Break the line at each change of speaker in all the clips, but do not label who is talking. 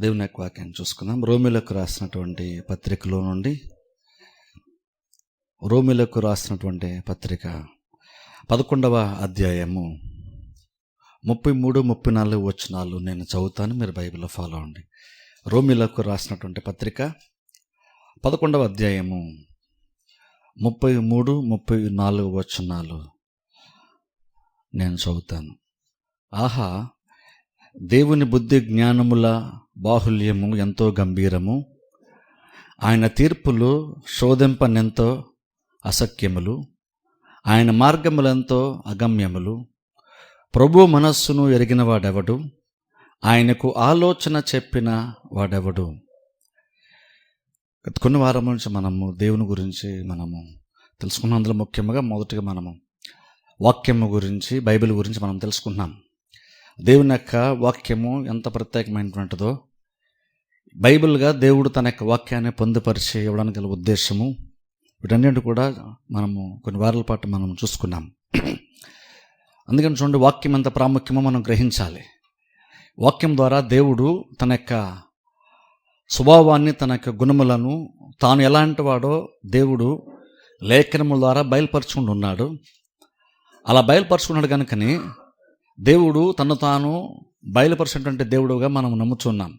దేవుని యొక్క వాక్యాన్ని చూసుకుందాం. రోమిలకు రాసినటువంటి పత్రిక 11వ అధ్యాయము 33-34 వచనాలు నేను చదువుతాను, మీరు బైబిల్లో ఫాలో అవ్వండి. రోమిలకు రాసినటువంటి పత్రిక 11వ అధ్యాయము 33-34 వచనాలు నేను చదువుతాను. ఆహా, దేవుని బుద్ధి జ్ఞానముల బాహుల్యము ఎంతో గంభీరము, ఆయన తీర్పులు శోధింపనెంతో అసఖ్యములు, ఆయన మార్గములెంతో అగమ్యములు. ప్రభు మనస్సును ఎరిగిన వాడెవడు? ఆయనకు ఆలోచన చెప్పిన వాడెవడు? కొన్ని వారం నుంచి మనము దేవుని గురించి తెలుసుకున్నాం. అందులో ముఖ్యంగా మొదటిగా మనము వాక్యము గురించి, బైబిల్ గురించి మనం తెలుసుకున్నాం. దేవుని యొక్క వాక్యము ఎంత ప్రత్యేకమైనటువంటిదో, బైబిల్గా దేవుడు తన యొక్క వాక్యాన్ని పొందుపరిచి ఇవ్వడానికి గల ఉద్దేశము, వీటన్నిటి కూడా మనము కొన్ని వారాల పాటు మనం చూసుకున్నాం. అందుకని చూడండి, వాక్యం ఎంత ప్రాముఖ్యమో మనం గ్రహించాలి. వాక్యం ద్వారా దేవుడు తన యొక్క స్వభావాన్ని, తన యొక్క గుణములను, తాను ఎలాంటి వాడో దేవుడు లేఖనముల ద్వారా బయలుపరుచుకుంటూ ఉన్నాడు. అలా బయలుపరుచుకున్నాడు కనుకని దేవుడు తను తాను బయలుపరిచినటువంటి దేవుడుగా మనం నమ్ముచున్నాం.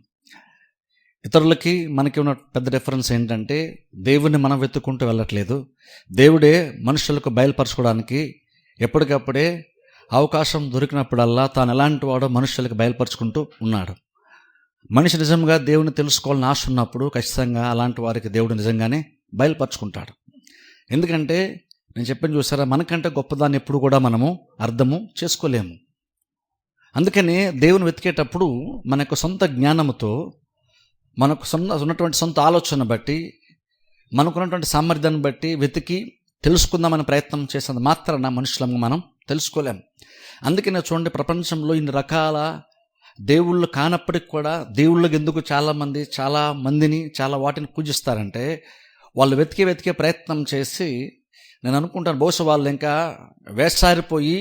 ఇతరులకి మనకి ఉన్న పెద్ద డిఫరెన్స్ ఏంటంటే, దేవుడిని మనం వెతుక్కుంటూ వెళ్ళట్లేదు. దేవుడే మనుషులకు బయలుపరచుకోవడానికి ఎప్పటికప్పుడే అవకాశం దొరికినప్పుడల్లా తాను ఎలాంటి వాడో మనుషులకు బయలుపరుచుకుంటూ ఉన్నాడు. మనిషి నిజంగా దేవుని తెలుసుకోవాలని ఆశ ఉన్నప్పుడు ఖచ్చితంగా అలాంటి వారికి దేవుడు నిజంగానే బయలుపరుచుకుంటాడు. ఎందుకంటే నేను చెప్పాను చూసారా, మనకంటే గొప్పదాన్ని ఎప్పుడు కూడా మనము అర్థము చేసుకోలేము. అందుకని దేవుని వెతికేటప్పుడు మన యొక్క సొంత జ్ఞానముతో, మనకు ఉన్నటువంటి సొంత ఆలోచన బట్టి, మనకున్నటువంటి సామర్థ్యాన్ని బట్టి వెతికి తెలుసుకుందామని ప్రయత్నం చేసేంత మాత్రాన మనుషులను మనం తెలుసుకోలేము. అందుకనే చూడండి, ప్రపంచంలో ఇన్ని రకాల దేవుళ్ళు కానప్పటికి కూడా దేవుళ్ళకి ఎందుకు చాలా మందిని చాలా వాటిని పూజిస్తారంటే, వాళ్ళు వెతికే ప్రయత్నం చేసి, నేను అనుకుంటాను బహుశా వాళ్ళు ఇంకా వేసారిపోయి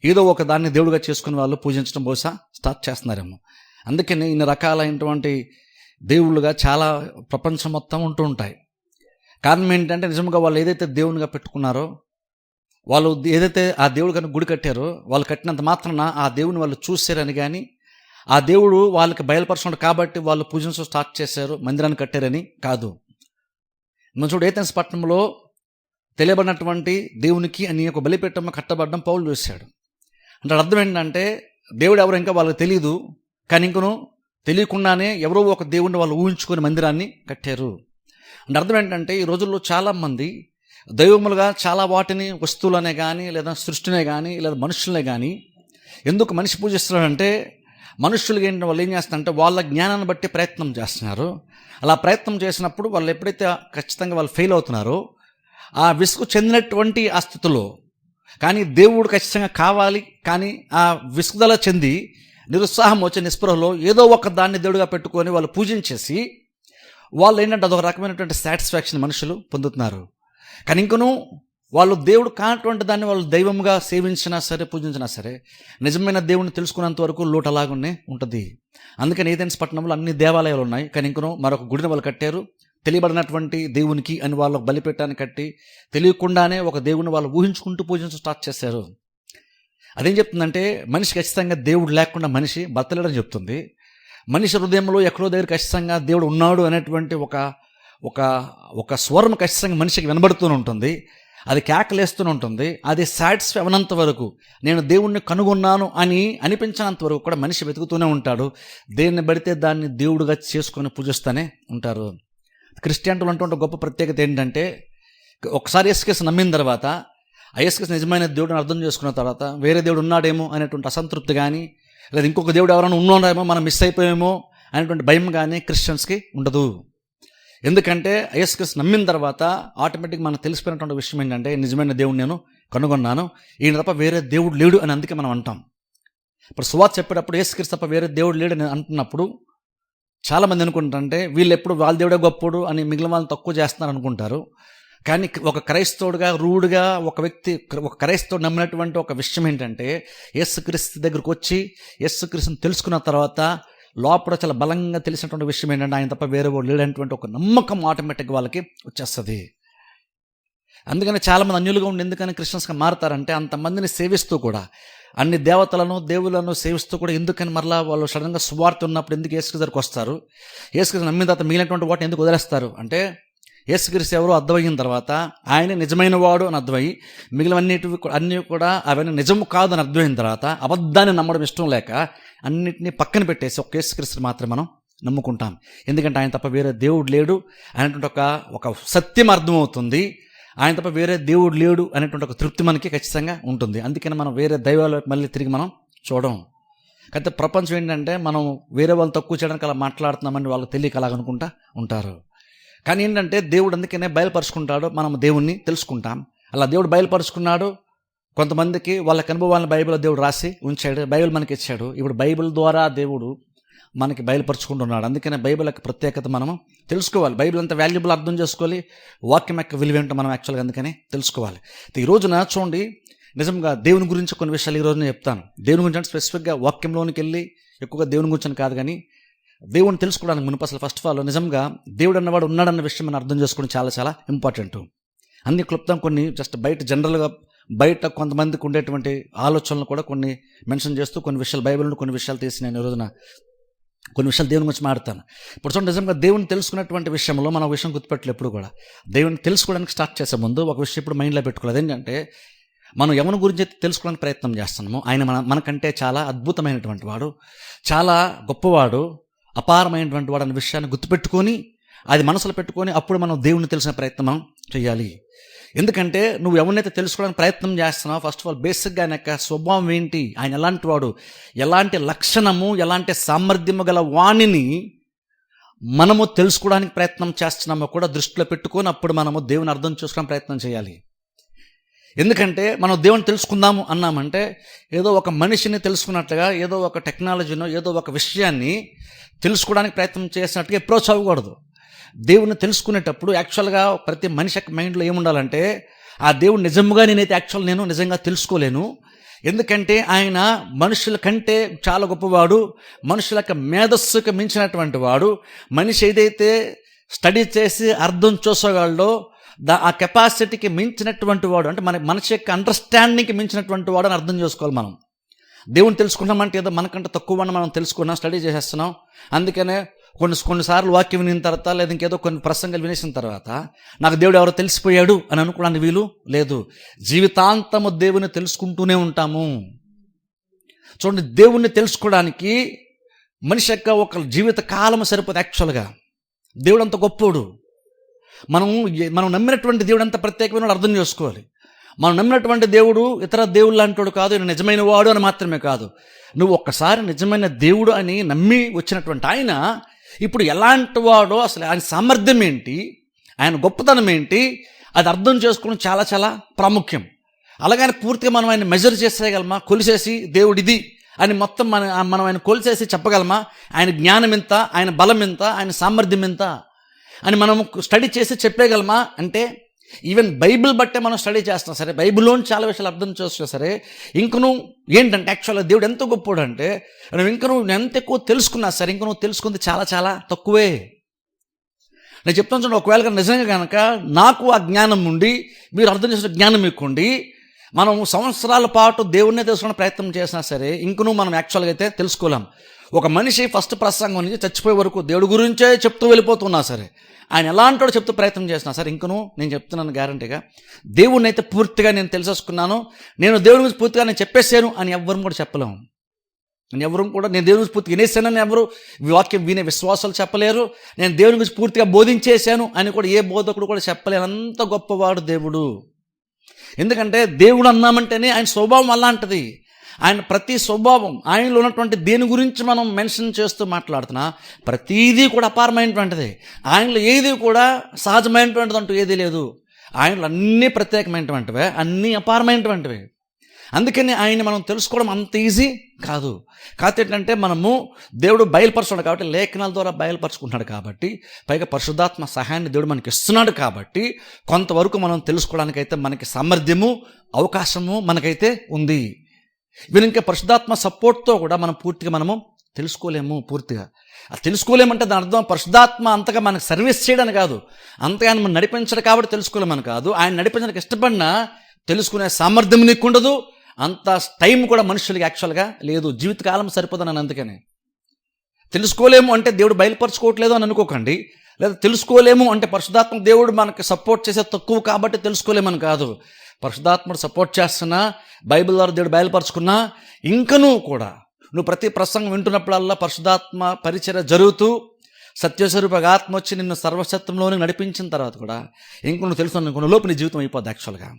ఏదో ఒక దాన్ని దేవుడిగా చేసుకుని వాళ్ళు పూజించడం బహుశా స్టార్ట్ చేస్తున్నారేమో. అందుకని ఇన్ని రకాలైనటువంటి దేవుళ్ళుగా చాలా ప్రపంచం మొత్తం ఉంటూ ఉంటాయి. కారణం ఏంటంటే, నిజంగా వాళ్ళు ఏదైతే దేవునిగా పెట్టుకున్నారో, వాళ్ళు ఏదైతే ఆ దేవుడు కనుక గుడి కట్టారో, వాళ్ళు కట్టినంత మాత్రాన ఆ దేవుని వాళ్ళు చూశారని కానీ, ఆ దేవుడు వాళ్ళకి బయలుపరచుకున్నాడు కాబట్టి వాళ్ళు పూజించడం స్టార్ట్ చేశారు, మందిరాన్ని కట్టారని కాదు. మనం చూడు, ఏథెన్స్ పట్టణంలో తెలియబడినటువంటి దేవునికి అని ఒక బలిపీఠం కట్టబడడం పౌలు చూశాడు. అంటే అర్థం ఏంటంటే, దేవుడు ఎవరు ఇంకా వాళ్ళకి తెలియదు, కానీ ఇంకను తెలియకుండానే ఎవరో ఒక దేవుడిని వాళ్ళు ఊహించుకొని మందిరాన్ని కట్టారు. అంటే అర్థం ఏంటంటే, ఈ రోజుల్లో చాలామంది దైవములుగా చాలా వాటిని, వస్తువులనే కానీ, లేదా సృష్టినే కానీ, లేదా మనుషులనే కానీ ఎందుకు మనిషి పూజిస్తున్నాడంటే, మనుషులు ఏంటి వాళ్ళు ఏం చేస్తారంటే వాళ్ళ జ్ఞానాన్ని బట్టి ప్రయత్నం చేస్తున్నారు. అలా ప్రయత్నం చేసినప్పుడు వాళ్ళు ఎప్పుడైతే ఖచ్చితంగా వాళ్ళు ఫెయిల్ అవుతున్నారో, ఆ విసుగు చెందినటువంటి ఆ స్థితిలో, కానీ దేవుడు ఖచ్చితంగా కావాలి, కానీ ఆ విసుగుదల చెంది నిరుత్సాహం వచ్చే నిస్పృహలో ఏదో ఒక దాన్ని దేవుడిగా పెట్టుకొని వాళ్ళు పూజించేసి వాళ్ళు ఏంటంటే అదొక రకమైనటువంటి సాటిస్ఫాక్షన్ మనుషులు పొందుతున్నారు. కానీ ఇంకను వాళ్ళు దేవుడు కానటువంటి దాన్ని వాళ్ళు దైవంగా సేవించినా సరే, పూజించినా సరే, నిజమైన దేవుడిని తెలుసుకున్నంత వరకు లోటు అలాగనే ఉంటుంది. అందుకని ఏథెన్స్ పట్టణంలో అన్ని దేవాలయాలు ఉన్నాయి, కానీ ఇంకను మరొక గుడిని వాళ్ళు కట్టారు. తెలియబడినటువంటి దేవునికి అని వాళ్ళు బలిపీఠాన్ని కట్టి తెలియకుండానే ఒక దేవుని వాళ్ళు ఊహించుకుంటూ పూజించడం స్టార్ట్ చేశారు. అదేం చెప్తుందంటే, మనిషి ఖచ్చితంగా దేవుడు లేకుండా మనిషి బతలేడని చెప్తుంది. మనిషి హృదయంలో ఎక్కడో దగ్గర ఖచ్చితంగా దేవుడు ఉన్నాడు అనేటువంటి ఒక స్వరం ఖచ్చితంగా మనిషికి వినబడుతూనే ఉంటుంది. అది కేకలేస్తూనే ఉంటుంది. అది సాటిస్ఫై అవనంత వరకు, నేను దేవుణ్ణి కనుగొన్నాను అని అనిపించినంత వరకు కూడా మనిషి వెతుకుతూనే ఉంటాడు. దేన్ని పడితే దాన్ని దేవుడుగా చేసుకొని పూజిస్తూనే ఉంటారు. క్రిస్టియానిటీలో ఉన్నటువంటి గొప్ప ప్రత్యేకత ఏంటంటే, ఒకసారి యేసుక్రీస్తు నమ్మిన తర్వాత, ఆ యేసుక్రీస్తు నిజమైన దేవుడిని అర్థం చేసుకున్న తర్వాత వేరే దేవుడు ఉన్నాడేమో అనేటువంటి అసంతృప్తి కానీ, లేదా ఇంకొక దేవుడు ఎవరైనా ఉన్నాడేమో, మనం మిస్ అయిపోయామో అనేటువంటి భయం కానీ క్రిస్టియన్స్కి ఉండదు. ఎందుకంటే యేసుక్రీస్తు నమ్మిన తర్వాత ఆటోమేటిక్గా మనకు తెలిసిపోయినటువంటి విషయం ఏంటంటే, నిజమైన దేవుడు నేను కనుగొన్నాను, ఈయన తప్ప వేరే దేవుడు లేడు అని అందుకే మనం అంటాం. ఇప్పుడు సువార్త చెప్పేటప్పుడు యేసుక్రీస్తు తప్ప వేరే దేవుడు లేడు అని అంటున్నప్పుడు చాలామంది అనుకుంటారంటే, వీళ్ళు ఎప్పుడు వాళ్ళ దేవుడే గొప్పడు అని మిగిలిన వాళ్ళని తక్కువ చేస్తున్నారు అనుకుంటారు. కానీ ఒక క్రైస్తవుడిగా, రూఢిగా ఒక క్రైస్తవుడు నమ్మినటువంటి ఒక విషయం ఏంటంటే, యేసుక్రీస్తు దగ్గరకు వచ్చి యేసుక్రీస్తుని తెలుసుకున్న తర్వాత లోపల చాలా బలంగా తెలిసినటువంటి విషయం ఏంటంటే ఆయన తప్ప వేరే వాడు లేడనేటువంటి ఒక నమ్మకం ఆటోమేటిక్గా వాళ్ళకి వచ్చేస్తుంది. అందుకని చాలామంది అన్యులుగా ఉండి ఎందుకని క్రిస్టియన్స్గా మారుతారంటే అంతమందిని సేవిస్తూ కూడా, అన్ని దేవతలను దేవులను సేవిస్తూ కూడా ఎందుకని మరలా వాళ్ళు సడన్గా సువార్త ఉన్నప్పుడు ఎందుకు యేసుక్రీస్తు దగ్గరికి వస్తారు, యేసుక్రీస్తు నమ్మిన తర్వాత మిగిలినటువంటి వాటిని ఎందుకు వదిలేస్తారు అంటే యేసుక్రీస్తు ఎవరో అర్థమయిన తర్వాత ఆయన నిజమైన వాడు అని అర్థమయ్యి అన్నీ కూడా అవన్నీ నిజము కాదు అని అర్థమైన తర్వాత అబద్ధాన్ని నమ్మడం ఇష్టం లేక అన్నిటినీ పక్కన పెట్టేసి ఒక యేసుక్రీస్తుని మాత్రమే మనం నమ్ముకుంటాం. ఎందుకంటే ఆయన తప్ప వేరే దేవుడు లేడు అనేటువంటి ఒక సత్యం అర్థమవుతుంది. ఆయన తప్ప వేరే దేవుడు లేడు అనేటువంటి ఒక తృప్తి మనకి ఖచ్చితంగా ఉంటుంది. అందుకని మనం వేరే దైవాలు మళ్ళీ తిరిగి మనం చూడం. అయితే ప్రపంచం ఏంటంటే మనం వేరే వాళ్ళు తక్కువ చేయడానికి అలా మాట్లాడుతున్నామని వాళ్ళకి తెలియక అలాగ అనుకుంటా ఉంటారు. కానీ ఏంటంటే దేవుడు అందుకనే బయలుపరుచుకుంటాడు, మనం దేవుణ్ణి తెలుసుకుంటాం. అలా దేవుడు బయలుపరుచుకున్నాడు. కొంతమందికి వాళ్ళకి అనుభవాలను బైబిల్లో దేవుడు రాసి ఉంచాడు, బైబిల్ మనకి ఇచ్చాడు. ఇప్పుడు బైబిల్ ద్వారా దేవుడు మనకి బయలుపరుచుకుంటున్నాడు. అందుకనే బైబిల్ యొక్క ప్రత్యేకత మనము తెలుసుకోవాలి. బైబిల్ అంత వాల్యుబుల్ అర్థం చేసుకోవాలి, వాక్యం యొక్క విలువ ఏంటో మనం యాక్చువల్గా అందుకనే తెలుసుకోవాలి. ఈ రోజున చూడండి, నిజంగా దేవుని గురించి కొన్ని విషయాలు ఈ రోజున చెప్తాను. దేవుని గురించి అంటే స్పెసిఫిక్గా వాక్యంలోనికి వెళ్ళి ఎక్కువగా దేవుని గురించి కాదు, కానీ దేవుని తెలుసుకోవడానికి మునుపు అసలు ఫస్ట్ ఆఫ్ ఆల్ నిజంగా దేవుడు అన్నవాడు ఉన్నాడన్న విషయం మనం అర్థం చేసుకోవడం చాలా చాలా ఇంపార్టెంట్. అన్ని క్లుప్తం కొన్ని జస్ట్ జనరల్గా బయట కొంతమందికి ఉండేటువంటి ఆలోచనలు కూడా కొన్ని మెన్షన్ చేస్తూ కొన్ని విషయాలు బైబిల్ నుండి కొన్ని విషయాలు తీసి నేను ఈ రోజున కొన్ని విషయాలు దేవుని గురించి మాట్లాడతాను. ఇప్పుడు చూడండి, నిజంగా దేవుని తెలుసుకున్నటువంటి విషయంలో మనం విషయం గుర్తుపెట్టలేదు. ఎప్పుడు కూడా దేవుని తెలుసుకోవడానికి స్టార్ట్ చేసే ముందు ఒక విషయం ఇప్పుడు మైండ్లో పెట్టుకోలేదు. ఏంటంటే మనం ఎవరి గురించి తెలుసుకోవడానికి ప్రయత్నం చేస్తున్నాము, ఆయన మనకంటే చాలా అద్భుతమైనటువంటి వాడు, చాలా గొప్పవాడు, అపారమైనటువంటి వాడు అనే విషయాన్ని గుర్తుపెట్టుకొని అది మనసులో పెట్టుకొని అప్పుడు మనం దేవుణ్ణి తెలిసిన ప్రయత్నం మనం చేయాలి. ఎందుకంటే నువ్వు ఎవరినైతే తెలుసుకోవడానికి ప్రయత్నం చేస్తున్నావు, ఫస్ట్ ఆఫ్ ఆల్ బేసిక్గా ఆయన యొక్క స్వభావం ఏంటి, ఆయన ఎలాంటి వాడు, ఎలాంటి లక్షణము, ఎలాంటి సామర్థ్యము గల వాణిని మనము తెలుసుకోవడానికి ప్రయత్నం చేస్తున్నామో కూడా దృష్టిలో పెట్టుకొని అప్పుడు మనము దేవుని అర్థం చేసుకోవడానికి ప్రయత్నం చేయాలి. ఎందుకంటే మనం దేవుని తెలుసుకుందాము అన్నామంటే ఏదో ఒక మనిషిని తెలుసుకున్నట్లుగా, ఏదో ఒక టెక్నాలజీనో ఏదో ఒక విషయాన్ని తెలుసుకోవడానికి ప్రయత్నం చేసినట్టుగా అప్రోచ్ అవ్వకూడదు. దేవుని తెలుసుకునేటప్పుడు యాక్చువల్గా ప్రతి మనిషి యొక్క మైండ్లో ఏముండాలంటే, ఆ దేవుడు నిజంగా నేను నిజంగా తెలుసుకోలేను, ఎందుకంటే ఆయన మనుషుల కంటే చాలా గొప్పవాడు, మనుషుల యొక్క మేధస్సుకు మించినటువంటి వాడు, మనిషి ఏదైతే స్టడీ చేసి అర్థం చేసుకోగలడో ఆ కెపాసిటీకి మించినటువంటి వాడు, అంటే మనిషి యొక్క అండర్స్టాండింగ్కి మించినటువంటి వాడు అని అర్థం చేసుకోవాలి. మనం దేవుని తెలుసుకున్నామంటే ఏదో మనకంటే తక్కువ మనం తెలుసుకున్నాం, స్టడీ చేసేస్తున్నాం. అందుకనే కొన్నిసార్లు వాక్యం వినిన తర్వాత లేదా ఇంకేదో కొన్ని ప్రసంగాలు వినేసిన తర్వాత నాకు దేవుడు ఎవరో తెలిసిపోయాడు అని అనుకోవడానికి వీలు లేదు. జీవితాంతము దేవుని తెలుసుకుంటూనే ఉంటాము. చూడండి, దేవుణ్ణి తెలుసుకోవడానికి మనిషి యొక్క ఒక జీవిత కాలం సరిపోదు. యాక్చువల్గా దేవుడు అంత గొప్పోడు. మనం నమ్మినటువంటి దేవుడు అంత ప్రత్యేకమైన అర్థం చేసుకోవాలి. మనం నమ్మినటువంటి దేవుడు ఇతర దేవుడు లాంటి కాదు, ఆయన నిజమైన వాడు అని మాత్రమే కాదు. నువ్వు ఒక్కసారి నిజమైన దేవుడు అని నమ్మి వచ్చినటువంటి ఆయన ఇప్పుడు ఎలాంటి వాడో, అసలు ఆయన సామర్థ్యం ఏంటి, ఆయన గొప్పతనం ఏంటి, అది అర్థం చేసుకోవడం చాలా చాలా ప్రాముఖ్యం. అలాగని పూర్తిగా మనం ఆయన మెజర్ చేసేయగలమా, కొలిసేసి దేవుడు ఇది అని మొత్తం మనం ఆయన కొలిసేసి చెప్పగలమా, ఆయన జ్ఞానం ఎంత, ఆయన బలం ఎంత, ఆయన సామర్థ్యం ఎంత అని మనం స్టడీ చేసి చెప్పేయగలమా అంటే, ఈవెన్ బైబిల్ బట్టే మనం స్టడీ చేస్తున్నాం సరే, బైబిల్లోని చాలా విషయాలు అర్థం చేస్తున్నా సరే, ఇంక నువ్వు ఏంటంటే యాక్చువల్గా దేవుడు ఎంత గొప్పడు అంటే నువ్వు ఎంత ఎక్కువ తెలుసుకున్నా సరే ఇంక నువ్వు తెలుసుకుంది చాలా చాలా తక్కువే. నేను చెప్తాను చూడండి, ఒకవేళ నిజంగా కనుక నాకు ఆ జ్ఞానం ఉండి మీరు అర్థం చేసిన జ్ఞానం ఎక్కుండి మనం సంవత్సరాల పాటు దేవుణ్ణి తెలుసుకునే ప్రయత్నం చేసినా సరే ఇంకనూ మనం యాక్చువల్గా అయితే తెలుసుకోలేం. ఒక మనిషి ఫస్ట్ ప్రసంగం నుంచి చచ్చిపోయే వరకు దేవుడి గురించే చెప్తూ వెళ్ళిపోతున్నా సరే, ఆయన ఎలాంటో చెప్తూ ప్రయత్నం చేసినా సరే ఇంకనూ నేను చెప్తున్నాను గ్యారంటీగా దేవుణ్ణి అయితే పూర్తిగా నేను తెలిసేసుకున్నాను, నేను దేవుని గురించి పూర్తిగా నేను చెప్పేసాను అని ఎవ్వరం కూడా చెప్పలేము. నేను దేవుని గురించి పూర్తిగా వినేసానని ఎవరు వాక్యం వినే విశ్వాసాలు చెప్పలేరు. నేను దేవుని గురించి పూర్తిగా బోధించేశాను అని కూడా ఏ బోధకుడు కూడా చెప్పలేరు. అంత గొప్పవాడు దేవుడు. ఎందుకంటే దేవుడు అన్నామంటేనే ఆయన స్వభావం అలాంటిది. ఆయన ప్రతి స్వభావం, ఆయనలో ఉన్నటువంటి దేని గురించి మనం మెన్షన్ చేస్తూ మాట్లాడుతున్నా ప్రతీదీ కూడా అపారమైనటువంటిది. ఆయనలో ఏది కూడా సహజమైనటువంటిది అంటూ ఏదీ లేదు. ఆయనలో అన్నీ ప్రత్యేకమైనటువంటివే, అన్నీ అపారమైనటువంటివే. అందుకని ఆయన మనం తెలుసుకోవడం అంత ఈజీ కాదు. కాకపోతే ఏంటంటే మనము దేవుడు బయలుపరుచున్నాడు కాబట్టి, లేఖనాల ద్వారా బయలుపరుచుకుంటున్నాడు కాబట్టి, పైగా పరిశుద్ధాత్మ సహాయాన్ని దేవుడు మనకి ఇస్తున్నాడు కాబట్టి కొంతవరకు మనం తెలుసుకోవడానికైతే మనకి సామర్థ్యము, అవకాశము మనకైతే ఉంది. వీళ్ళు ఇంకా పరిశుద్ధాత్మ సపోర్ట్తో కూడా మనం పూర్తిగా మనము తెలుసుకోలేము పూర్తిగా. అది తెలుసుకోలేమంటే దాని అర్థం పరిశుద్ధాత్మ అంతగా మనకు సర్వీస్ చేయడానికి కాదు, అంతగా ఆయన మనం నడిపించడం కాబట్టి తెలుసుకోలేమని కాదు. ఆయన నడిపించడానికి ఇష్టపడినా తెలుసుకునే సామర్థ్యం నీకు ఉండదు, అంత టైం కూడా మనుషులకి యాక్చువల్గా లేదు, జీవితకాలం సరిపోదని. అందుకని తెలుసుకోలేము అంటే దేవుడు బయలుపరచుకోవట్లేదు అని అనుకోకండి, లేదా తెలుసుకోలేము అంటే పరిశుద్ధాత్మ దేవుడు మనకి సపోర్ట్ చేసే తక్కువ కాబట్టి తెలుసుకోలేమని కాదు. పరిశుద్ధాత్ముడు సపోర్ట్ చేస్తున్నా, బైబిల్ ద్వారా దేవుడు బయలుపరచుకున్నా, ఇంకనూ కూడా నువ్వు ప్రతి ప్రసంగం వింటున్నప్పుడల్లా పరిశుద్ధాత్మ పరిచర్య జరుగుతూ సత్యస్వరూప ఆత్మ వచ్చి నిన్ను సర్వసత్వంలోనే నడిపించిన తర్వాత కూడా ఇంక నువ్వు తెలుసు అనుకున్న లోపు నీ జీవితం అయిపోద్ది యాక్చువల్గా.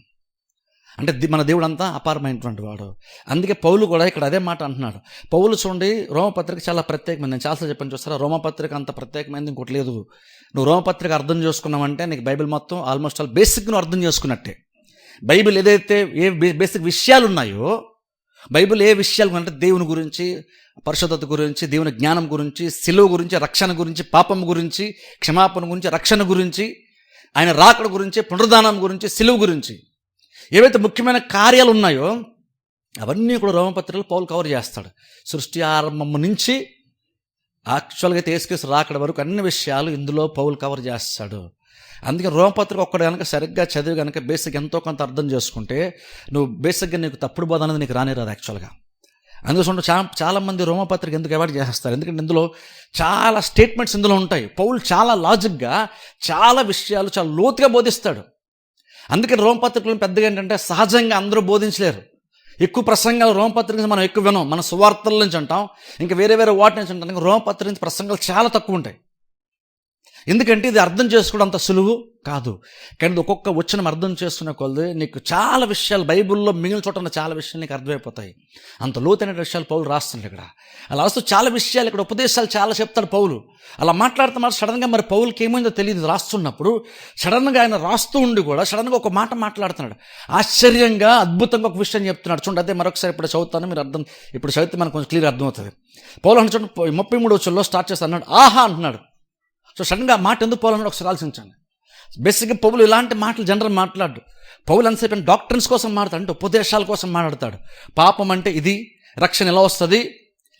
అంటే మన దేవుడు అంతా అపారమైనటువంటి వాడు. అందుకే పౌలు కూడా ఇక్కడ అదే మాట అంటున్నాడు. పౌలు చూడండి, రోమపత్రిక చాలా ప్రత్యేకమైంది. నేను చాలాసార్లు చెప్పాను చూస్తారా, రోమపత్రిక అంత ప్రత్యేకమైనది ఇంకోటి లేదు. నువ్వు రోమపత్రిక అర్థం చేసుకున్నావంటే నీకు బైబిల్ మొత్తం ఆల్మోస్ట్ ఆల్ బేసిక్ నువ్వు అర్థం చేసుకున్నట్టే. బైబిల్ ఏదైతే ఏ బేసిక్ విషయాలు ఉన్నాయో, బైబిల్ ఏ విషయాలు అంటే దేవుని గురించి, పరిశుద్ధత గురించి, దేవుని జ్ఞానం గురించి, సిలువ గురించి, రక్షణ గురించి, పాపం గురించి, క్షమాపణ గురించి, రక్షణ గురించి, ఆయన రాకడ గురించి, పునరుద్ధానం గురించి, సిలువ గురించి, ఏవైతే ముఖ్యమైన కార్యాలు ఉన్నాయో అవన్నీ కూడా రోమపత్రికలో పౌలు కవర్ చేస్తాడు. సృష్టి ఆరంభం నుంచి యాక్చువల్గా అయితే యేసుక్రీస్తు రాకడ వరకు అన్ని విషయాలు ఇందులో పౌలు కవర్ చేస్తాడు. అందుకే రోమపత్రిక ఒక్కడు కనుక సరిగ్గా చదివి కనుక బేసిక్ ఎంతో కొంత అర్థం చేసుకుంటే నువ్వు బేసిక్గా నీకు తప్పుడు బోధ అనేది నీకు రానేరాదు యాక్చువల్గా. అందుకోసం చాలామంది రోమపత్రిక ఎందుకు అవాయిడ్ చేస్తారు, ఎందుకంటే ఇందులో చాలా స్టేట్మెంట్స్ ఇందులో ఉంటాయి. పౌలు చాలా లాజిక్గా చాలా విషయాలు చాలా లోతుగా బోధిస్తాడు. అందుకని రోమపత్రికలు పెద్దగా ఏంటంటే సహజంగా అందరూ బోధించలేరు. ఎక్కువ ప్రసంగాలు రోమపత్రిక నుంచి మనం ఎక్కువ వినం, మన సువార్తల నుంచి అంటాం, ఇంకా వేరే వేరే వాటి నుంచి అంటాం. రోమపత్రిక నుంచి ప్రసంగాలు చాలా తక్కువ ఉంటాయి. ఎందుకంటే ఇది అర్థం చేసుకోవడం అంత సులువు కాదు. కానీ ఒక్కొక్క వచనం అర్థం చేసుకునే కొలది నీకు చాలా విషయాలు బైబిల్లో మిగిలిన చోట చాలా విషయాలు నీకు అర్థమైపోతాయి. అంత లోతైన విషయాలు పౌలు రాస్తున్నాడు ఇక్కడ. అలా వస్తూ చాలా విషయాలు ఇక్కడ ఉపదేశాలు చాలా చెప్తాడు పౌలు. అలా మాట్లాడుతూ మాట సడన్గా మరి పౌలుకి ఏమైందో తెలియదు. రాస్తున్నప్పుడు సడన్గా ఆయన రాస్తూ ఉండి కూడా సడన్గా ఒక మాట మాట్లాడుతున్నాడు. ఆశ్చర్యంగా అద్భుతంగా ఒక విషయం చెప్తున్నాడు. చూడండి, అదే మరొకసారి ఇప్పుడు చదువుతాను, మీరు అర్థం ఇప్పుడు చదివితే మనకు కొంచెం క్లియర్ అర్థమవుతుంది. పౌలు అంటే చూడండి 33వ వచనంలో స్టార్ట్ చేస్తాను అన్నాడు, ఆహా అంటున్నాడు. సో సడన్గా మాట ఎందుకు పౌలు అన్నాడు ఒకసారి ఆలోచించండి. బేసిక్గా పౌలు ఇలాంటి మాటలు జనరల్ మాట్లాడు. పౌలు ఎంతసేపు డాక్టర్స్ కోసం మాట్లాడు, అంటే ఉపదేశాల కోసం మాట్లాడతాడు. పాపం అంటే ఇది, రక్షణ ఎలా వస్తుంది,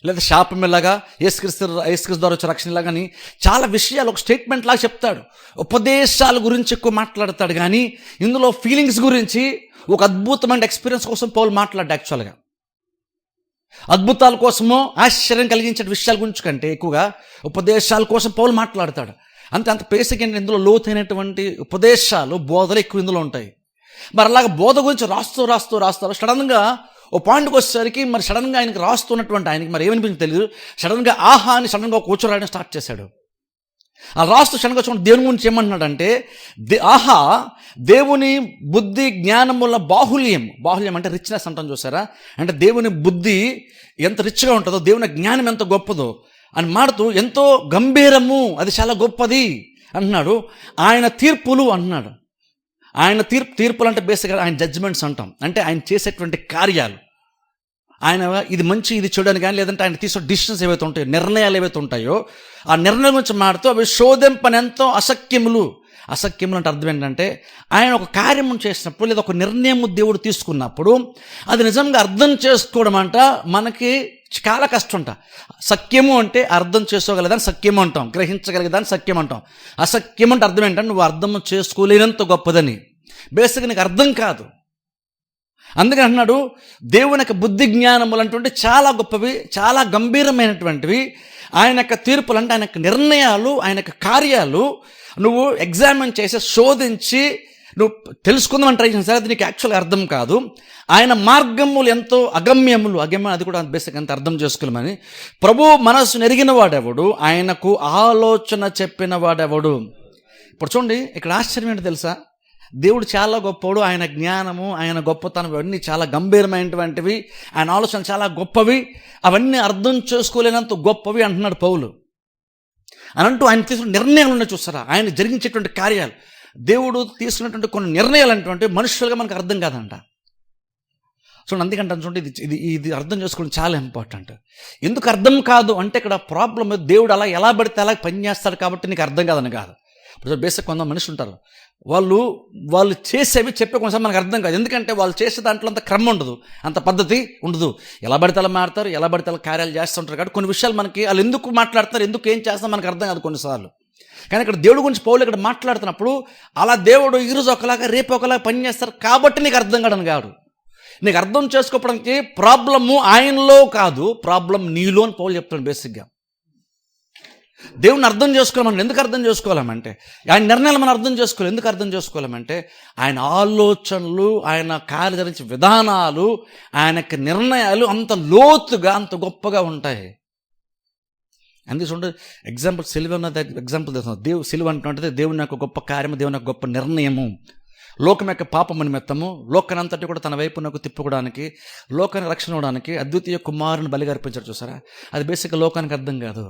లేదా శాపం ఎలాగా, యేసుక్రీస్తు ద్వారా వచ్చే రక్షణ ఎలాగని చాలా విషయాలు ఒక స్టేట్మెంట్ లాగా చెప్తాడు. ఉపదేశాల గురించి ఎక్కువ మాట్లాడతాడు, కానీ ఇందులో ఫీలింగ్స్ గురించి ఒక అద్భుతమైన ఎక్స్పీరియన్స్ కోసం పౌలు మాట్లాడు. యాక్చువల్గా అద్భుతాల కోసమో ఆశ్చర్యం కలిగించే విషయాల గురించి కంటే ఎక్కువగా ఉపదేశాల కోసం పౌలు మాట్లాడతాడు. అంత బేసిక్ ఏంటంటే ఇందులో లోతైనటువంటి ఉపదేశాలు, బోధలు ఎక్కువ ఇందులో ఉంటాయి. మరి అలాగ బోధ గురించి రాస్తూ సడన్గా ఓ పాయింట్కి వచ్చేసరికి మరి సడన్గా ఆయనకి రాస్తున్నటువంటి ఆయనకి మరి ఏమనిపించింది తెలియదు, సడన్గా ఆహా అని సడన్గా ఒక కూర్చో రాయడం స్టార్ట్ చేశాడు. ఆ రాస్తూ సడన్గా చూడండి దేవుని గురించి ఏమంటున్నాడంటే, ఆహా దేవుని బుద్ధి జ్ఞానముల బాహుల్యం అంటే రిచ్నెస్ అంటాం చూసారా, అంటే దేవుని బుద్ధి ఎంత రిచ్గా ఉంటుందో, దేవుని జ్ఞానం ఎంత గొప్పదో అని మాడుతూ ఎంతో గంభీరము, అది చాలా గొప్పది అంటున్నాడు. ఆయన తీర్పులు అంటున్నాడు. ఆయన తీర్పులు అంటే బేసిక్గా ఆయన జడ్జిమెంట్స్ అంటాం, అంటే ఆయన చేసేటువంటి కార్యాలు, ఆయన ఇది మంచి ఇది చెడు అని కానీ, లేదంటే ఆయన తీసుకున్న డిసిషన్స్ ఏవైతే ఉంటాయో, నిర్ణయాలు ఏవైతే ఉంటాయో ఆ నిర్ణయం గురించి మాడుతూ అవి శోధింపనెంతో అసఖ్యములు అంటే అర్థం ఏంటంటే ఆయన ఒక కార్యం చేసినప్పుడు లేదా ఒక నిర్ణయం దేవుడు తీసుకున్నప్పుడు అది నిజంగా అర్థం చేసుకోవడం అంట మనకి చాలా కష్టం అంట. సఖ్యము అంటే అర్థం చేసుకోగలిగేదాన్ని సఖ్యము అంటాం, గ్రహించగలిగేదాన్ని సఖ్యం అంటాం. అసఖ్యం అంటే అర్థం ఏంటంటే నువ్వు అర్థం చేసుకోలేనంత గొప్పదని, బేసిక్గా నీకు అర్థం కాదు. అందుకని అన్నాడు దేవుని యొక్క బుద్ధి జ్ఞానములు అంటే చాలా గొప్పవి, చాలా గంభీరమైనటువంటివి. ఆయన యొక్క తీర్పులు అంటే ఆయన యొక్క నిర్ణయాలు, ఆయన యొక్క కార్యాలు నువ్వు ఎగ్జామిన్ చేసి శోధించి నువ్వు తెలుసుకుందామని ట్రై చేసిన సరే అది నీకు యాక్చువల్గా అర్థం కాదు. ఆయన మార్గములు ఎంతో అగమ్యం అది కూడా బేసిక్ అంత అర్థం చేసుకోలేమని. ప్రభు మనస్సును ఎరిగిన వాడెవడు, ఆయనకు ఆలోచన చెప్పిన వాడెవడు. ఇప్పుడు చూడండి ఇక్కడ ఆశ్చర్యం ఏంటో తెలుసా, దేవుడు చాలా గొప్పవాడు, ఆయన జ్ఞానము, ఆయన గొప్పతనం అవన్నీ చాలా గంభీరమైనటువంటివి, ఆయన ఆలోచన చాలా గొప్పవి, అవన్నీ అర్థం చేసుకోలేనంత గొప్పవి అంటున్నాడు పౌలు. అని అంటూ ఆయన తీసుకున్న నిర్ణయాలు ఉన్నాయి చూస్తారా, ఆయన జరిగించేటువంటి కార్యాలు, దేవుడు తీసుకున్నటువంటి కొన్ని నిర్ణయాలు అంటే మనుషులుగా మనకు అర్థం కాదంట. చూడండి, అందుకంటే చూడండి ఇది అర్థం చేసుకోవడం చాలా ఇంపార్టెంట్. ఎందుకు అర్థం కాదు అంటే ఇక్కడ ప్రాబ్లం దేవుడు అలా ఎలా పడితే అలా పనిచేస్తాడు కాబట్టి నీకు అర్థం కాదని కాదు. ఇప్పుడు బేసిక్ కొంత మనుషులు ఉంటారు, వాళ్ళు వాళ్ళు చేసేవి చెప్పే కొంచెం మనకు అర్థం కాదు. ఎందుకంటే వాళ్ళు చేసే దాంట్లో అంత క్రమం ఉండదు, అంత పద్ధతి ఉండదు. ఎలా పడితే అలా మాట్లాడతారు, ఎలా పడితే అలా కార్యాలు చేస్తుంటారు. కాబట్టి కొన్ని విషయాలు మనకి వాళ్ళు ఎందుకు మాట్లాడుతున్నారు, ఎందుకు ఏం చేస్తారో మనకు అర్థం కాదు కొన్నిసార్లు. కానీ ఇక్కడ దేవుడి గురించి పౌలు ఇక్కడ మాట్లాడుతున్నప్పుడు అలా దేవుడు ఈరోజు ఒకలాగా రేపు ఒకలాగా పని చేస్తారు కాబట్టి నీకు అర్థం కాడని కాదు. నీకు అర్థం చేసుకోవడానికి ప్రాబ్లము ఆయనలో కాదు, ప్రాబ్లం నీలో అని పౌలు చెప్తాడు. బేసిక్గా దేవుని అర్థం చేసుకోవాలని ఎందుకు అర్థం చేసుకోవాలంటే, ఆయన నిర్ణయాలు మనం అర్థం చేసుకోవాలి. ఎందుకు అర్థం చేసుకోవాలంటే ఆయన ఆలోచనలు, ఆయన కార్యదరించే విధానాలు, ఆయనకి నిర్ణయాలు అంత లోతుగా అంత గొప్పగా ఉంటాయి. అందుకే చూడండి, ఎగ్జాంపుల్ సిలువ ఉన్న ఎగ్జాంపుల్ తెలుస్తుంది. సిలువ అంటే దేవుని యొక్క గొప్ప కార్యము, దేవుని యొక్క గొప్ప నిర్ణయము, లోకం యొక్క పాపము నిమిత్తము లోకానంతటి కూడా తన వైపునకు తిప్పుకోవడానికి, లోకానికి రక్షణ ఇవ్వడానికి అద్వితీయ కుమారుని బలిగా అర్పించాడు. చూసారా, అది బేసిక్గా లోకానికి అర్థం కాదు.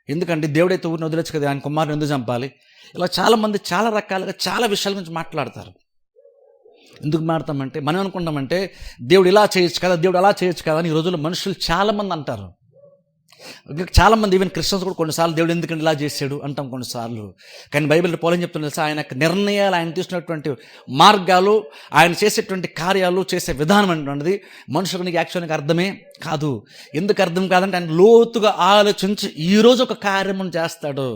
ఎందుకంటే దేవుడైతే ఊరిని వదిలేచ్చు కదా, ఆయన కుమారుని ఎందుకు చంపాలి? ఇలా చాలామంది చాలా రకాలుగా చాలా విషయాల గురించి మాట్లాడతారు. ఎందుకు మాట్లాడతామంటే మనం అనుకుంటామంటే దేవుడు ఇలా చేయొచ్చు కదా, దేవుడు అలా చేయొచ్చు కదా అని ఈ రోజుల్లో మనుషులు చాలామంది అంటారు. చాలామంది ఈవెన్ క్రిస్టియన్స్ కూడా కొన్నిసార్లు దేవుడు ఎందుకంటే ఇలా చేశాడు అంటాం కొన్నిసార్లు. కానీ బైబిల్ పౌలు చెప్తున్నా తెలుసా, ఆయన నిర్ణయాలు, ఆయన తీసుకున్నటువంటి మార్గాలు, ఆయన చేసేటువంటి కార్యాలు, చేసే విధానం అనేటువంటిది మనుషులకు యాక్చువల్గా అర్థమే కాదు. ఎందుకు అర్థం కాదంటే ఆయన లోతుగా ఆలోచించి ఈరోజు ఒక కార్యము చేస్తాడు.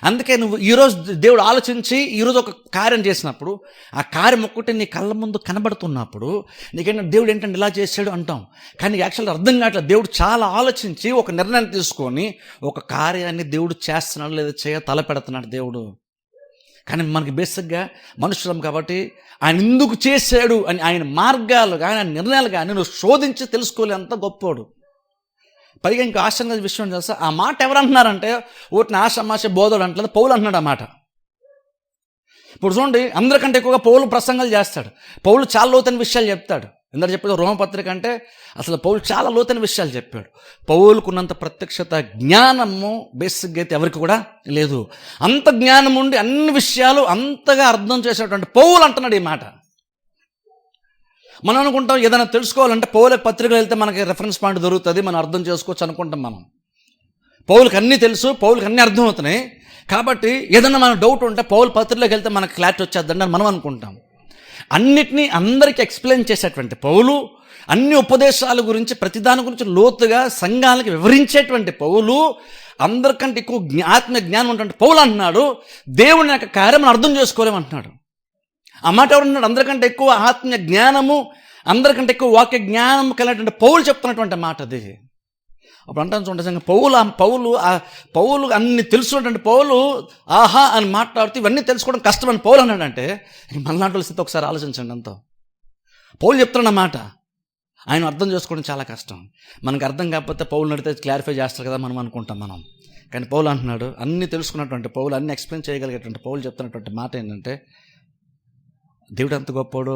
అందుకే నువ్వు ఈరోజు దేవుడు ఆలోచించి ఈరోజు ఒక కార్యం చేసినప్పుడు ఆ కార్యం ఒక్కటి నీ కళ్ళ ముందు కనబడుతున్నప్పుడు నీకేంటంటే దేవుడు ఏంటంటే ఇలా చేశాడు అంటాం. కానీ యాక్చువల్గా అర్థం కావట్లేదు. దేవుడు చాలా ఆలోచించి ఒక నిర్ణయం తీసుకొని ఒక కార్యాన్ని దేవుడు చేస్తున్నాడు లేదా తలపెడుతున్నాడు దేవుడు. కానీ మనకి బేసిక్గా మనుషులం కాబట్టి ఆయన ఎందుకు చేశాడు అని ఆయన మార్గాలు కానీ ఆయన నిర్ణయాలు కానీ నువ్వు శోధించి తెలుసుకోలేంత గొప్పోడు. పైగా ఇంకా ఆశ్చర్య విషయం తెలుసా, ఆ మాట ఎవరు అంటున్నారంటే ఓటిని ఆషమాష బోధుడు అంటలేదు, పౌలు అంటున్నాడు ఆ మాట. ఇప్పుడు చూడండి, అందరికంటే ఎక్కువగా పౌలు ప్రసంగాలు చేస్తాడు. పౌలు చాలా లోతైన విషయాలు చెప్తాడు. ఎందుకంటే చెప్పేది రోమపత్రిక అంటే అసలు పౌలు చాలా లోతైన విషయాలు చెప్పాడు. పౌలుకున్నంత ప్రత్యక్షత జ్ఞానము బేసిక్గా అయితే ఎవరికి కూడా లేదు. అంత జ్ఞానం ఉండి అన్ని విషయాలు అంతగా అర్థం చేసేటువంటి పౌలు అంటున్నాడు ఈ మాట. మనం అనుకుంటాం ఏదైనా తెలుసుకోవాలంటే పౌలకు పత్రికలు వెళ్తే మనకి రెఫరెన్స్ పాయింట్ దొరుకుతుంది, మనం అర్థం చేసుకోవచ్చు అనుకుంటాం. మనం పౌలకు అన్నీ తెలుసు, పౌలకు అన్నీ అర్థమవుతున్నాయి కాబట్టి ఏదన్నా మనం డౌట్ ఉంటే పౌలు పత్రికలోకి వెళ్తే మనకు క్లారిటీ వచ్చేద్దండి అని మనం అనుకుంటాం. అన్నిటినీ అందరికీ ఎక్స్ప్లెయిన్ చేసేటువంటి పౌలు, అన్ని ఉపదేశాల గురించి ప్రతిదాని గురించి లోతుగా సంఘాలకు వివరించేటువంటి పౌలు, అందరికంటే ఎక్కువ ఆత్మీయ జ్ఞానం ఉన్నటువంటి పౌలు అంటున్నాడు దేవుని యొక్క కార్యం మనం అర్థం చేసుకోలేమంటున్నాడు. ఆ మాట ఎవరున్నాడు? అందరికంటే ఎక్కువ ఆత్మీయ జ్ఞానము, అందరికంటే ఎక్కువ వాక్య జ్ఞానం కలిగినటువంటి పౌలు చెప్తున్నటువంటి మాట అది. అప్పుడు అంటాను చూడండి, పౌలు అన్ని తెలుసుకున్నటువంటి పౌలు ఆహా అని మాట్లాడుతూ ఇవన్నీ తెలుసుకోవడం కష్టమని పౌలు అన్నాడంటే మళ్ళీ స్థితి ఒకసారి ఆలోచించండి. అంతా పౌలు చెప్తున్న మాట ఆయన అర్థం చేసుకోవడం చాలా కష్టం. మనకు అర్థం కాకపోతే పౌలు నడితే క్లారిఫై చేస్తారు కదా మనం అనుకుంటాం మనం. కానీ పౌలు అంటున్నాడు అన్నీ తెలుసుకున్నటువంటి పౌలు, అన్ని ఎక్స్ప్లెయిన్ చేయగలిగేటువంటి పౌలు చెప్తున్నటువంటి మాట ఏంటంటే దేవుడు ఎంత గొప్పోడు.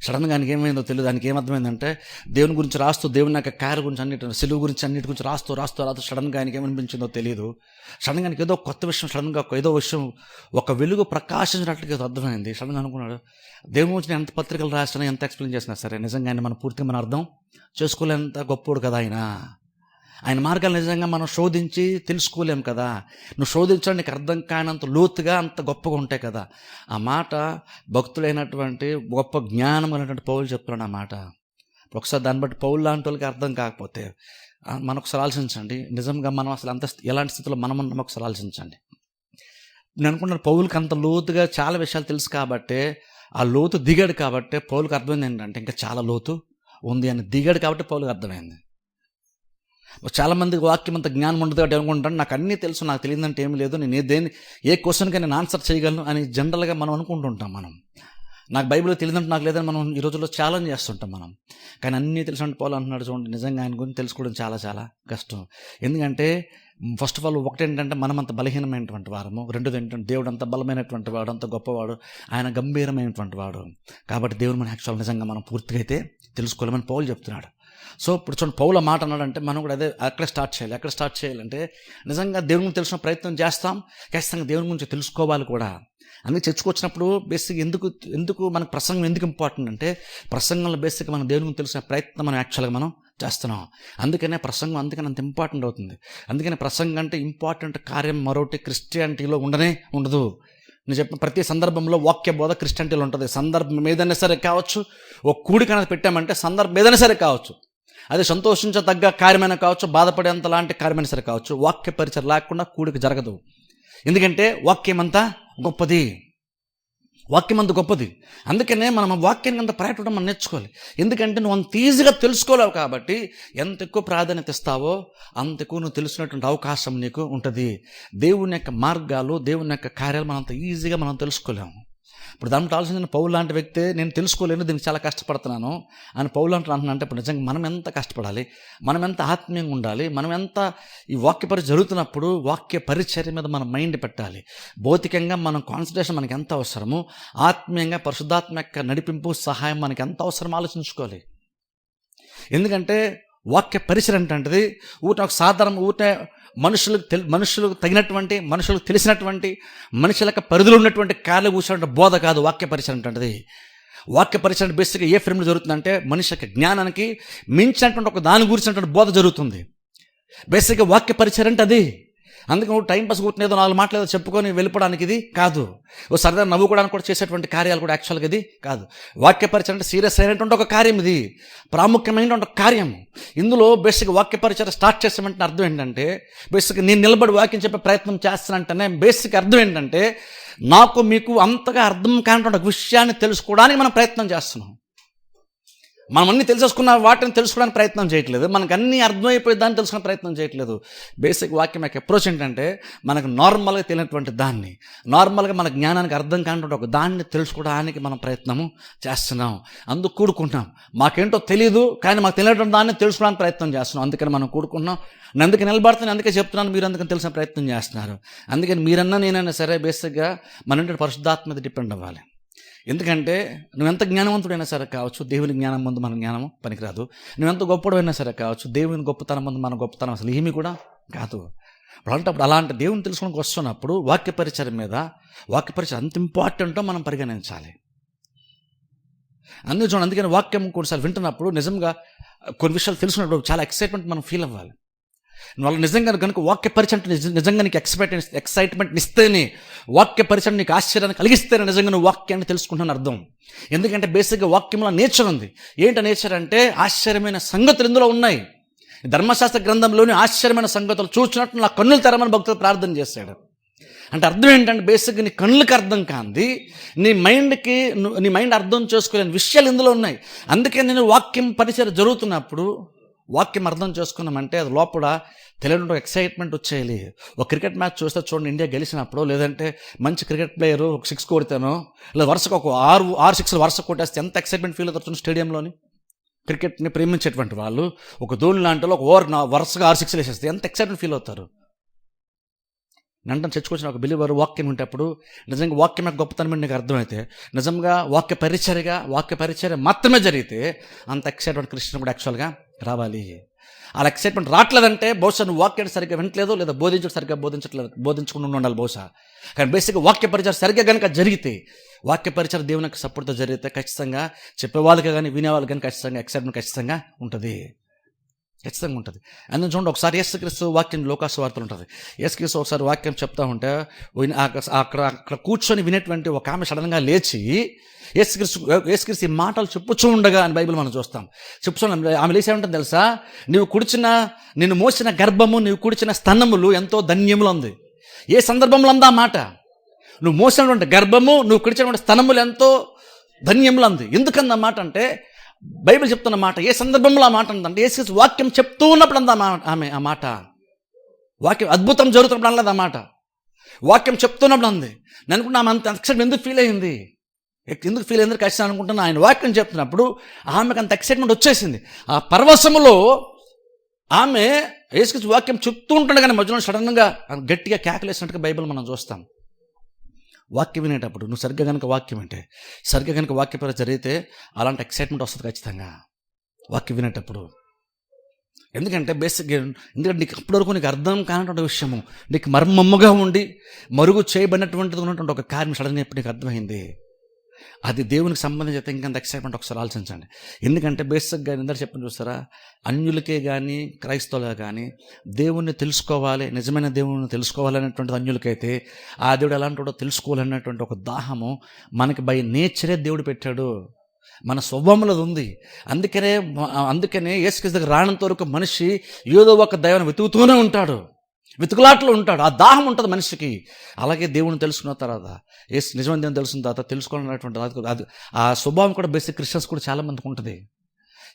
సడన్గా ఆయనకి ఏమైందో తెలియదు. దానికి ఏమర్థమైందంటే దేవుని గురించి రాస్తూ, దేవుని యొక్క కార్య గురించి అన్నిటి, సిలువు గురించి అన్నిటి గురించి రాస్తూ సడన్గా ఆయనకి ఏమనిపించిందో తెలియదు. సడన్గా ఆయనకి ఏదో కొత్త విషయం, సడన్గా ఏదో విషయం, ఒక వెలుగు ప్రకాశించినట్లుగా ఏదో అర్థమైంది. సడన్గా అనుకున్నాడు దేవుని గురించి ఎంత పత్రికలు రాసినా, ఎంత ఎక్స్ప్లెయిన్ చేసినా సరే నిజంగా ఆయన మనం పూర్తిగా మనం అర్థం చేసుకోలేంత గొప్పోడు కదా ఆయన మార్గాలు నిజంగా మనం శోధించి తెలుసుకోలేం కదా. నువ్వు శోధించడం నీకు అర్థం కానంత లోతుగా అంత గొప్పగా ఉంటాయి కదా. ఆ మాట భక్తులైనటువంటి గొప్ప జ్ఞానం అనేటువంటి పౌలు చెప్తున్నాడు ఆ మాట. ఒకసారి దాన్ని బట్టి పౌలు లాంటి వాళ్ళకి అర్థం కాకపోతే మనొకసారి ఆలోచించండి, నిజంగా మనం అసలు అంత ఎలాంటి స్థితిలో మనం ఉన్నామో ఒకసారి ఆలోచించండి. నేను అనుకున్నాను పౌలుకి అంత లోతుగా చాలా విషయాలు తెలుసు కాబట్టి, ఆ లోతు దిగాడు కాబట్టి పౌలుకి అర్థమైంది ఏంటంటే ఇంకా చాలా లోతు ఉంది అని దిగాడు కాబట్టి పౌలుకి అర్థమైంది. చాలామందికి వాక్యం అంత జ్ఞానం ఉండదు కాబట్టి అనుకుంటాను నాకు అన్నీ తెలుసు, నాకు తెలియదంటే ఏమి లేదు, నేను ఏ క్వశ్చన్కి నేను ఆన్సర్ చేయగలను అని జనరల్గా మనం అనుకుంటుంటాం. నాకు బైబిల్ తెలియదంటే నాకు లేదని మనం ఈ రోజుల్లో ఛాలెంజ్ చేస్తుంటాం మనం. కానీ అన్నీ తెలిసినట్టు పౌలు అంటున్నాడు చూడండి, నిజంగా ఆయన గురించి తెలుసుకోవడం చాలా చాలా కష్టం. ఎందుకంటే ఫస్ట్ ఆఫ్ ఆల్ ఒకటి ఏంటంటే మనం అంత బలహీనమైనటువంటి వారము, రెండోది ఏంటంటే దేవుడు అంత బలమైనటువంటి వాడు, అంత గొప్పవాడు, ఆయన గంభీరమైనటువంటి వాడు. కాబట్టి దేవుడు మన యాక్చువల్ నిజంగా మనం పూర్తిగా అయితే తెలుసుకోలేమని పౌలు చెప్తున్నాడు. సో ఇప్పుడు చూడండి పౌల మాట అన్నాడంటే మనం కూడా అదే అక్కడ స్టార్ట్ చేయాలి. ఎక్కడ స్టార్ట్ చేయాలంటే నిజంగా దేవుని గురించి తెలిసిన ప్రయత్నం చేస్తాం, ఖచ్చితంగా దేవుని గురించి తెలుసుకోవాలి కూడా. అందుకే చర్చకు వచ్చినప్పుడు బేసిక్ ఎందుకు మనకు ప్రసంగం ఎందుకు ఇంపార్టెంట్ అంటే ప్రసంగంలో బేసిక్గా మనం దేవుని గురించి తెలిసిన ప్రయత్నం మనం యాక్చువల్గా మనం చేస్తున్నాం. అందుకనే ప్రసంగం అంత ఇంపార్టెంట్ అవుతుంది. అందుకనే ప్రసంగం అంటే ఇంపార్టెంట్ కార్యం మరొకటి క్రిస్టియానిటీలో ఉండనే ఉండదు. నేను చెప్పిన ప్రతి సందర్భంలో వాక్య బోధ క్రిస్టియానిటీలో ఉంటుంది. సందర్భం ఏదైనా సరే కావచ్చు, ఒక కూడిక అనేది పెట్టామంటే సందర్భం ఏదైనా సరే కావచ్చు, అది సంతోషించదగ్గ కార్యమైన కావచ్చు, బాధపడేంత లాంటి కార్యమైన సరే కావచ్చు, వాక్య పరిచయం లేకుండా కూడిక జరగదు. ఎందుకంటే వాక్యం అంతా గొప్పది, వాక్యం అంత గొప్పది. అందుకనే మనం వాక్యానికి అంత ప్రయాటం మనం నేర్చుకోవాలి. ఎందుకంటే నువ్వు అంత ఈజీగా తెలుసుకోలేవు కాబట్టి ఎంత ఎక్కువ ప్రాధాన్యత ఇస్తావో అంత ఎక్కువ నువ్వు తెలుసుకునేటువంటి అవకాశం నీకు ఉంటుంది. దేవుని యొక్క మార్గాలు, దేవుని యొక్క కార్యాలు మనం అంత ఈజీగా మనం తెలుసుకోలేము. ఇప్పుడు దాంట్లో ఆలోచించిన పౌలు లాంటి వ్యక్తే నేను తెలుసుకోలేను, దీనికి చాలా కష్టపడుతున్నాను అని పౌలు అంటున్నా అంటే ఇప్పుడు నిజంగా మనం ఎంత కష్టపడాలి, మనం ఎంత ఆత్మీయంగా ఉండాలి, మనం ఎంత ఈ వాక్య పరిచయం జరుగుతున్నప్పుడు వాక్య పరిచర్య మీద మనం మైండ్ పెట్టాలి. భౌతికంగా మనం కాన్సన్ట్రేషన్ మనకి ఎంత అవసరమో, ఆత్మీయంగా పరిశుద్ధాత్మ యొక్క నడిపింపు సహాయం మనకి ఎంత అవసరమో ఆలోచించుకోవాలి. ఎందుకంటే వాక్య పరిచయం అంటే ఊరిని ఒక సాధారణ ఊరినే మనుషులకు తగినటువంటి, మనుషులకు తెలిసినటువంటి, మనుషులకు పరిధిలో ఉన్నటువంటి కార్యాలు కూర్చున్న బోధ కాదు వాక్య పరిచయం అంటది. వాక్య పరిచయం బేసిక్గా ఏ ఫ్రేమ్లో జరుగుతుందంటే మనిషి యొక్క జ్ఞానానికి మించినటువంటి ఒక దాని గురించినటువంటి బోధ జరుగుతుంది. బేసిక్గా వాక్య పరిచయం అంటే అది. అందుకే నువ్వు టైం పాస్ కూర్చునేదో 4 మాటలేదో చెప్పుకొని వెళ్ళిపోవడానికి ఇది కాదు. ఓ సరదా నవ్వుకోవడానికి కూడా చేసేటువంటి కార్యాలు కూడా యాక్చువల్గా ఇది కాదు. వాక్య పరిచయం అంటే సీరియస్ అయినటువంటి ఒక కార్యం, ఇది ప్రాముఖ్యమైనటువంటి ఒక కార్యం. ఇందులో బేసిక్గా వాక్య పరిచయం స్టార్ట్ చేసామంటే అర్థం ఏంటంటే, బేసిక్గా నేను నిలబడి వాక్యం చెప్పే ప్రయత్నం చేస్తానంటేనే బేసిక్ అర్థం ఏంటంటే నాకు మీకు అంతగా అర్థం కానటువంటి ఒక విషయాన్ని తెలుసుకోవడానికి మనం ప్రయత్నం చేస్తున్నాం. మనం అన్నీ తెలిసేసుకున్న వాటిని తెలుసుకోవడానికి ప్రయత్నం చేయట్లేదు, మనకు అన్నీ అర్థమైపోయే దాన్ని తెలుసుకునే ప్రయత్నం చేయట్లేదు. బేసిక్ వాక్యం యొక్క అప్రోచ్ ఏంటంటే మనకు నార్మల్గా తెలియనటువంటి దాన్ని, నార్మల్గా మన జ్ఞానానికి అర్థం కానటువంటి ఒక దాన్ని తెలుసుకోవడానికి మనం ప్రయత్నము చేస్తున్నాం. అందుకు కూడుకుంటున్నాం. మాకేంటో తెలియదు కానీ మాకు తెలియనటువంటి దాన్ని తెలుసుకోవడానికి ప్రయత్నం చేస్తున్నాం. అందుకని మనం కూడుకుంటున్నాం. నేను అందుకే నిలబడుతున్నాను, అందుకే చెప్తున్నాను, మీరు అందుకని తెలిసిన ప్రయత్నం చేస్తున్నారు. అందుకని మీరన్నా నేనైనా సరే బేసిక్గా మన పరిశుద్ధాత్మ మీద డిపెండ్ అవ్వాలి. ఎందుకంటే నువ్వెంత జ్ఞానవంతుడైనా సరే కావచ్చు, దేవుని జ్ఞానం ముందు మన జ్ఞానం పనికిరాదు. నువ్వెంత గొప్పడైనా సరే కావచ్చు, దేవుని గొప్పతనం ముందు మన గొప్పతనం అసలు ఏమీ కూడా కాదు. అలాంటప్పుడు అలాంటి దేవుని తెలుసుకోవడానికి వస్తున్నప్పుడు వాక్య పరిచయం మీద, వాక్య పరిచయం అంత ఇంపార్టెంటో మనం పరిగణించాలి. అందుకే చూడండి, అందుకని వాక్యం కొన్నిసార్లు వింటున్నప్పుడు నిజంగా కొన్ని విషయాలు తెలుసుకున్నప్పుడు చాలా ఎక్సైట్మెంట్ మనం ఫీల్ అవ్వాలి. వాళ్ళు నిజంగా కనుక వాక్య పరిచయం నిజంగా నీకు ఎక్సైట్మెంట్ ఇస్తేనే, వాక్య పరిచయం నీకు ఆశ్చర్యాన్ని కలిగిస్తేనే నిజంగా నువ్వు వాక్యాన్ని తెలుసుకుంటాను అర్థం. ఎందుకంటే బేసిక్గా వాక్యంలో నేచర్ ఉంది. ఏంటి నేచర్ అంటే ఆశ్చర్యమైన సంగతులు ఇందులో ఉన్నాయి. ధర్మశాస్త్ర గ్రంథంలోని ఆశ్చర్యమైన సంగతులు చూసినట్టు నా కన్నులు తెరమని భక్తులు ప్రార్థన చేశాడు. అంటే అర్థం ఏంటంటే బేసిక్గా నీ కళ్ళకి అర్థం కాంది, నీ మైండ్ అర్థం చేసుకోలేని విషయాలు ఇందులో ఉన్నాయి. అందుకే నేను వాక్యం పరిచయం జరుగుతున్నప్పుడు వాక్యం అర్థం చేసుకున్నామంటే అది లోపల తెలియని ఎక్సైట్మెంట్ వచ్చేయాలి. ఒక క్రికెట్ మ్యాచ్ చూస్తే చూడండి, ఇండియా గెలిచినప్పుడు, లేదంటే మంచి క్రికెట్ ప్లేయరు ఒక 6 కొడితేనో, లేదా వరుసకు ఒక 6 6 వరుస కొట్టేస్తే ఎంత ఎక్సైట్మెంట్ ఫీల్ అవుతుంది స్టేడియంలోని. క్రికెట్ని ప్రేమించేటువంటి వాళ్ళు ఒక ధోని లాంటి వాళ్ళు ఒక ఓవర్ వరుసగా 6 6 వేసేస్తే ఎంత ఎక్సైట్మెంట్ ఫీల్ అవుతారు. నంటం చర్చకొచ్చిన ఒక బిలీవర్ వాక్యం ఉంటేప్పుడు నిజంగా వాక్యం యొక్క గొప్పతనం నీకు అర్థమైతే, నిజంగా వాక్య పరిచర్య మాత్రమే జరిగితే అంత ఎక్సైట్మెంట్ క్రిస్టియన్ కూడా యాక్చువల్గా రావాలి. అలా ఎక్సైట్మెంట్ రావట్లేదంటే బహుశా నువ్వు వాక్యాన్ని సరిగ్గా వినట్లేదు, లేదా సరిగ్గా బోధించకుండా ఉండాలి బహుశా. కానీ బేసిక్గా వాక్య పరిచయం సరిగ్గా కనుక జరిగితే, వాక్య పరిచయం దేవునికి సపోర్ట్తో జరిగితే ఖచ్చితంగా చెప్పేవాళ్ళకి కానీ వినేవాళ్ళకి కానీ ఖచ్చితంగా ఎక్సైట్మెంట్ ఖచ్చితంగా ఉంటుంది. అందులో చూడండి, ఒకసారి యేసుక్రీస్తు వాక్యం లోకాసు వార్తలు ఉంటుంది. యేసుక్రీస్తు ఒకసారి వాక్యం చెప్తా ఉంటే అక్కడ కూర్చొని వినేటువంటి ఒక ఆమె సడన్గా లేచి యేసుక్రీస్తు ఈ మాటలు చెప్పుచూ ఉండగా అని బైబిల్ మనం చూస్తాం. ఆమె లేచి ఏమంటుంది తెలుసా, నిన్ను మోసిన గర్భము, నీవు కుడిచిన స్తనములు ఎంతో ధన్యములు ఉంది. ఏ సందర్భంలో ఉందా మాట? నువ్వు మోసినటువంటి గర్భము, నువ్వు కుడిచినటువంటి స్తనములు ఎంతో ధన్యములు ఉంది. ఎందుకన్నా మాట అంటే బైబిల్ చెప్తున్న మాట. ఏ సందర్భంలో ఆ మాట ఉందంటే యేసుక్రీస్తు వాక్యం చెప్తూ ఉన్నప్పుడు అందా ఆమె ఆ మాట. వాక్యం అద్భుతం జరుగుతున్నప్పుడు అనలేదు ఆ మాట, వాక్యం చెప్తున్నప్పుడు అంది. నేను అనుకుంటున్నా ఆమె అంత ఎక్సైట్మెంట్ ఎందుకు ఫీల్ అయింది ఖచ్చితంగా అనుకుంటున్నా. ఆయన వాక్యం చెప్తున్నప్పుడు ఆమెకు అంత ఎక్సైట్మెంట్ వచ్చేసింది. ఆ పరవశములో ఆమె యేసుక్రీస్తు వాక్యం చెప్తూ ఉంటాడు కానీ మధ్యలో సడన్గా గట్టిగా కేకలేసినట్టుగా బైబిల్ మనం చూస్తాం. వాక్యం వినేటప్పుడు నువ్వు సరిగ్గా కనుక వాక్యం వింటే, సరిగ్గా కనుక వాక్యపర జరిగితే అలాంటి ఎక్సైట్మెంట్ వస్తుంది ఖచ్చితంగా వాక్యం వినేటప్పుడు. ఎందుకంటే నీకు అప్పటివరకు నీకు అర్థం కానటువంటి విషయము నీకు మర్మమ్ముగా ఉండి మరుగు చేయబడినటువంటిది ఉన్నటువంటి ఒక కార్యం సడన్గా ఇప్పుడు నీకు అర్థమైంది. అది దేవునికి సంబంధించి ఇంకంత ఎక్సైట్మెంట్ ఒకసారి ఆలోచించండి. ఎందుకంటే బేసిక్గా ఇందాక చెప్పని చూస్తారా, అన్యులకే కానీ క్రైస్తవులే కానీ దేవుణ్ణి తెలుసుకోవాలి, నిజమైన దేవుణ్ణి తెలుసుకోవాలనేటువంటిది అన్యులకైతే ఆ దేవుడు ఎలాంటి తెలుసుకోవాలనేటువంటి ఒక దాహము మనకి బై నేచరే దేవుడు పెట్టాడు, మన స్వభావంలో ఉంది. అందుకనే యేసుక్రీస్తు దగ్గర రానంత వరకు మనిషి ఏదో ఒక దైవాన్ని వెతుకుతూనే ఉంటాడు, వెతుకులాట్లో ఉంటాడు. ఆ దాహం ఉంటుంది మనిషికి. అలాగే దేవుని తెలుసుకున్న తర్వాత నిజమైన దేవుని తెలుసుకున్న తర్వాత తెలుసుకోవాలన్నటువంటి అది ఆ స్వభావం కూడా బేసిక్ క్రిస్టియన్స్ కూడా చాలా మందికి ఉంటుంది.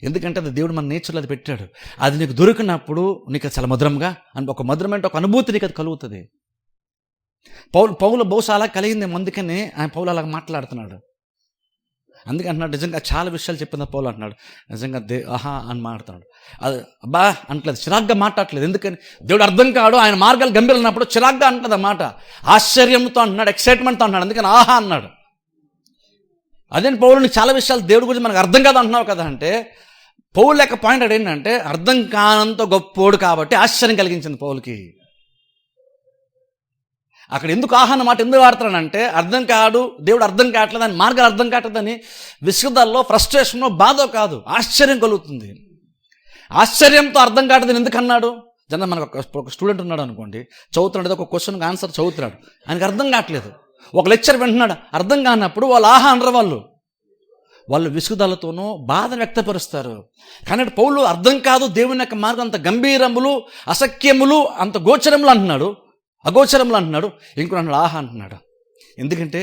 ఎందుకంటే అది దేవుడు మన నేచర్లో అది పెట్టాడు. అది నీకు దొరికినప్పుడు నీకు చాలా మధురంగా ఒక మధురమైన ఒక అనుభూతి నీకు అది కలుగుతుంది. పౌలు బహుశా అలా కలిగింది, అందుకనే ఆయన పౌలు అలాగ మాట్లాడుతున్నాడు. అందుకే అంటున్నాడు, నిజంగా చాలా విషయాలు చెప్పింది పౌలు అంటున్నాడు, నిజంగా ఆహా అని మాట్లాడుతున్నాడు. అది అబ్బా అంటలేదు, చిరాగ్గా మాట్లాడలేదు. ఎందుకని దేవుడు అర్థం కాడు, ఆయన మార్గాలు గంభీరన్నప్పుడు చిరాగ్గా అంటది అన్నమాట. ఆశ్చర్యంతో అంటున్నాడు, ఎక్సైట్మెంట్తో అంటున్నాడు, అందుకని ఆహా అన్నాడు. అదే పౌలుని చాలా విషయాలు దేవుడి గురించి మనకు అర్థం కాదు అంటున్నావు కదా అంటే, పౌలు లెక్క పాయింట్ ఏంటంటే అర్థం కానంత గొప్పోడు కాబట్టి ఆశ్చర్యం కలిగించింది పౌలుకి. అక్కడ ఎందుకు ఆహ్వాన మాట ఎందుకు వాడతానంటే అర్థం కాదు, దేవుడు అర్థం కావట్లేదు, అని మార్గాలు అర్థం కావట్లేదని విసుగుదల్లో, ఫ్రస్ట్రేషన్లో, బాధ కాదు, ఆశ్చర్యం కలుగుతుంది. ఆశ్చర్యంతో అర్థం కావట్లేదు ఎందుకు అన్నాడు. జనరల్ మనకు ఒక స్టూడెంట్ ఉన్నాడు అనుకోండి, చదువుతున్నాడు, ఒక క్వశ్చన్కి ఆన్సర్ చదువుతున్నాడు, ఆయనకు అర్థం కావట్లేదు. ఒక లెక్చర్ వింటున్నాడు, అర్థం కానప్పుడు వాళ్ళు ఆహా అనరు, వాళ్ళు విసుగుదలతోనూ బాధను వ్యక్తపరుస్తారు. కానీ పౌలు అర్థం కాదు, దేవుని యొక్క మార్గం అంత గంభీరములు, అసఖ్యములు, అంత గోచరములు అంటున్నాడు, అగోచరములు అంటున్నాడు, ఇంకో అన్నాడు ఆహా అంటున్నాడు. ఎందుకంటే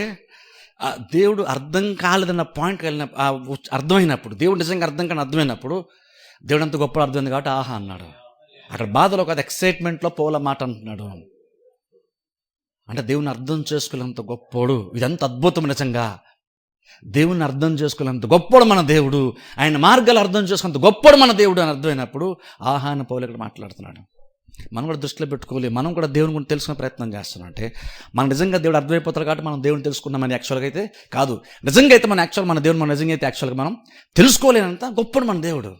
దేవుడు అర్థం కాలేదన్న పాయింట్కి వెళ్ళిన అర్థమైనప్పుడు, దేవుడు నిజంగా అర్థం కాని అర్థమైనప్పుడు దేవుడు అంత గొప్ప అర్థమైంది కాబట్టి ఆహా అన్నాడు. అక్కడ బాధలో కాదు, ఎక్సైట్మెంట్లో పౌల మాట అంటున్నాడు. అంటే దేవుని అర్థం చేసుకునేంత గొప్పోడు, ఇదంత అద్భుతం. నిజంగా దేవుని అర్థం చేసుకునేంత గొప్పడు మన దేవుడు, ఆయన మార్గాలు అర్థం చేసుకునేంత గొప్పడు మన దేవుడు అని అర్థమైనప్పుడు ఆహా అని పౌలు ఇక్కడ మాట్లాడుతున్నాడు. మనం కూడా దృష్టిలో పెట్టుకోవాలి, మనం కూడా దేవుని గురించి తెలుసుకునే ప్రయత్నం చేస్తున్నాం. అంటే మనం నిజంగా దేవుడు అర్థమైపోతారు కాబట్టి మనం దేవుని తెలుసుకున్నామని యాక్చువల్గా అయితే కాదు. నిజంగా అయితే మన దేవుడు మన నిజంగా అయితే యాక్చువల్గా మనం తెలుసుకోలేనంత గొప్పడు మన దేవుడు.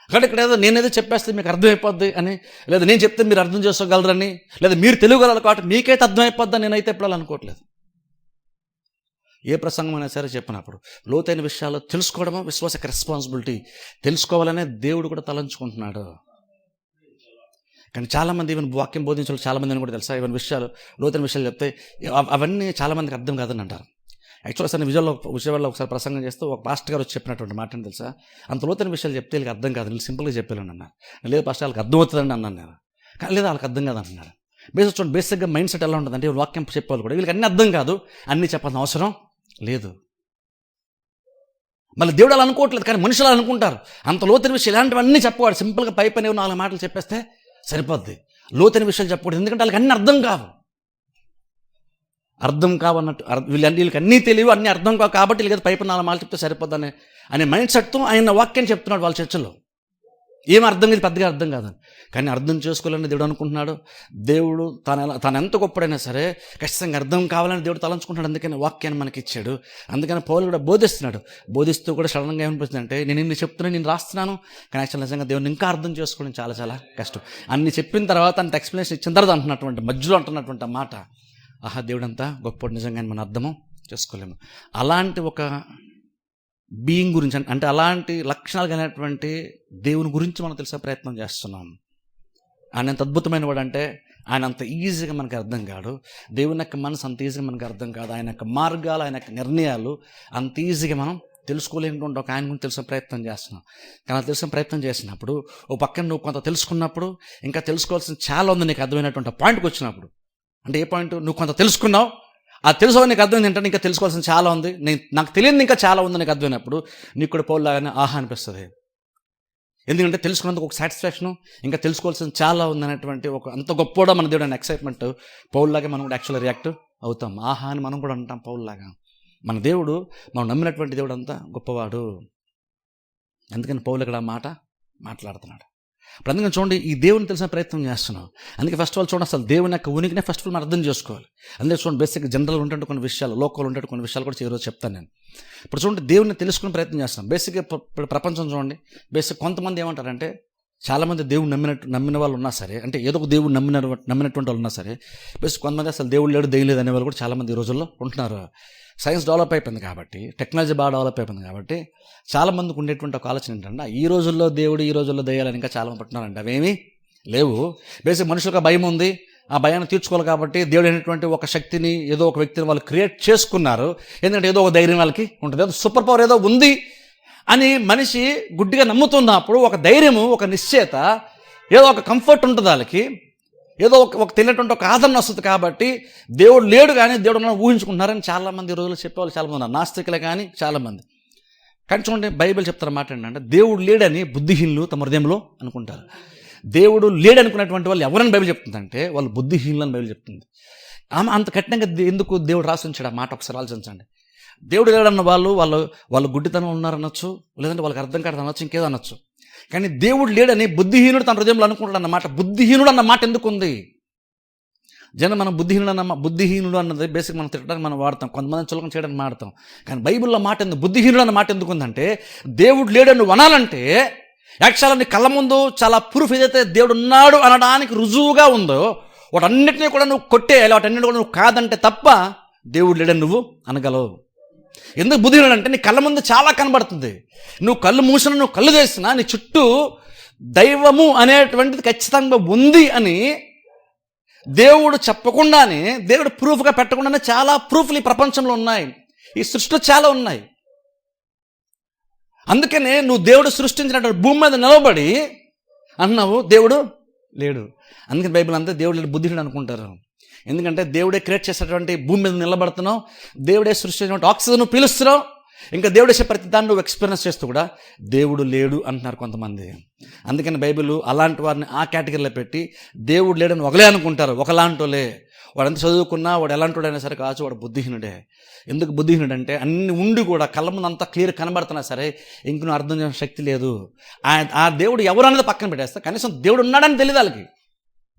కాబట్టి ఇక్కడ ఏదో నేనేదో చెప్పేస్తే మీకు అర్థమైపోద్ది అని, లేదా నేను చెప్తే మీరు అర్థం చేసుకోగలరని, లేదా మీరు తెలుగుగలరు కాబట్టి మీకైతే అర్థమైపోద్దని నేనైతే ఎప్పుడు అనుకోవట్లేదు. ఏ ప్రసంగం అయినా సరే చెప్పినప్పుడు లోతైన విషయాలు తెలుసుకోవడమో విశ్వాసక రెస్పాన్సిబిలిటీ. తెలుసుకోవాలనే దేవుడు కూడా తలంచుకుంటున్నాడు. కానీ చాలామంది ఈవెన్ వాక్యం బోధించాలి చాలామంది అని కూడా తెలుసా, ఈవెన్ విషయాలు లోతైన విషయాలు చెప్తే అవన్నీ చాలామందికి అర్థం కాదని అంటారు. యాక్చువల్గా సార్ విజయవాడలో ఒకసారి ప్రసంగం చేస్తూ ఒక పాస్టర్ గారు వచ్చి చెప్పినటువంటి మాట అని తెలుసా, అంత లోతైన విషయాలు చెప్తే వీళ్ళకి అర్థం కాదు, నేను సింపుల్గా చెప్పాను అన్నారు. లేదు పాస్టర్ వాళ్ళకి అర్థం అవుతుందని అన్నాను నేను. కానీ లేదా వాళ్ళకి అర్థం కాదు అంటున్నారు. బేసిక్గా మైండ్ సెట్ ఎలా ఉంటుంది అంటే వాక్యం చెప్పేవాళ్ళు కూడా వీళ్ళకి అన్నీ అర్థం కాదు, అన్నీ చెప్పాల్సిన అవసరం లేదు. మళ్ళీ దేవుడు అలా అనుకోవట్లేదు, కానీ మనుషులు అలా అనుకుంటారు. అంత లోతైన విషయాలు ఇలాంటివన్నీ చెప్పవాడు, సింపుల్గా పై పని 4 మాటలు చెప్పేస్తే సరిపోద్ది. లోతైన విషయాలు చెప్పకూడదు, ఎందుకంటే వాళ్ళకి అన్నీ అర్థం కావన్నట్టు వీళ్ళకి అన్నీ తెలియవు, అన్నీ అర్థం కావు కాబట్టి వీళ్ళకి పై 4 మాటలు చెప్తే సరిపోద్దని అనే మైండ్ సెట్తో ఆయన వాక్యం చెప్తున్నాడు వాళ్ళ చర్చలో. ఏం అర్థం కాదు, పెద్దగా అర్థం కాదని. కానీ అర్థం చేసుకోవాలని దేవుడు అనుకుంటున్నాడు. దేవుడు తను ఎంత గొప్పడైనా సరే ఖచ్చితంగా అర్థం కావాలని దేవుడు తలంచుకుంటున్నాడు. అందుకని వాక్యాన్ని మనకి ఇచ్చాడు. అందుకని పౌలు కూడా బోధిస్తున్నాడు. బోధిస్తూ కూడా సడన్గా ఏమనిపిస్తుంది అంటే నేను ఇన్ని చెప్తున్నాను, నేను రాస్తున్నాను, కానీ యాక్చువల్ నిజంగా దేవుడిని ఇంకా అర్థం చేసుకోవడం చాలా చాలా కష్టం. అన్ని చెప్పిన తర్వాత అంత ఎక్స్ప్లెనేషన్ ఇచ్చిన తర్వాత అంటున్నటువంటి మధ్యలో అంటున్నటువంటి మాట, ఆహా దేవుడు అంతా గొప్పడు, నిజంగా మనం అర్థము చేసుకోలేము. అలాంటి ఒక బీయింగ్ గురించి అంటే అలాంటి లక్షణాలు కలిగినటువంటి దేవుని గురించి మనం తెలిసే ప్రయత్నం చేస్తున్నాం. ఆయన ఎంత అద్భుతమైన వాడు అంటే ఆయన అంత ఈజీగా మనకు అర్థం కాడు. దేవుని యొక్క మనసు అంత ఈజీగా మనకు అర్థం కాదు. ఆయన యొక్క మార్గాలు, ఆయన యొక్క నిర్ణయాలు అంత ఈజీగా మనం తెలుసుకోలేకుండా ఒక ఆయన గురించి తెలిసిన ప్రయత్నం చేస్తున్నాం. కానీ తెలిసిన ప్రయత్నం చేసినప్పుడు ఓ పక్కన నువ్వు కొంత తెలుసుకున్నప్పుడు ఇంకా తెలుసుకోవాల్సిన చాలా ఉంది నీకు అర్థమైనటువంటి పాయింట్కి వచ్చినప్పుడు. అంటే ఏ పాయింట్? నువ్వు కొంత తెలుసుకున్నావు, ఆ తెలుసుకోవాలి నీకు అర్థమైంది ఏంటంటే ఇంకా తెలుసుకోవాల్సిన చాలా ఉంది, నాకు తెలియదు ఇంకా చాలా ఉంది నీకు అర్థమైనప్పుడు నీకు కూడా పౌలులాగానే ఆహా అనిపిస్తుంది. ఎందుకంటే తెలుసుకున్నందుకు ఒక సాటిస్ఫాక్షను, ఇంకా తెలుసుకోవాల్సిన చాలా ఉందనేటువంటి ఒక అంత గొప్పగా మన దేవుడు అనే ఎక్సైట్మెంట్ పౌలులాగా మనం కూడా యాక్చువల్గా రియాక్ట్ అవుతాం. ఆహా అని మనం కూడా అంటాం పౌలులాగా. మన దేవుడు, మనం నమ్మినటువంటి దేవుడు అంతా గొప్పవాడు. అందుకని పౌలు ఇక్కడ మాట మాట్లాడుతున్నాడు. ఇప్పుడు అందుకని చూడండి, ఈ దేవుని తెలిసిన ప్రయత్నం చేస్తున్నాం. అందుకే ఫస్ట్ ఆఫ్ ఆల్ చూడండి, అసలు దేవుని యొక్క ఉనికినే ఫస్ట్ ఆఫ్ ఆల్ మనం అర్థం చేసుకోవాలి. అందుకే చూడండి, బేసిక్ జనరల్ ఉంటే కొన్ని విషయాలు, లోకల్ ఉంటే కొన్ని విషయాలు కూడా ఈరోజు చెప్తాను నేను. ఇప్పుడు చూడండి, దేవుని తెలుసుకునే ప్రయత్నం చేస్తున్నాం. బేసిక్గా ప్రపంచం చూడండి, బేసిక్ కొంతమంది ఏమంటారంటే చాలామంది దేవుడు నమ్మిన వాళ్ళు ఉన్నా సరే, అంటే ఏదో ఒక దేవుడు నమ్మినటువంటి వాళ్ళు ఉన్నా సరే, ప్లస్ కొంతమంది అసలు దేవుడు లేడు దెయ్యం లేదు అనే వాళ్ళు కూడా చాలామంది ఈ రోజుల్లో ఉంటున్నారు. సైన్స్ డెవలప్ అయిపోయింది కాబట్టి, టెక్నాలజీ బాగా డెవలప్ అయిపోయింది కాబట్టి చాలామందికి ఉండేటువంటి ఒక ఆలోచన ఏంటంటే ఈ రోజుల్లో దేవుడు, ఈ రోజుల్లో దెయ్యాలని ఇంకా చాలామంది పట్టున్నారంట. అవేమీ లేవు. బేసిక్ మనుషులకు భయం ఉంది, ఆ భయాన్ని తీర్చుకోవాలి కాబట్టి దేవుడు అనేటువంటి ఒక శక్తిని, ఏదో ఒక వ్యక్తిని వాళ్ళు క్రియేట్ చేసుకున్నారు. ఎందుకంటే ఏదో ఒక ధైర్యం వాళ్ళకి ఉంటుంది, ఏదో సూపర్ పవర్ ఏదో ఉంది అని మనిషి గుడ్డిగా నమ్ముతున్నప్పుడు ఒక ధైర్యము, ఒక నిశ్చయత, ఏదో ఒక కంఫర్ట్ ఉంటుంది వాళ్ళకి, ఏదో ఒక తెలియనటువంటి ఒక ఆదరణ వస్తుంది. కాబట్టి దేవుడు లేడు కానీ దేవుడు ఉన్నాడు ఊహించుకుంటున్నారని చాలామంది ఈ రోజుల్లో చెప్పేవాళ్ళు చాలామంది ఉన్నారు, నాస్తికులే కానీ చాలామంది. కానీ చూడండి, బైబిల్ చెప్తారు మాట ఏంటంటే దేవుడు లేడని బుద్ధిహీనులు తమ హృదయంలో అనుకుంటారు. దేవుడు లేడనుకున్నటువంటి వాళ్ళు ఎవరని బైబిల్ చెప్తుందంటే వాళ్ళు బుద్ధిహీనులు అని బైబిల్ చెప్తుంది. ఆమె అంత కఠినంగా ఎందుకు దేవుడు రాసి ఉంచాడు ఆ మాట ఒకసారి ఆలోచించండి. దేవుడు లేడన్న వాళ్ళు గుడ్డితనం ఉన్నారనొచ్చు, లేదంటే వాళ్ళకి అర్థం కాదు అనొచ్చు, ఇంకేదో అనొచ్చు. కానీ దేవుడు లేడని బుద్ధిహీనుడు తన హృదయంలో అనుకుంటాడు అన్నమాట. బుద్ధిహీనుడు అన్న మాట ఎందుకు ఉంది? మనం బుద్ధిహీనుడు అన్నది బేసిక్ మనం తిట్టడానికి మనం వాడతాం, కొంతమంది చులకన చేయడానికి మాడతాం. కానీ బైబిల్లో మాట ఎందుకు బుద్ధిహీనుడు అన్న మాట ఎందుకు ఉందంటే దేవుడు లేడని నువ్వు అనాలంటే యాక్చువల్గా నీ కళ్ళ ముందు చాలా ప్రూఫ్ ఏదైతే దేవుడు ఉన్నాడు అనడానికి రుజువుగా ఉందో వాటన్నిటినీ కూడా నువ్వు కొట్టేయాలి, వాటన్నిటిని కూడా నువ్వు కాదంటే తప్ప దేవుడు లేడని నువ్వు అనగలవు. ఎందుకు బుద్ధిహీనుడు అంటే నీ కళ్ళ ముందు చాలా కనబడుతుంది, నువ్వు కళ్ళు మూసినా, నువ్వు కళ్ళు చేసినా నీ చుట్టూ దైవము అనేటువంటిది ఖచ్చితంగా ఉంది అని దేవుడు చెప్పకుండానే, దేవుడు ప్రూఫ్గా పెట్టకుండానే చాలా ప్రూఫ్లు ఈ ప్రపంచంలో ఉన్నాయి, ఈ సృష్టిలో చాలా ఉన్నాయి. అందుకనే నువ్వు దేవుడు సృష్టించినటువంటి భూమి మీద నిలబడి అన్నావు దేవుడు లేడు. అందుకని బైబిల్ అంతా దేవుడు లేడు బుద్ధిహీనుడు అనుకుంటారు. ఎందుకంటే దేవుడే క్రియేట్ చేసేటువంటి భూమి మీద నిలబడుతున్నావు, దేవుడే సృష్టించినటువంటి ఆక్సిజన్ పీలుస్తున్నావు, ఇంకా దేవుడు చేసే ప్రతి దాన్ని నువ్వు ఎక్స్పీరియన్స్ చేస్తూ కూడా దేవుడు లేడు అంటున్నారు కొంతమంది. అందుకని బైబిల్ అలాంటి వారిని ఆ కేటగిరీలో పెట్టి దేవుడు లేడని ఒకలే అనుకుంటారు. ఒకలాంటోలే, వాడు ఎంత చదువుకున్నా, వాడు ఎలాంటివాడైనా సరే కావచ్చు, వాడు బుద్ధిహీనుడే. ఎందుకు బుద్ధిహీనుడు అంటే అన్ని ఉండి కూడా కళ్ళ ముందు అంతా క్లియర్ కనబడుతున్నా సరే ఇంక నువ్వు అర్థం చేసిన శక్తి లేదు. ఆ దేవుడు ఎవరు అనేది పక్కన పెట్టేస్తా, కనీసం దేవుడు ఉన్నాడని తెలియదు వాళ్ళకి.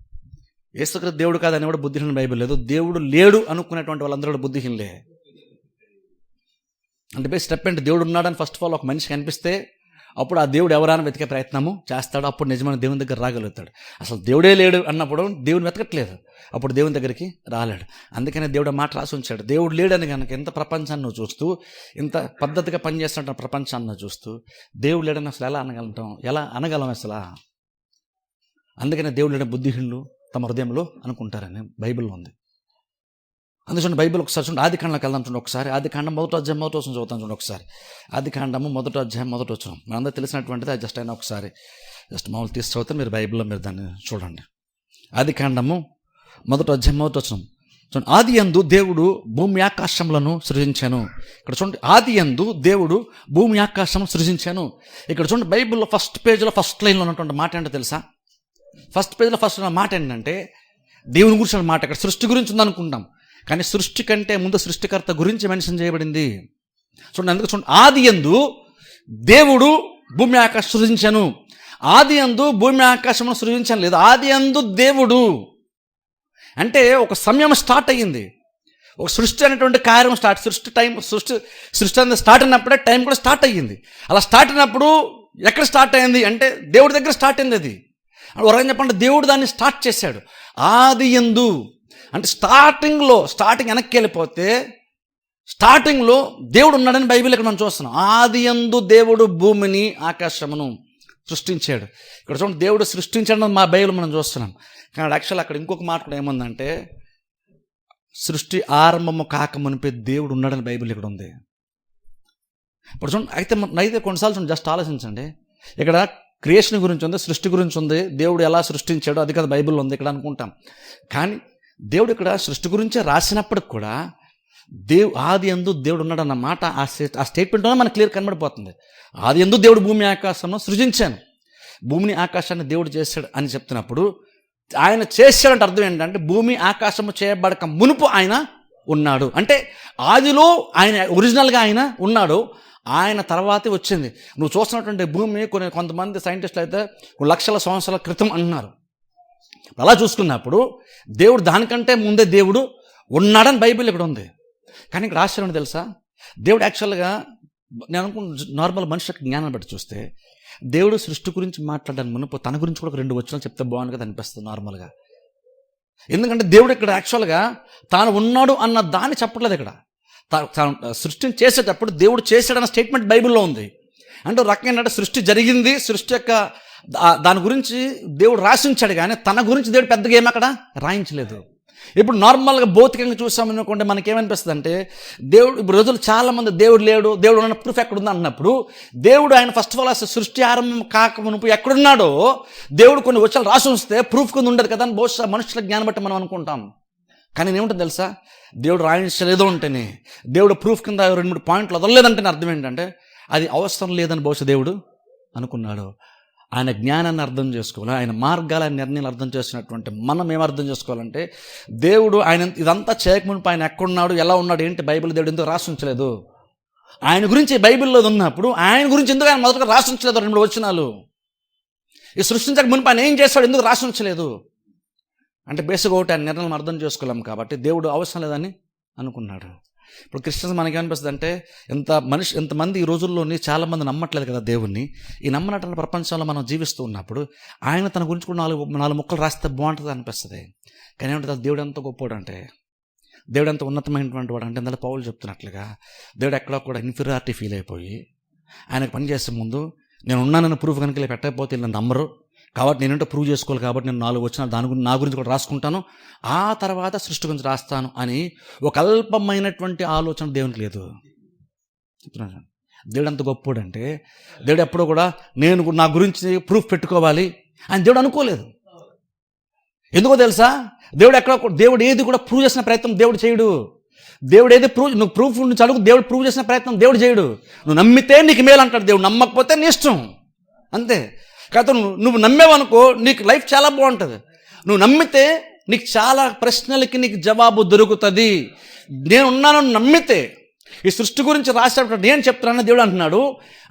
యేసుక్రీస్తు దేవుడు కాదని కూడా బుద్ధిహీనుడు బైబిల్ లేదు. దేవుడు లేడు అనుకునేటువంటి వాళ్ళందరూ కూడా బుద్ధిహీనులే. అంటే బేస్ స్టెప్ ఏంటి? దేవుడు ఉన్నాడని ఫస్ట్ ఆఫ్ ఆల్ ఒక మనిషి కనిపిస్తే అప్పుడు ఆ దేవుడు ఎవరైనా వెతికే ప్రయత్నము చేస్తాడు, అప్పుడు నిజమైన దేవుని దగ్గర రాగలుగుతాడు. అసలు దేవుడే లేడు అన్నప్పుడు దేవుని వెతకట్లేదు, అప్పుడు దేవుని దగ్గరికి రాలేడు. అందుకనే దేవుడు మాట రాసి ఉంచాడు. దేవుడు లేడని కనుక ఎంత ప్రపంచాన్ని నువ్వు చూస్తూ, ఇంత పద్ధతిగా పనిచేస్తున్న ప్రపంచాన్ని నువ్వు చూస్తూ దేవుడు లేడని అసలు ఎలా అనగలం అసలు? అందుకనే దేవుడు లేడని బుద్ధిహీనులు తమ హృదయంలో అనుకుంటారని బైబిల్లో ఉంది. అందుకని బైబిల్ ఒకసారి చూడండి, ఆది కాండంలోకి వెళ్దాం చూడండి. ఒకసారి ఆది కాండం 1వ అధ్యాయం 1వ వచనం చదువుతాం చూడండి. ఒకసారి ఆది కాండము 1వ అధ్యాయం 1వ వచనం మనందరూ తెలిసినటువంటిది. అది జస్ట్ అయినా ఒకసారి మామూలు తీసి చదివితే మీరు బైబిల్లో మీరు దాన్ని చూడండి. ఆది కాండము 1వ అధ్యాయం 1వ వచనం చూడండి. ఆది యందు దేవుడు భూమి ఆకాశములను సృజించాను. ఇక్కడ చూడండి, ఆది యందు దేవుడు భూమి ఆకాశం సృజించాను. ఇక్కడ చూడండి, బైబిల్లో ఫస్ట్ పేజ్లో ఫస్ట్ లైన్లో ఉన్నటువంటి మాట ఏంటో తెలుసా? ఫస్ట్ పేజ్లో ఫస్ట్ ఉన్న మాట ఏంటంటే దేవుని గురించి మాట. ఇక్కడ సృష్టి గురించి ఉందనుకుంటాం, కానీ సృష్టి కంటే ముందు సృష్టికర్త గురించి మెన్షన్ చేయబడింది. చూడండి, అందుకు చూడండి, ఆది యందు దేవుడు భూమి ఆకాశం సృజించాను. ఆది యందు భూమి ఆకాశమును సృజించాను లేదు, ఆది యందు దేవుడు అంటే ఒక సమయం స్టార్ట్ అయ్యింది, ఒక సృష్టి అనేటువంటి కార్యం స్టార్ట్. సృష్టి అనేది స్టార్ట్ అయినప్పుడే టైం కూడా స్టార్ట్ అయ్యింది. అలా స్టార్ట్ అయినప్పుడు ఎక్కడ స్టార్ట్ అయింది అంటే దేవుడి దగ్గర స్టార్ట్ అయింది. అది ఒక చెప్పండి, దేవుడు దాన్ని స్టార్ట్ చేశాడు. ఆది యందు అంటే స్టార్టింగ్ వెనక్కి వెళ్ళిపోతే స్టార్టింగ్లో దేవుడు ఉన్నాడని బైబిల్ ఇక్కడ మనం చూస్తున్నాం. ఆది యందు దేవుడు భూమిని ఆకాశమును సృష్టించాడు. ఇక్కడ చూడండి, దేవుడు సృష్టించాడని మా బైబిల్ మనం చూస్తున్నాం. కానీ యాక్చువల్ అక్కడ ఇంకొక మాట కూడా ఏముందంటే సృష్టి ఆరంభము కాకమునిపై దేవుడు ఉన్నాడని బైబిల్ ఇక్కడ ఉంది. ఇప్పుడు చూడండి, అయితే కొన్నిసార్లు చూడండి, జస్ట్ ఆలోచించండి. ఇక్కడ క్రియేషన్ గురించి ఉంది, సృష్టి గురించి ఉంది, దేవుడు ఎలా సృష్టించాడో అది కదా బైబిల్లో ఉంది ఇక్కడ అనుకుంటాం. కానీ దేవుడు ఇక్కడ సృష్టి గురించే రాసినప్పటికి కూడా ఆది యందు దేవుడు ఉన్నాడు అన్న మాట ఆ స్టేట్మెంట్లోనే మనకు క్లియర్ కనబడిపోతుంది. ఆది యందు దేవుడు భూమి ఆకాశంను సృజించాను, భూమిని ఆకాశాన్ని దేవుడు చేశాడు అని చెప్తున్నప్పుడు ఆయన చేశాడంటే అర్థం ఏంటంటే భూమి ఆకాశము చేయబడక మునుపు ఆయన ఉన్నాడు. అంటే ఆదిలో ఆయన ఒరిజినల్గా ఆయన ఉన్నాడు, ఆయన తర్వాతే వచ్చింది. నువ్వు చూస్తున్నటువంటి భూమి కొంతమంది సైంటిస్టులు అయితే లక్షల సంవత్సరాల క్రితం అంటున్నారు. అలా చూసుకున్నప్పుడు దేవుడు దానికంటే ముందే దేవుడు ఉన్నాడని బైబిల్ ఇక్కడ ఉంది. కానీ ఇక్కడ ఆశ్చర్యం తెలుసా, దేవుడు యాక్చువల్గా నేను అనుకున్న నార్మల్ మనుషులకు జ్ఞానం బట్టి చూస్తే దేవుడు సృష్టి గురించి మాట్లాడడానికి మునుపు తన గురించి కూడా ఒక 2 వచనాలు చెప్తే బాగుంది కదా అనిపిస్తుంది నార్మల్గా. ఎందుకంటే దేవుడు ఇక్కడ యాక్చువల్గా తాను ఉన్నాడు అన్న దాన్ని చెప్పట్లేదు. ఇక్కడ సృష్టిని చేసేటప్పుడు దేవుడు చేశాడన్న స్టేట్మెంట్ బైబిల్లో ఉంది. అంటే ఒక రకంగా ఏంటంటే సృష్టి జరిగింది, సృష్టి యొక్క దాని గురించి దేవుడు రాసించాడు, కానీ తన గురించి దేవుడు పెద్దగా ఏమి అక్కడ రాయించలేదు. ఇప్పుడు నార్మల్గా భౌతికంగా చూసామనుకుంటే మనకేమనిపిస్తుంది అంటే దేవుడు ఇప్పుడు రోజులు చాలామంది దేవుడు లేడు, దేవుడు ఉన్న ప్రూఫ్ ఎక్కడుంది అన్నప్పుడు దేవుడు ఆయన ఫస్ట్ ఆఫ్ ఆల్ అసలు సృష్టి ఆరంభం కాకమునుపు ఎక్కడున్నాడో దేవుడు కొన్ని వచనాలు రాసి ఉంచితే ప్రూఫ్ కింద ఉండదు కదా అని బహుశా మనుషుల జ్ఞానం బట్టి మనం అనుకుంటాం. కానీ ఏముంటుంది తెలుసా, దేవుడు రాయించలేదు అంటేనే, దేవుడు ప్రూఫ్ కింద 2-3 పాయింట్లు వదలలేదంటేనే అర్థం ఏంటంటే అది అవసరం లేదని బహుశా దేవుడు అనుకున్నాడు. ఆయన జ్ఞానాన్ని అర్థం చేసుకోవాలి, ఆయన మార్గాల నిర్ణయాలు అర్థం చేసినటువంటి మనం ఏం అర్థం చేసుకోవాలంటే దేవుడు ఆయన ఇదంతా చేయకమునుపు ఆయన ఎక్కడున్నాడు, ఎలా ఉన్నాడు, ఏంటి బైబిల్ దేవుడు ఎందుకు రాసి ఉంచలేదు, ఆయన గురించి బైబిల్లో ఉన్నప్పుడు ఆయన గురించి ఎందుకు ఆయన మొదటగా రాసి ఉంచలేదు 2 వచనాలు. ఈ సృష్టించక మునుపు ఆయన ఏం చేస్తాడు, ఎందుకు రాసి ఉంచలేదు అంటే బేసిక్ ఒకటి ఆయన నిర్ణయం అర్థం చేసుకోలేం కాబట్టి దేవుడు అవసరం లేదని అనుకున్నాడు. ఇప్పుడు క్రిస్టియన్స్ మనకేమనిపిస్తుంది అంటే ఎంతమంది ఈ రోజుల్లోని చాలామంది నమ్మట్లేదు కదా దేవుణ్ణి. ఈ నమ్మనటువంటి ప్రపంచంలో మనం జీవిస్తూ ఉన్నప్పుడు ఆయన తన గురించి కూడా 4 ముక్కలు రాస్తే బాగుంటుంది అనిపిస్తుంది. కానీ ఏమంటుంది, దేవుడు ఎంత గొప్పవాడు అంటే, దేవుడు ఎంత ఉన్నతమైనటువంటి వాడు అంటే ఇందులో పౌలు చెప్తున్నట్లుగా దేవుడు ఎక్కడో కూడా ఇన్ఫీరియారిటీ ఫీల్ అయిపోయి ఆయనకు పని చేసే ముందు నేను ఉన్నానని ప్రూఫ్ కనుక పెట్టకపోతే నన్ను నమ్మరు కాబట్టి నేనంటే ప్రూవ్ చేసుకోవాలి కాబట్టి నేను 4 వచనాలు దాని గురించి నా గురించి కూడా రాసుకుంటాను, ఆ తర్వాత సృష్టి గురించి రాస్తాను అని ఒక అల్పమైనటువంటి ఆలోచన దేవునికి లేదు. దేవుడు ఎంత గొప్పడు అంటే దేవుడు ఎప్పుడూ కూడా నేను నా గురించి ప్రూఫ్ పెట్టుకోవాలి అని దేవుడు అనుకోలేదు. ఎందుకో తెలుసా, దేవుడు ఏది కూడా ప్రూవ్ చేసిన ప్రయత్నం దేవుడు చేయడు. దేవుడు ఏది నువ్వు ప్రూఫ్ నుంచి అడుగు, దేవుడు ప్రూవ్ చేసిన ప్రయత్నం దేవుడు చేయడు. నువ్వు నమ్మితే నీకు మేలు అంటాడు దేవుడు, నమ్మకపోతే నీ ఇష్టం అంతే. కాకపోతే నువ్వు నమ్మేవనుకో నీకు లైఫ్ చాలా బాగుంటుంది. నువ్వు నమ్మితే నీకు చాలా ప్రశ్నలకి నీకు జవాబు దొరుకుతుంది. నేను ఉన్నాను నమ్మితే. ఈ సృష్టి గురించి రాసేటప్పుడు నేను చెప్తున్నాను, దేవుడు అంటున్నాడు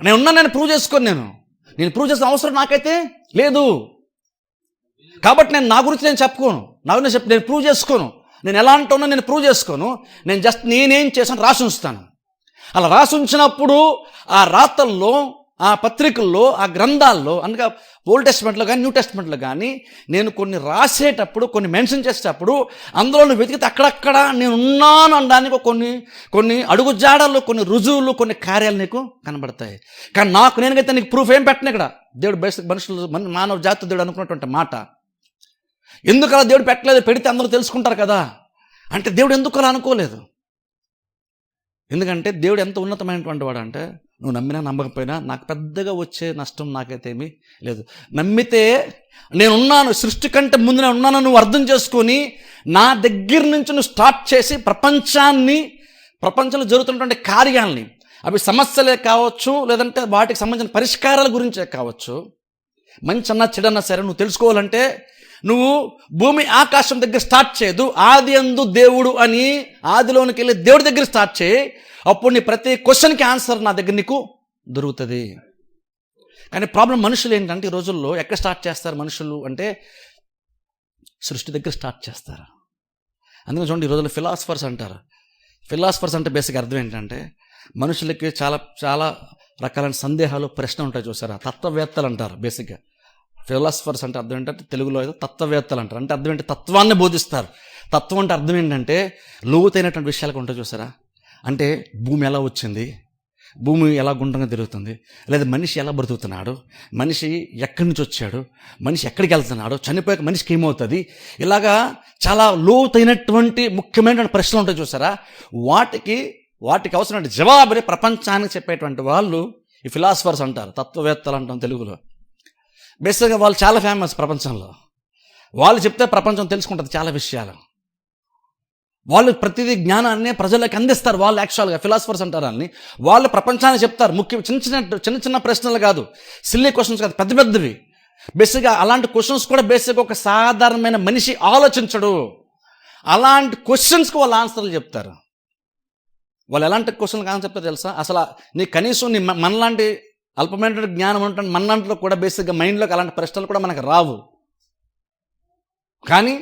నేను ఉన్నాను, నేను ప్రూవ్ చేసుకోను, నేను ప్రూవ్ చేసిన అవసరం నాకైతే లేదు. కాబట్టి నేను నా గురించి నేను చెప్పుకోను, నా గురించి నేను ప్రూవ్ చేసుకోను, నేను ఎలా అంటున్నా నేను ప్రూవ్ చేసుకోను, నేను జస్ట్ నేనేం చేశాను రాసి ఉంచుతాను. అలా రాసి ఉంచినప్పుడు ఆ రాతల్లో, ఆ పత్రికల్లో, ఆ గ్రంథాల్లో, అనగా ఓల్డ్ టెస్ట్మెంట్లో కానీ న్యూ టెస్ట్మెంట్లో కానీ నేను కొన్ని రాసేటప్పుడు, కొన్ని మెన్షన్ చేసేటప్పుడు అందులో నువ్వు వెతికితే అక్కడక్కడ నేను ఉన్నాను అనడానికి కొన్ని అడుగుజాడలు, కొన్ని రుజువులు, కొన్ని కార్యాలు నీకు కనబడతాయి. కానీ నేనైతే నీకు ప్రూఫ్ ఏం పెట్టను. ఇక్కడ దేవుడు బేసిక్ మానవ జాతి దేవుడు అనుకున్నటువంటి మాట. ఎందుకు అలా దేవుడు పెట్టలేదు, పెడితే అందరూ తెలుసుకుంటారు కదా అంటే దేవుడు ఎందుకు అలా అనుకోలేదు. ఎందుకంటే దేవుడు ఎంత ఉన్నతమైనటువంటి వాడు అంటే నువ్వు నమ్మినా నమ్మకపోయినా నాకు పెద్దగా వచ్చే నష్టం నాకైతే ఏమీ లేదు. నమ్మితే నేనున్నాను, సృష్టి కంటే ముందు నేను ఉన్నాను నువ్వు అర్థం చేసుకొని నా దగ్గర నుంచి నువ్వు స్టార్ట్ చేసి ప్రపంచంలో జరుగుతున్నటువంటి కార్యాలని, అవి సమస్యలే కావచ్చు, లేదంటే వాటికి సంబంధించిన పరిష్కారాల గురించే కావచ్చు, మంచన్నా చెడన్నా సరే నువ్వు తెలుసుకోవాలంటే నువ్వు భూమి ఆకాశం దగ్గర స్టార్ట్ చేయదు, ఆది యందు దేవుడు అని ఆదిలోనికి వెళ్ళి దేవుడి దగ్గర స్టార్ట్ చేయి. అప్పుడు నీ ప్రతి క్వశ్చన్కి ఆన్సర్ నా దగ్గర నీకు దొరుకుతుంది. కానీ ప్రాబ్లం మనుషులు ఏంటంటే ఈ రోజుల్లో ఎక్కడ స్టార్ట్ చేస్తారు మనుషులు అంటే సృష్టి దగ్గర స్టార్ట్ చేస్తారు. అందుకని చూడండి, ఈ రోజుల్లో ఫిలాసఫర్స్ అంటారు. ఫిలాసఫర్స్ అంటే బేసిక్ అర్థం ఏంటంటే మనుషులకి చాలా చాలా రకాలైన సందేహాలు, ప్రశ్నలు ఉంటాయి చూసారా. తత్వవేత్తలు అంటారు బేసిక్గా. ఫిలాసఫర్స్ అంటే అర్థం ఏంటంటే తెలుగులో అయితే తత్వవేత్తలు అంటారు. అంటే అర్థం ఏంటి, తత్వాన్ని బోధిస్తారు. తత్వం అంటే అర్థం ఏంటంటే లోతైనటువంటి విషయాలకు ఉంటాయి చూసారా. అంటే భూమి ఎలా వచ్చింది, భూమి ఎలా గుండ్రంగా తిరుగుతుంది, లేదా మనిషి ఎలా బ్రతుకుతున్నాడు, మనిషి ఎక్కడి నుంచి వచ్చాడు, మనిషి ఎక్కడికి వెళ్తున్నాడు, చనిపోయాక మనిషికి ఏమవుతుంది, ఇలాగా చాలా లోతైనటువంటి ముఖ్యమైనటువంటి ప్రశ్నలు ఉంటాయి చూసారా. వాటికి అవసరమైన జవాబుని ప్రపంచానికి చెప్పేటువంటి వాళ్ళు ఈ ఫిలాసఫర్స్ అంటారు, తత్వవేత్తలు అంటాం తెలుగులో. బేసిక్గా వాళ్ళు చాలా ఫేమస్ ప్రపంచంలో. వాళ్ళు చెప్తే ప్రపంచం తెలుసుకుంటుంది చాలా విషయాలు. వాళ్ళు ప్రతిదీ జ్ఞానాన్ని ప్రజలకు అందిస్తారు. వాళ్ళు యాక్చువల్గా ఫిలాసఫర్స్ అంటారు వాళ్ళని. వాళ్ళు ప్రపంచాన్ని చెప్తారు. చిన్న చిన్న ప్రశ్నలు కాదు, సిల్లీ క్వశ్చన్స్ కాదు, పెద్ద పెద్దవి. బేసిక్గా అలాంటి క్వశ్చన్స్ కూడా బేసిక్గా ఒక సాధారణమైన మనిషి ఆలోచించడు. అలాంటి క్వశ్చన్స్కి వాళ్ళు ఆన్సర్లు చెప్తారు. వాళ్ళు ఎలాంటి క్వశ్చన్కి ఆన్సర్ చెప్తారు తెలుసా. అసలు నీ కనీసం మనలాంటి అల్పమైన జ్ఞానం ఉంటుంది, మనంట్లో కూడా బేసిక్గా మైండ్లోకి అలాంటి ప్రశ్నలు కూడా మనకు రావు. కానీ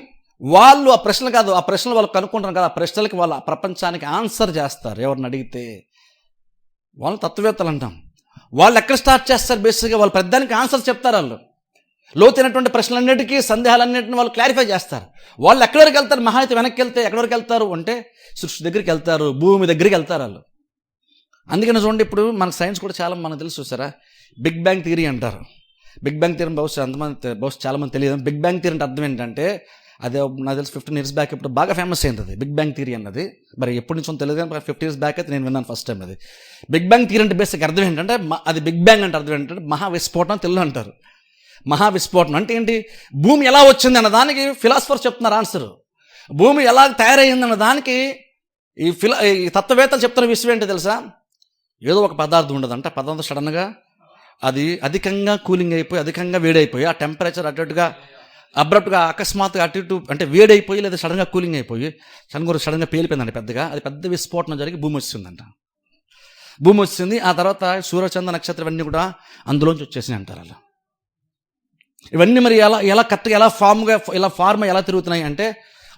వాళ్ళు ఆ ప్రశ్నలు కాదు, ఆ ప్రశ్నలు వాళ్ళు కనుక్కుంటారు కదా, ఆ ప్రశ్నలకి వాళ్ళు ప్రపంచానికి ఆన్సర్ చేస్తారు. ఎవరిని అడిగితే వాళ్ళని తత్వవేత్తలు అంటాం. వాళ్ళు ఎక్కడ స్టార్ట్ చేస్తారు? బేసిక్గా వాళ్ళు పెద్దానికి ఆన్సర్స్ చెప్తారు. వాళ్ళు లోతైనటువంటి ప్రశ్నలన్నిటికీ, సందేహాలన్నింటినీ వాళ్ళు క్లారిఫై చేస్తారు. వాళ్ళు ఎక్కడి వరకు వెళ్తారు? మహా అయితే వెనక్కి వెళ్తే ఎక్కడి వరకు వెళ్తారు అంటే సృష్టి దగ్గరికి వెళ్తారు, భూమి దగ్గరికి వెళ్తారు వాళ్ళు. అందుకని చూడండి, ఇప్పుడు మనకు సైన్స్ కూడా చాలా మనకు తెలుసు చూసారా, బిగ్ బ్యాంగ్ థియరీ అంటారు. బిగ్ బ్యాంగ్ థియరీ బహుశా చాలామంది తెలియదు. బిగ్ బ్యాంగ్ థియరీ అంటే అర్థం ఏంటంటే, అదే నాకు తెలిసి 15 years బ్యాక్ ఇప్పుడు బాగా ఫేమస్ అయింది అది బిగ్ బ్యాంగ్ థియరీ అన్నది. మరి ఎప్పటి నుంచో తెలియదు కానీ 50 years బ్యాక్ అయితే నేను విన్నాను ఫస్ట్ టైం అది. బిగ్ బ్యాంగ్ థియరీ అంటే బేసిక్ అర్థం ఏంటంటే, అది బిగ్ బ్యాంగ్ అంటే అర్థం ఏంటంటే మహావిస్ఫోటనం తెలుగు అంటారు. మహావిస్ఫోటనం అంటే ఏంటి? భూమి ఎలా వచ్చింది అన్న దానికి ఫిలాసఫర్స్ చెప్తున్నారు ఆన్సర్. భూమి ఎలా తయారయ్యింది అన్న దానికి ఈ తత్వవేత్తలు చెప్తున్న విషయం ఏంటో తెలుసా? ఏదో ఒక పదార్థం ఉండదంట, పదార్థం సడన్గా అది అధికంగా కూలింగ్ అయిపోయి, అధికంగా వేడైపోయి, ఆ టెంపరేచర్ అటుగా అబ్రప్ట్గా అకస్మాత్తుగా అటు ఇటు అంటే వేడైపోయి, లేదా సడన్గా కూలింగ్ అయిపోయి సడన్గా పేలిపోయిందంట పెద్దగా. అది పెద్ద విస్ఫోటనం జరిగి భూమి వచ్చిందంట. భూమి వచ్చింది. ఆ తర్వాత సూర్యచంద్ర నక్షత్రం ఇవన్నీ కూడా అందులోంచి వచ్చేసినాయి అంటారు అలా. ఇవన్నీ మరి ఎలా కరెక్ట్గా ఎలా ఫార్మ్ ఎలా తిరుగుతున్నాయి అంటే,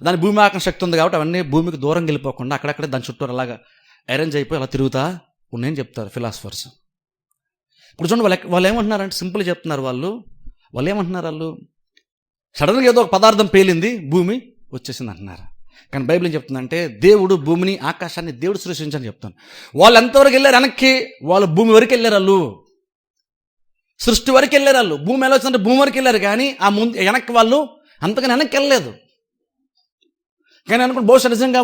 దాని భూమి ఆకర్షణ శక్తి ఉంది కాబట్టి అవన్నీ భూమికి దూరం వెళ్ళిపోకుండా అక్కడక్కడే దాని చుట్టూ అలాగా అరేంజ్ అయిపోయి అలా తిరుగుతా ఉన్నాయని చెప్తారు ఫిలాసఫర్స్. ఇప్పుడు చూడండి, వాళ్ళు ఏమంటున్నారంటే సింపుల్ చెప్తున్నారు. వాళ్ళు ఏమంటున్నారు? సడన్గా ఏదో ఒక పదార్థం పేలింది, భూమి వచ్చేసింది అంటున్నారు. కానీ బైబిల్ ఏం చెప్తుందంటే, దేవుడు భూమిని ఆకాశాన్ని దేవుడు సృష్టించని చెప్తాను. వాళ్ళు ఎంతవరకు వెళ్ళారు వెనక్కి? వాళ్ళు భూమి వరకు వెళ్ళారు. వాళ్ళు సృష్టి వరకు వెళ్ళారు. వాళ్ళు భూమి ఎలా వచ్చిందంటే భూమి వరకు వెళ్ళారు, కానీ ఆ ముందు వెనక్కి వాళ్ళు అంతకని వెనక్కి వెళ్ళలేదు. కానీ అనుకుంటే బహుశా నిజంగా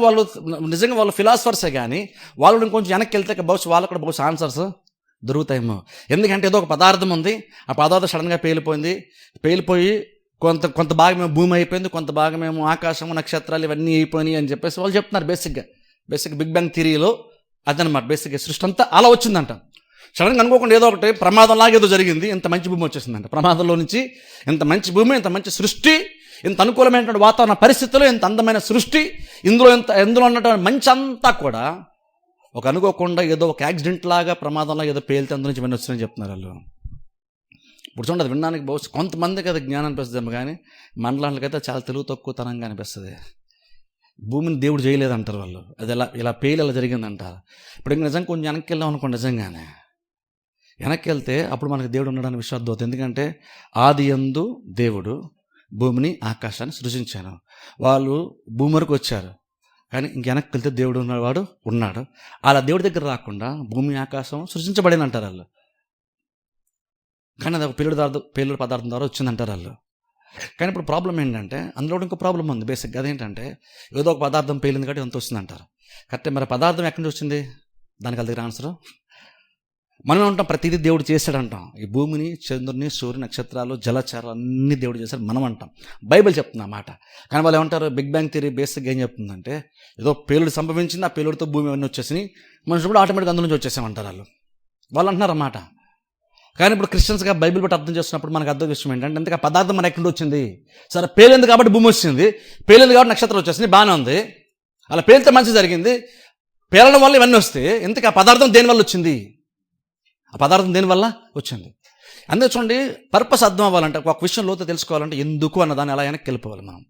వాళ్ళు ఫిలాసఫర్సే, కానీ వాళ్ళు ఇంకొంచెం వెనక్కి వెళ్తే బహుశా వాళ్ళు కూడా బహుశా ఆన్సర్స్ దొరుకుతాయేమో. ఎందుకంటే ఏదో ఒక పదార్థం ఉంది, ఆ పదార్థం సడన్గా పేలిపోయి కొంత భాగమేమో భూమి అయిపోయింది, కొంత భాగమేమో ఆకాశము నక్షత్రాలు ఇవన్నీ అయిపోయినాయి అని చెప్పేసి వాళ్ళు చెప్తున్నారు. బేసిక్ బిగ్ బ్యాంగ్ థియరీలో అదనమాట. బేసిక్గా సృష్టి అంతా అలా వచ్చిందంట. సడన్గా అనుకోకుండా ఏదో ఒకటి ప్రమాదంలాగా ఏదో జరిగింది, ఇంత మంచి భూమి వచ్చేసిందంట. ప్రమాదంలో నుంచి ఇంత మంచి భూమి, ఇంత మంచి సృష్టి, ఇంత అనుకూలమైనటువంటి వాతావరణ పరిస్థితులు, ఇంత అందమైన సృష్టి, ఇందులో ఉన్నటువంటి మంచి అంతా కూడా ఒక అనుకోకుండా ఏదో ఒక యాక్సిడెంట్ లాగా ప్రమాదంలో ఏదో పేలితే అందులో నుంచి ఇవన్నీ వచ్చినాయని చెప్తున్నారు వాళ్ళు. ఇప్పుడు చూడండి, అది వినడానికి బహుశా కొంతమందికి అది జ్ఞానం అనిపిస్తుంది, కానీ మండలానికైతే చాలా తెలుగు తక్కువతనంగా అనిపిస్తుంది. భూమిని దేవుడు చేయలేదంటారు వాళ్ళు. అది ఇలా పేలి జరిగిందంటారు. ఇప్పుడు ఇంకా నిజంగా కొంచెం వెనక్కి వెళ్ళాం అనుకోండి, నిజంగానే వెనక్కి వెళ్తే అప్పుడు మనకు దేవుడు ఉండడానికి విశ్వాసం అవుతుంది. ఎందుకంటే ఆది యందు దేవుడు భూమిని ఆకాశాన్ని సృజించాను. వాళ్ళు భూమి వరకు వచ్చారు, కానీ ఇంక వెనక్కి వెళ్తే దేవుడు ఉన్నవాడు ఉన్నాడు. అలా దేవుడి దగ్గర రాకుండా భూమి ఆకాశం సృజించబడింది అంటారు వాళ్ళు. కానీ అది ఒక పేలుడు పదార్థం ద్వారా వచ్చిందంటారు వాళ్ళు. కానీ ఇప్పుడు ప్రాబ్లం ఏంటంటే, అందులో ఇంకో ప్రాబ్లం ఉంది బేసిక్గా. అదేంటంటే, ఏదో ఒక పదార్థం పేలింది కాబట్టి ఎంత వచ్చిందంటారు. కరెక్టే, మరి పదార్థం ఎక్కడి నుంచి వచ్చింది? దానికి వాళ్ళ దగ్గర ఆన్సరు మనం ఉంటాం. ప్రతిదీ దేవుడు చేశాడంటాం. ఈ భూమిని, చంద్రుని, సూర్య, నక్షత్రాలు, జలచరాలు అన్నీ దేవుడు చేశాడు మనం అంటాం. బైబిల్ చెప్తుంది ఆ మాట. కానీ వాళ్ళు ఏమంటారు? బిగ్ బ్యాంగ్ థియరీ బేసిక్గా ఏం చెప్తుందంటే, ఏదో పేలుడు సంభవించింది, ఆ పేలుడితో భూమి అవన్నీ వచ్చేసినాయి, మనుషులు కూడా ఆటోమేటిక్గా అందులో నుంచి వచ్చేసామంటారు వాళ్ళు అంటున్నారు అన్నమాట. కానీ ఇప్పుడు క్రిస్టియన్స్గా బైబిల్ బట్టి అర్థం చేస్తున్నప్పుడు మనకు అర్థం విషయం ఏంటంటే, ఎందుకు ఆ పదార్థం మన ఎక్కడి వచ్చింది? సరే, పేలింది కాబట్టి భూమి వచ్చింది, పేలింది కాబట్టి నక్షత్రం వచ్చేసింది, బాగానే ఉంది. అలా పేలితే మంచి జరిగింది. పేలడం వల్ల ఇవన్నీ వస్తే ఎందుకు ఆ పదార్థం దేనివల్ల వచ్చింది? ఆ పదార్థం దేనివల్ల వచ్చింది? అందుకే చూడండి, పర్పస్ అర్థం అవ్వాలంటే, ఒక విషయం లోతు తెలుసుకోవాలంటే ఎందుకు అన్నదాన్ని ఎలా వెనక్కి వెళ్ళిపోవాలి మనం.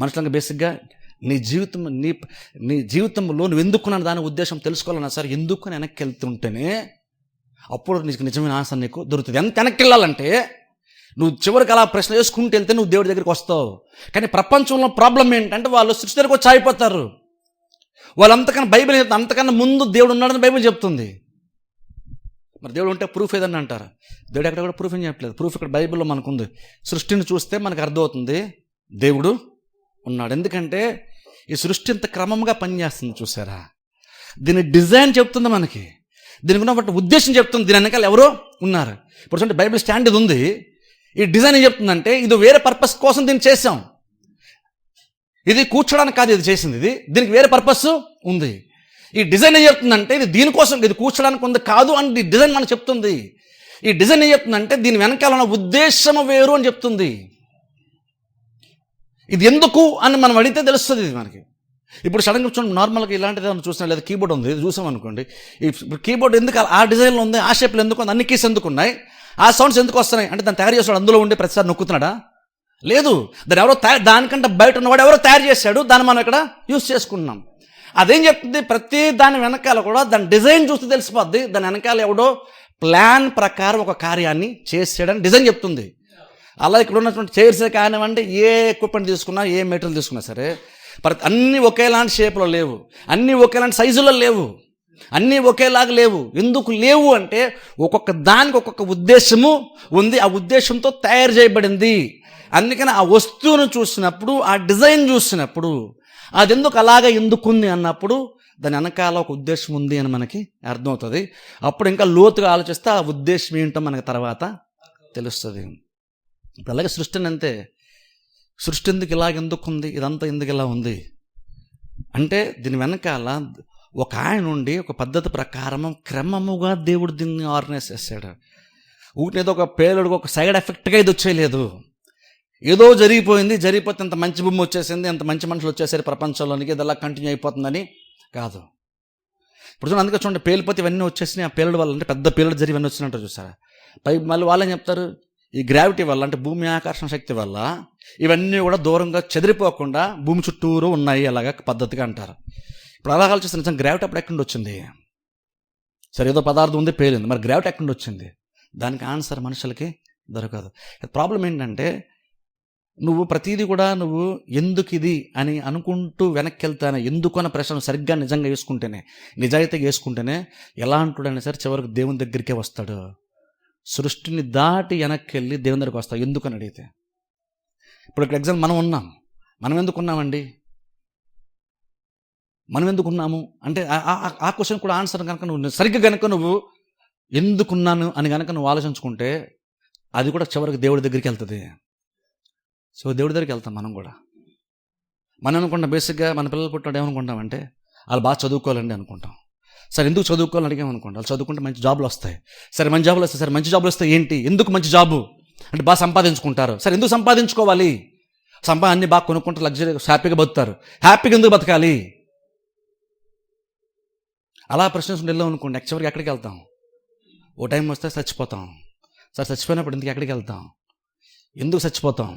మనుషులంగా బేసిక్గా నీ జీవితంలో నువ్వు ఎందుకున్న దాని ఉద్దేశం తెలుసుకోవాలన్నా సరే, ఎందుకు అని వెనక్కి వెళ్తుంటేనే అప్పుడు నీకు నిజమైన ఆన్సర్ నీకు దొరుకుతుంది. ఎంత వెనక్కి వెళ్ళాలంటే, నువ్వు చివరికి అలా ప్రశ్న వేసుకుంటూ వెళ్తే నువ్వు దేవుడి దగ్గరికి వస్తావు. కానీ ప్రపంచంలో ప్రాబ్లం ఏంటంటే, వాళ్ళు సృష్టి దగ్గరికి వచ్చి ఆగిపోతారు. వాళ్ళు అంతకన్నా ముందు దేవుడు ఉన్నాడని బైబిల్ చెప్తుంది. మరి దేవుడు ఉంటే ప్రూఫ్ ఏదన్నా అంటారు. దేవుడు ఎక్కడ కూడా ప్రూఫ్ ఏం చెప్పలేదు. ప్రూఫ్ ఇక్కడ బైబిల్లో మనకుంది. సృష్టిని చూస్తే మనకు అర్థమవుతుంది దేవుడు ఉన్నాడు. ఎందుకంటే ఈ సృష్టి ఇంత క్రమంగా పనిచేస్తుంది చూసారా. దీని డిజైన్ చెప్తుంది మనకి, దీనికి ఉన్నటువంటి ఉద్దేశం చెప్తుంది, దీని వెనకాల ఎవరో ఉన్నారు. ఇప్పుడు చూడండి, బైబిల్ స్టాండ్ ఇది ఉంది. ఈ డిజైన్ ఏం చెప్తుందంటే, ఇది వేరే పర్పస్ కోసం దీన్ని చేసాం. ఇది కూర్చోడానికి కాదు ఇది చేసింది, దీనికి వేరే పర్పస్ ఉంది. ఈ డిజైన్ ఏం చెప్తుందంటే, ఇది దీనికోసం, ఇది కూర్చోడానికి ఉంది కాదు అని ఈ డిజైన్ మనకు చెప్తుంది. ఈ డిజైన్ ఏం చెప్తుందంటే, దీని వెనకాల ఉన్న ఉద్దేశము వేరు అని చెప్తుంది. ఇది ఎందుకు అని మనం అడిగితే తెలుస్తుంది ఇది మనకి. ఇప్పుడు సడన్గా చూడండి, నార్మల్గా ఇలాంటిది ఏమైనా చూసినా, లేదా కీబోర్డ్ ఉంది, ఇది చూసాం అనుకోండి. ఇప్పుడు కీబోర్డ్ ఎందుకు ఆ డిజైన్లో ఉంది, ఆ షేప్లో ఎందుకు ఉంది, అన్ని కీస్ ఎందుకు ఉన్నాయి, ఆ సౌండ్స్ ఎందుకు వస్తున్నాయి అంటే, దాన్ని తయారు చేసాడు అందులో ఉండే ప్రతిసారి నొక్కుతున్నాడా? లేదు. దాన్ని ఎవరో దానికంటే బయట ఉన్నవాడు ఎవరో తయారు చేశాడు, దాన్ని మనం ఇక్కడ యూజ్ చేసుకుంటున్నాం. అదేం చెప్తుంది? ప్రతి దాని వెనకాల కూడా దాని డిజైన్ చూస్తే తెలిసిపోద్ది. దాని వెనకాల ఎవడో ప్లాన్ ప్రకారం ఒక కార్యాన్ని చేసేయడానికి డిజైన్ చెప్తుంది. అలా ఇక్కడ ఉన్నటువంటి చైర్సే కానివ్వండి, ఏ ఎక్విప్మెంట్ తీసుకున్నా, ఏ మెటీరియల్ తీసుకున్నా సరే అన్నీ ఒకేలాంటి షేప్లో లేవు, అన్నీ ఒకేలాంటి సైజులో లేవు, అన్నీ ఒకేలాగా లేవు. ఎందుకు లేవు అంటే ఒక్కొక్క దానికి ఒక్కొక్క ఉద్దేశము ఉంది, ఆ ఉద్దేశంతో తయారు చేయబడింది. అందుకని ఆ వస్తువును చూసినప్పుడు, ఆ డిజైన్ చూసినప్పుడు అది ఎందుకు అలాగే ఎందుకుంది అన్నప్పుడు దాని వెనకాల ఒక ఉద్దేశం ఉంది అని మనకి అర్థమవుతుంది. అప్పుడు ఇంకా లోతుగా ఆలోచిస్తే ఆ ఉద్దేశం ఏంటో మనకి తర్వాత తెలుస్తుంది. ఇప్పుడు అలాగే సృష్టిని అంతే, సృష్టి ఎందుకు ఇలాగ ఎందుకు ఉంది, ఇదంతా ఎందుకు ఇలా ఉంది అంటే దీని వెనకాల ఒక ఆయన నుండి ఒక పద్ధతి ప్రకారం క్రమముగా దేవుడు దీన్ని ఆర్గనైజ్ చేశాడు. ఊటినేదో ఒక పేలుడికి ఒక సైడ్ ఎఫెక్ట్గా ఇది వచ్చేయలేదు. ఏదో జరిగిపోతే ఇంత మంచి భూమి వచ్చేసింది, ఇంత మంచి మనుషులు వచ్చేసారు ప్రపంచంలోనికి, ఇది అలా కంటిన్యూ అయిపోతుందని కాదు. ఇప్పుడు అందుకే చూడండి, పేలిపోతే ఇవన్నీ వచ్చేసినాయి. ఆ పేలుడు వల్ల అంటే పెద్ద పేలుడు జరిగి ఇవన్నీ వచ్చినట్టు చూసారా. పై మళ్ళీ వాళ్ళని చెప్తారు, ఈ గ్రావిటీ వల్ల అంటే భూమి ఆకర్షణ శక్తి వల్ల ఇవన్నీ కూడా దూరంగా చెదిరిపోకుండా భూమి చుట్టూరు ఉన్నాయి అలాగా పద్ధతిగా అంటారు. ఇప్పుడు అలా ఆలోచిస్తే నిజం గ్రావిటీ అప్పుడు ఎక్కడి నుండి వచ్చింది? సరే ఏదో పదార్థం ఉంది, పేలింది, మరి గ్రావిటీ ఎక్కడి నుండి వచ్చింది? దానికి ఆన్సర్ మనుషులకి దొరకదు. ప్రాబ్లం ఏంటంటే నువ్వు ప్రతిదీ కూడా నువ్వు ఎందుకు ఇది అని అనుకుంటూ వెనక్కి వెళ్తానే, ఎందుకు అన్న ప్రశ్న సరిగ్గా నిజంగా వేసుకుంటేనే, నిజాయితీగా వేసుకుంటేనే ఎలాంటిడైనా సరే చివరికి దేవుని దగ్గరికే వస్తాడు. సృష్టిని దాటి వెనక్కి వెళ్ళి దేవుని దగ్గరికి వస్తాడు. ఎందుకని అడిగితే ఇప్పుడు ఇక్కడ ఎగ్జాంపుల్ మనం ఎందుకున్నామండి, మనం ఎందుకున్నాము అంటే ఆ క్వశ్చన్ కూడా ఆన్సర్ కనుక నువ్వు సరిగ్గా కనుక నువ్వు ఎందుకున్నాను అని కనుక నువ్వు ఆలోచించుకుంటే అది కూడా చివరికి దేవుడి దగ్గరికి వెళ్తుంది. సో దేవుడి దగ్గరికి వెళ్తాం మనం కూడా. మనం అనుకుంటాం బేసిక్గా మన పిల్లలు పుట్టినట్టు ఏమనుకుంటామంటే వాళ్ళు బాగా చదువుకోవాలండి అనుకుంటాం. సరే ఎందుకు చదువుకోవాలని అడిగామనుకోండి, వాళ్ళు చదువుకుంటే మంచి జాబులు వస్తాయి. సరే మంచి జాబులు వస్తాయి, సరే మంచి జాబులు వస్తాయి ఏంటి, ఎందుకు మంచి జాబు అంటే బాగా సంపాదించుకుంటారు. సరే ఎందుకు సంపాదించుకోవాలి? అన్ని బాగా కొనుక్కుంటారు, లగ్జరీగా హ్యాపీగా బతుకుతారు. హ్యాపీగా ఎందుకు బతకాలి? అలా ప్రశ్నించుకుంటూ వెళ్ళాం అనుకోండి, చివరికి ఎక్కడికి వెళ్తాం? ఓ టైం వస్తే చచ్చిపోతాం. సరే చచ్చిపోయినప్పుడు ఎందుకు ఎక్కడికి వెళ్తాం? ఎందుకు చచ్చిపోతాం,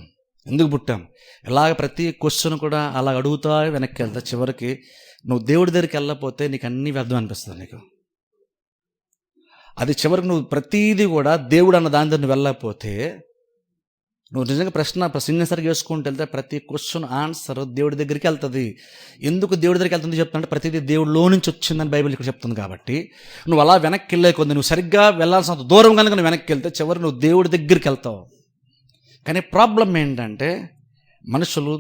ఎందుకు పుట్టాం? ఇలాగ ప్రతి క్వశ్చన్ కూడా అలా అడుగుతా వెనక్కి వెళ్తా చివరికి నువ్వు దేవుడి దగ్గరికి వెళ్ళకపోతే నీకు అన్నీ వ్యర్థం అనిపిస్తుంది. నీకు అది చివరికి నువ్వు ప్రతీది కూడా దేవుడు అన్న దాని దగ్గర వెళ్ళకపోతే నువ్వు నిజంగా ప్రశ్న సరిగ్గా చేసుకుంటూ వెళ్తే ప్రతి క్వశ్చన్ ఆన్సర్ దేవుడి దగ్గరికి వెళ్తుంది. ఎందుకు దేవుడి దగ్గరికి వెళ్తుంది చెప్తానంటే ప్రతిదీ దేవుడిలో నుంచి వచ్చిందని బైబిల్ ఇక్కడ చెప్తుంది. కాబట్టి నువ్వు అలా వెనక్కి వెళ్ళే కొద్ది నువ్వు సరిగ్గా వెళ్ళాల్సినంత దూరం కనుక నువ్వు వెనక్కి వెళ్తే చివరి నువ్వు దేవుడి దగ్గరికి వెళ్తావు. కానీ ప్రాబ్లం ఏంటంటే మనుషులు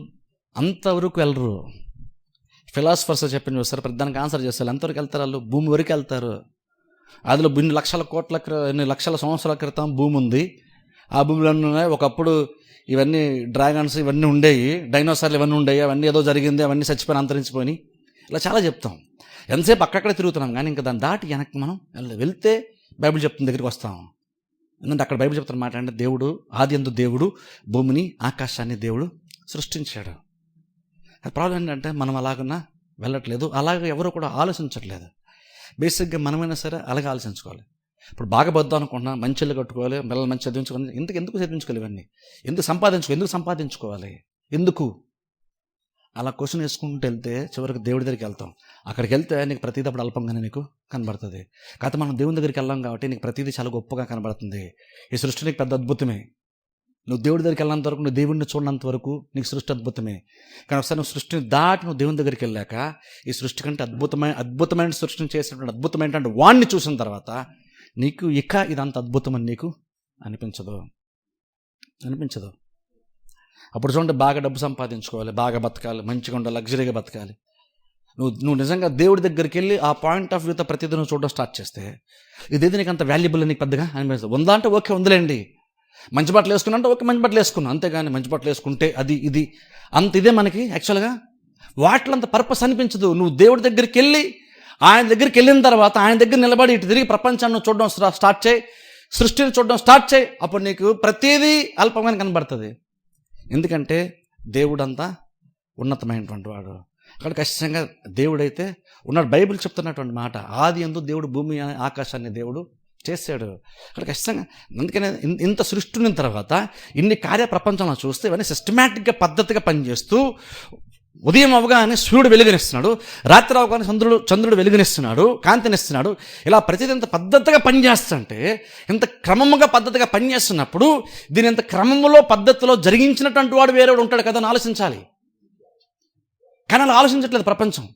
అంతవరకు వెళ్ళరు. ఫిలాసఫర్స్ చెప్పిన చూస్తారు, ప్రతిదానికి ఆన్సర్ చేస్తారు. ఎంతవరకు వెళ్తారు వాళ్ళు? భూమి వరకు వెళ్తారు. అందులో ఇన్ని లక్షల సంవత్సరాల క్రితం భూమి ఉంది. ఆ భూమిలో ఉన్నాయి ఒకప్పుడు ఇవన్నీ డ్రాగన్స్ ఇవన్నీ ఉండేవి, డైనోసార్లు ఇవన్నీ ఉండేవి, అవన్నీ ఏదో జరిగింది, అవన్నీ చచ్చిపోయి అంతరించిపోయి ఇలా చాలా చెప్తాం. ఎంతసేపు అక్కడక్కడే తిరుగుతున్నాం కానీ ఇంకా దాన్ని దాటి వెనక్కి మనం వెళ్తే బైబిల్ చెప్తున్న దగ్గరికి వస్తాం. ఎందుకంటే అక్కడ బైబిల్ చెప్తున్న మాట అంటే దేవుడు ఆదియందు దేవుడు భూమిని ఆకాశాన్ని దేవుడు సృష్టించాడు. అది ప్రాబ్లం ఏంటంటే మనం అలాగన్నా వెళ్ళట్లేదు, అలాగే ఎవరు కూడా ఆలోచించట్లేదు. బేసిక్గా మనమైనా సరే అలాగే ఆలోచించుకోవాలి. ఇప్పుడు బాగా బద్దాం అనుకుంటున్నా, మంచి ఇల్లు కట్టుకోవాలి, పిల్లలు మంచి చదివించుకోవాలి, ఎందుకు చదివించుకోవాలి, ఇవన్నీ ఎందుకు సంపాదించుకోవాలి, ఎందుకు అలా క్వశ్చన్ వేసుకుంటూ వెళ్తే చివరికి దేవుడి దగ్గరికి వెళ్తాం. అక్కడికి వెళ్తే నీకు ప్రతిదీ అప్పుడు అల్పంగానే నీకు కనబడుతుంది. కాకపోతే మనం దేవుని దగ్గరికి వెళ్ళాం కాబట్టి నీకు ప్రతిదీ చాలా గొప్పగా కనబడుతుంది. ఈ సృష్టి నీకు పెద్ద అద్భుతమే. నువ్వు దేవుడి దగ్గరికి వెళ్ళినంత వరకు, నువ్వు దేవుడిని చూడనంత వరకు నీకు సృష్టి అద్భుతమే. కానీ ఒకసారి నువ్వు సృష్టిని దాటి నువ్వు దేవుని దగ్గరికి వెళ్ళాక ఈ సృష్టి కంటే అద్భుతమైన సృష్టిని చేసినటువంటి అద్భుతమైన వాణ్ణి చూసిన తర్వాత నీకు ఇక ఇదంత అద్భుతం అని నీకు అనిపించదు. అప్పుడు చూడండి, బాగా డబ్బు సంపాదించుకోవాలి, బాగా బతకాలి, మంచిగా ఉండాలి, లగ్జరీగా బతకాలి. నువ్వు నిజంగా దేవుడి దగ్గరికి వెళ్ళి ఆ పాయింట్ ఆఫ్ వ్యూతో ప్రతిదీ నువ్వు చూడడం స్టార్ట్ చేస్తే ఇదేది నీకు అంత వాల్యుబుల్ నీకు పెద్దగా అనిపిస్తుంది. ఉందా అంటే ఓకే ఉందిలేండి, మంచి బట్టలు వేసుకున్నా అంటే ఓకే మంచి బట్టలు వేసుకున్నాం, అంతేగాని మంచి బట్టలు వేసుకుంటే అది ఇది అంత ఇదే మనకి యాక్చువల్గా వాటిలో అంత పర్పస్ అనిపించదు. నువ్వు దేవుడి దగ్గరికి వెళ్ళి ఆయన దగ్గరికి వెళ్ళిన తర్వాత ఆయన దగ్గర నిలబడి ఇటు తిరిగి ప్రపంచాన్ని చూడడం స్టార్ట్ చేయి, సృష్టిని చూడడం స్టార్ట్ చేయి, అప్పుడు నీకు ప్రతిదీ అల్పంగా కనబడుతుంది. ఎందుకంటే దేవుడు అంతా ఉన్నతమైనటువంటి వాడు. అక్కడ ఖచ్చితంగా దేవుడైతే ఉన్నాడు. బైబిల్ చెప్తున్నటువంటి మాట, ఆదియందు దేవుడు భూమి ఆకాశాన్ని దేవుడు చేశాడు. అక్కడ ఖచ్చితంగా అందుకనే ఇంత సృష్టిని తర్వాత ఇన్ని ప్రపంచంలో చూస్తే ఇవన్నీ సిస్టమేటిక్గా పద్ధతిగా పనిచేస్తూ ఉదయం అవగానే సూర్యుడు వెలుగునిస్తున్నాడు, రాత్రి అవగానే చంద్రుడు వెలుగునిస్తున్నాడు, కాంతినిస్తున్నాడు. ఇలా ప్రతిదీ ఇంత పద్ధతిగా పనిచేస్తుంటే, ఇంత క్రమముగా పద్ధతిగా పనిచేస్తున్నప్పుడు దీని ఇంత క్రమంలో పద్ధతిలో జరిగించినటువంటి వాడు వేరేవాడు ఉంటాడు కదా అని ఆలోచించాలి. కానీ అలా ఆలోచించట్లేదు ప్రపంచం.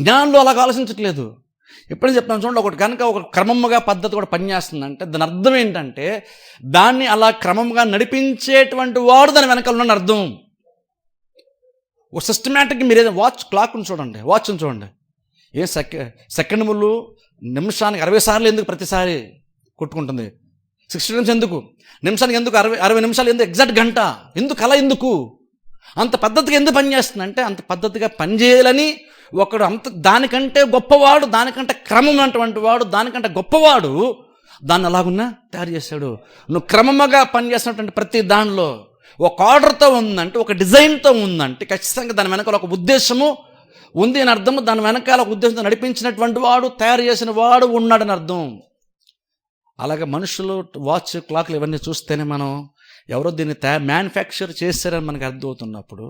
జ్ఞానంలో అలాగ ఆలోచించట్లేదు. ఎప్పుడైనా చెప్తాను చూడండి, ఒకటి కనుక ఒక క్రమముగా పద్ధతి కూడా పనిచేస్తుందంటే దాని అర్థం ఏంటంటే దాన్ని అలా క్రమంగా నడిపించేటువంటి వాడు దాని వెనకాల ఉన్న అర్థం. ఒక సిస్టమేటిక్గా మీరు ఏదైనా క్లాక్ని చూడండి, వాచ్ని చూడండి. ఏ సెకండ్ములు నిమిషానికి 60 సార్లు ఎందుకు ప్రతిసారి కొట్టుకుంటుంది? 60 నిమిషం ఎందుకు? నిమిషానికి ఎందుకు 60 నిమిషాలు ఎందుకు? ఎగ్జాక్ట్ గంట ఎందుకు? అలా ఎందుకు? అంత పద్ధతిగా ఎందుకు పనిచేస్తుంది అంటే అంత పద్ధతిగా పనిచేయాలని ఒకడు దానికంటే గొప్పవాడు, దానికంటే క్రమం అటువంటి వాడు, దానికంటే గొప్పవాడు దాన్ని అలాగున్నా తయారు చేశాడు. నువ్వు క్రమముగా పనిచేసినటువంటి ప్రతి దానిలో ఒక ఆర్డర్తో ఉందంటే, ఒక డిజైన్తో ఉందంటే ఖచ్చితంగా దాని వెనకాల ఒక ఉద్దేశము ఉంది అని అర్థము. దాని వెనకాల ఒక ఉద్దేశంతో నడిపించినటువంటి వాడు, తయారు చేసిన వాడు ఉన్నాడని అర్థం. అలాగే మనుషులు వాచ్, క్లాక్లు ఇవన్నీ చూస్తేనే మనం ఎవరో దీన్ని మ్యానుఫ్యాక్చర్ చేశారని మనకు అర్థమవుతున్నప్పుడు,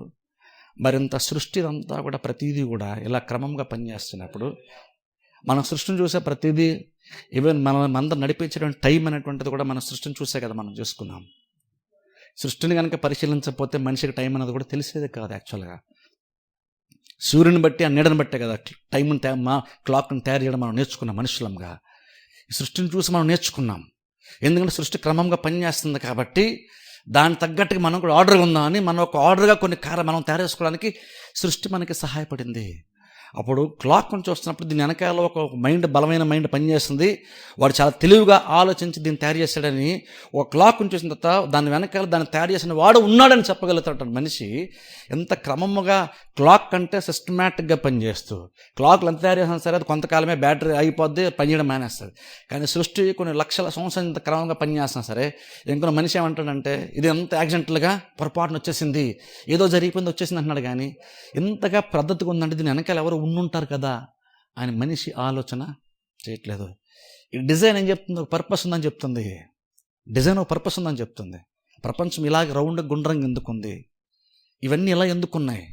మరింత సృష్టి అంతా కూడా ప్రతిదీ కూడా ఇలా క్రమంగా పనిచేస్తున్నప్పుడు మనం సృష్టిని చూసే ప్రతిదీ, ఈవెన్ మనందరం నడిపించేటువంటి టైం అనేటువంటిది కూడా మన సృష్టిని చూసే కదా మనం చేసుకున్నాం. సృష్టిని కనుక పరిశీలించకపోతే మనిషికి టైం అనేది కూడా తెలిసేది కాదు. యాక్చువల్గా సూర్యుని బట్టి ఆ నీడని బట్టే కదా క్లాక్ని తయారు చేయడం మనం నేర్చుకున్నాం మనుషులంగా. సృష్టిని చూసి మనం నేర్చుకున్నాం. ఎందుకంటే సృష్టి క్రమంగా పనిచేస్తుంది కాబట్టి దాని తగ్గట్టుగా మనం కూడా ఆర్డర్గా ఉందామని మనం ఒక ఆర్డర్గా కొన్ని మనం తయారు చేసుకోవడానికి సృష్టి మనకి సహాయపడింది. అప్పుడు క్లాక్ నుంచి వస్తున్నప్పుడు దీని వెనకాల ఒక బలమైన మైండ్ పనిచేస్తుంది. వాడు చాలా తెలివిగా ఆలోచించి దీన్ని తయారు చేశాడని ఒక క్లాక్ నుంచి వచ్చిన తర్వాత దాని వెనకాల దాన్ని తయారు చేసిన వాడు ఉన్నాడని చెప్పగలుగుతాడు మనిషి. ఎంత క్రమముగా క్లాక్ కంటే సిస్టమేటిక్గా పనిచేస్తూ, క్లాక్లు ఎంత తయారు చేసినా సరే అది కొంతకాలమే బ్యాటరీ అయిపోద్ది, పనిచేయడం మానేస్తుంది. కానీ సృష్టి కొన్ని లక్షల సంవత్సరాలు ఇంత క్రమంగా పనిచేస్తున్నా సరే ఇంకొన్న మనిషి ఏమంటాడంటే ఇది ఎంత యాక్సిడెంటల్గా పొరపాటున వచ్చేసింది, ఏదో జరిగిపోయింది వచ్చేసింది అంటున్నాడు. కానీ ఇంతగా పద్ధతిగా ఉందంటే దీని వెనకాల ఎవరు ఉండుంటారు కదా అని మనిషి ఆలోచన చేయట్లేదు. ఈ డిజైన్ ఏం చెప్తుంది? ఒక పర్పస్ ఉందని చెప్తుంది. డిజైన్ ఒక పర్పస్ ఉందని చెప్తుంది. ప్రపంచం ఇలాగ రౌండ్ గుండ్రంగా ఎందుకుంది, ఇవన్నీ ఇలా ఎందుకున్నాయి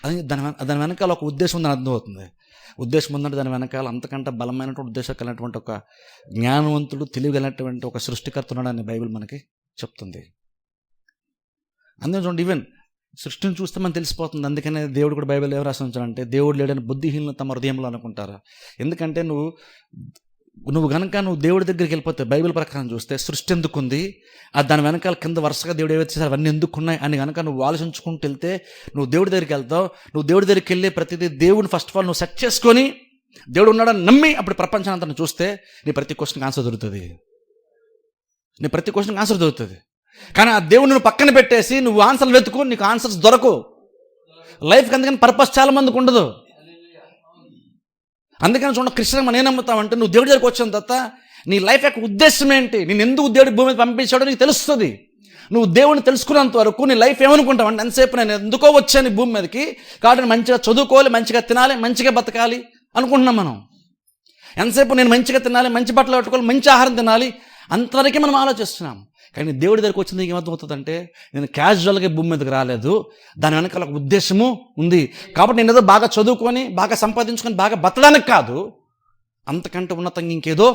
అది దాని వెనకాల ఒక ఉద్దేశం ఉందని అర్థమవుతుంది. ఉద్దేశం ఉందంటే దాని వెనకాల అంతకంటే బలమైనటువంటి ఉద్దేశం కలిగినటువంటి ఒక జ్ఞానవంతుడు, తెలియగలిగినటువంటి ఒక సృష్టికర్త ఉన్నాడని బైబిల్ మనకి చెప్తుంది. అందుకే చూడండి, ఈవెన్ సృష్టిని చూస్తే మనం తెలిసిపోతుంది. అందుకనే దేవుడు కూడా బైబిల్ ఎవరు రాసించాలంటే దేవుడు లేడని బుద్ధిహీనులు తమ హృదయంలో అనుకుంటారు. ఎందుకంటే నువ్వు కనుక దేవుడి దగ్గరికి వెళ్ళిపోతే బైబిల్ ప్రకారం చూస్తే సృష్టి ఎందుకుంది, దాని వెనకాల కింద వరుసగా దేవుడు ఏవైతే చేశారు అవన్నీ ఎందుకున్నాయి అని కనుక నువ్వు ఆలోచించుకుంటూ వెళ్తే నువ్వు దేవుడి దగ్గరికి వెళ్తావు. నువ్వు దేవుడి దగ్గరికి వెళ్ళే ప్రతిదీ దేవుడిని ఫస్ట్ ఆఫ్ ఆల్ నువ్వు సెట్ చేసుకొని దేవుడు ఉన్నాడని నమ్మి అప్పుడు ప్రపంచాన్ని అంతా చూస్తే నీ ప్రతి క్వశ్చన్కి ఆన్సర్ దొరుకుతుంది. కానీ ఆ దేవుడు నువ్వు పక్కన పెట్టేసి నువ్వు ఆన్సర్లు వెతుకు, నీకు ఆన్సర్స్ దొరకవు. లైఫ్కి అందుకని పర్పస్ చాలా మందికి ఉండదు. అందుకని చూడండి, క్రిస్టియన్ మనం ఏం నమ్ముతామంటే నువ్వు దేవుడి దగ్గరికి వచ్చిన తర్వాత నీ లైఫ్ యొక్క ఉద్దేశం ఏంటి, నేను ఎందుకు దేవుడి భూమి మీద పంపించాడో నీకు తెలుస్తుంది. నువ్వు దేవుడిని తెలుసుకున్నంత వరకు నీ లైఫ్ ఏమనుకుంటావు అంటే ఎంతసేపు నేను ఎందుకో వచ్చాను భూమి మీదకి, కాబట్టి నేను మంచిగా చదువుకోవాలి, మంచిగా తినాలి, మంచిగా బతకాలి అనుకుంటున్నాం మనం. ఎంతసేపు నేను మంచిగా తినాలి, మంచి బట్టలు కట్టుకోవాలి, మంచి ఆహారం తినాలి, అంతవరకే మనం ఆలోచిస్తున్నాం. కానీ దేవుడి దగ్గరికి వచ్చింది ఏమర్థమవుతుందంటే నేను క్యాజువల్గా భూమి మీదకి రాలేదు, దాని వెనకాల ఒక ఉద్దేశము ఉంది. కాబట్టి నేను ఏదో బాగా చదువుకొని బాగా సంపాదించుకొని బాగా బతడానికి కాదు, అంతకంటే ఉన్నతంగా ఇంకేదో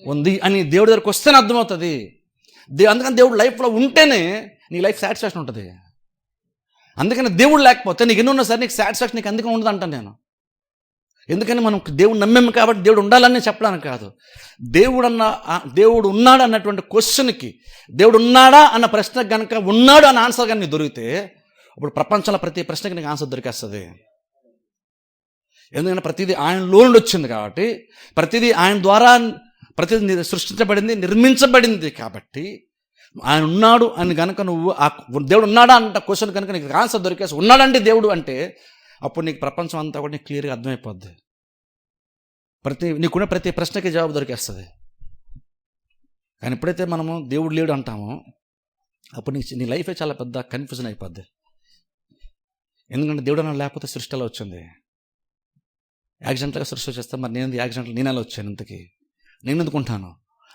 ఉంది అని దేవుడి దగ్గరికి వస్తేనే అర్థమవుతుంది. అందుకని దేవుడు లైఫ్లో ఉంటేనే నీ లైఫ్ సాటిస్ఫాక్షన్ ఉంటుంది. అందుకని దేవుడు లేకపోతే నీకు ఎన్ని ఉన్నా సరే నీకు సాటిస్ఫాక్షన్ నీకు అందుకని ఉండదు అంటాను నేను. ఎందుకని మనం దేవుడు నమ్మాము కాబట్టి దేవుడు ఉండాలని చెప్పడానికి కాదు. దేవుడు ఉన్నాడు అన్నటువంటి క్వశ్చన్కి, దేవుడు ఉన్నాడా అన్న ప్రశ్నకు కనుక ఉన్నాడు అన్న ఆన్సర్ కానీ నీకు దొరికితే అప్పుడు ప్రపంచంలో ప్రతి ప్రశ్నకి నీకు ఆన్సర్ దొరికేస్తుంది. ఎందుకంటే ప్రతిదీ ఆయనలో నుండి వచ్చింది కాబట్టి, ప్రతిదీ ఆయన ద్వారా ప్రతిదీ సృష్టించబడింది, నిర్మించబడింది కాబట్టి ఆయన ఉన్నాడు అని కనుక నువ్వు దేవుడు ఉన్నాడా అన్న క్వశ్చన్ కనుక నీకు ఆన్సర్ దొరికేసి ఉన్నాడంటే దేవుడు అంటే అప్పుడు నీకు ప్రపంచం అంతా కూడా నీకు క్లియర్గా అర్థమైపోద్ది. నీకున్న ప్రతి ప్రశ్నకి జవాబు దొరికేస్తుంది. కానీ ఎప్పుడైతే మనము దేవుడు లేడు అంటామో అప్పుడు నీ లైఫే చాలా పెద్ద కన్ఫ్యూజన్ అయిపోద్ది. ఎందుకంటే దేవుడు అన్న లేకపోతే సృష్టి ఎలా వచ్చింది? యాక్సిడెంట్గా సృష్టి వచ్చేస్తే మరి నేను యాక్సిడెంట్లు నేను ఎలా వచ్చాను? ఇంతకీ నేను ఎందుకుంటాను?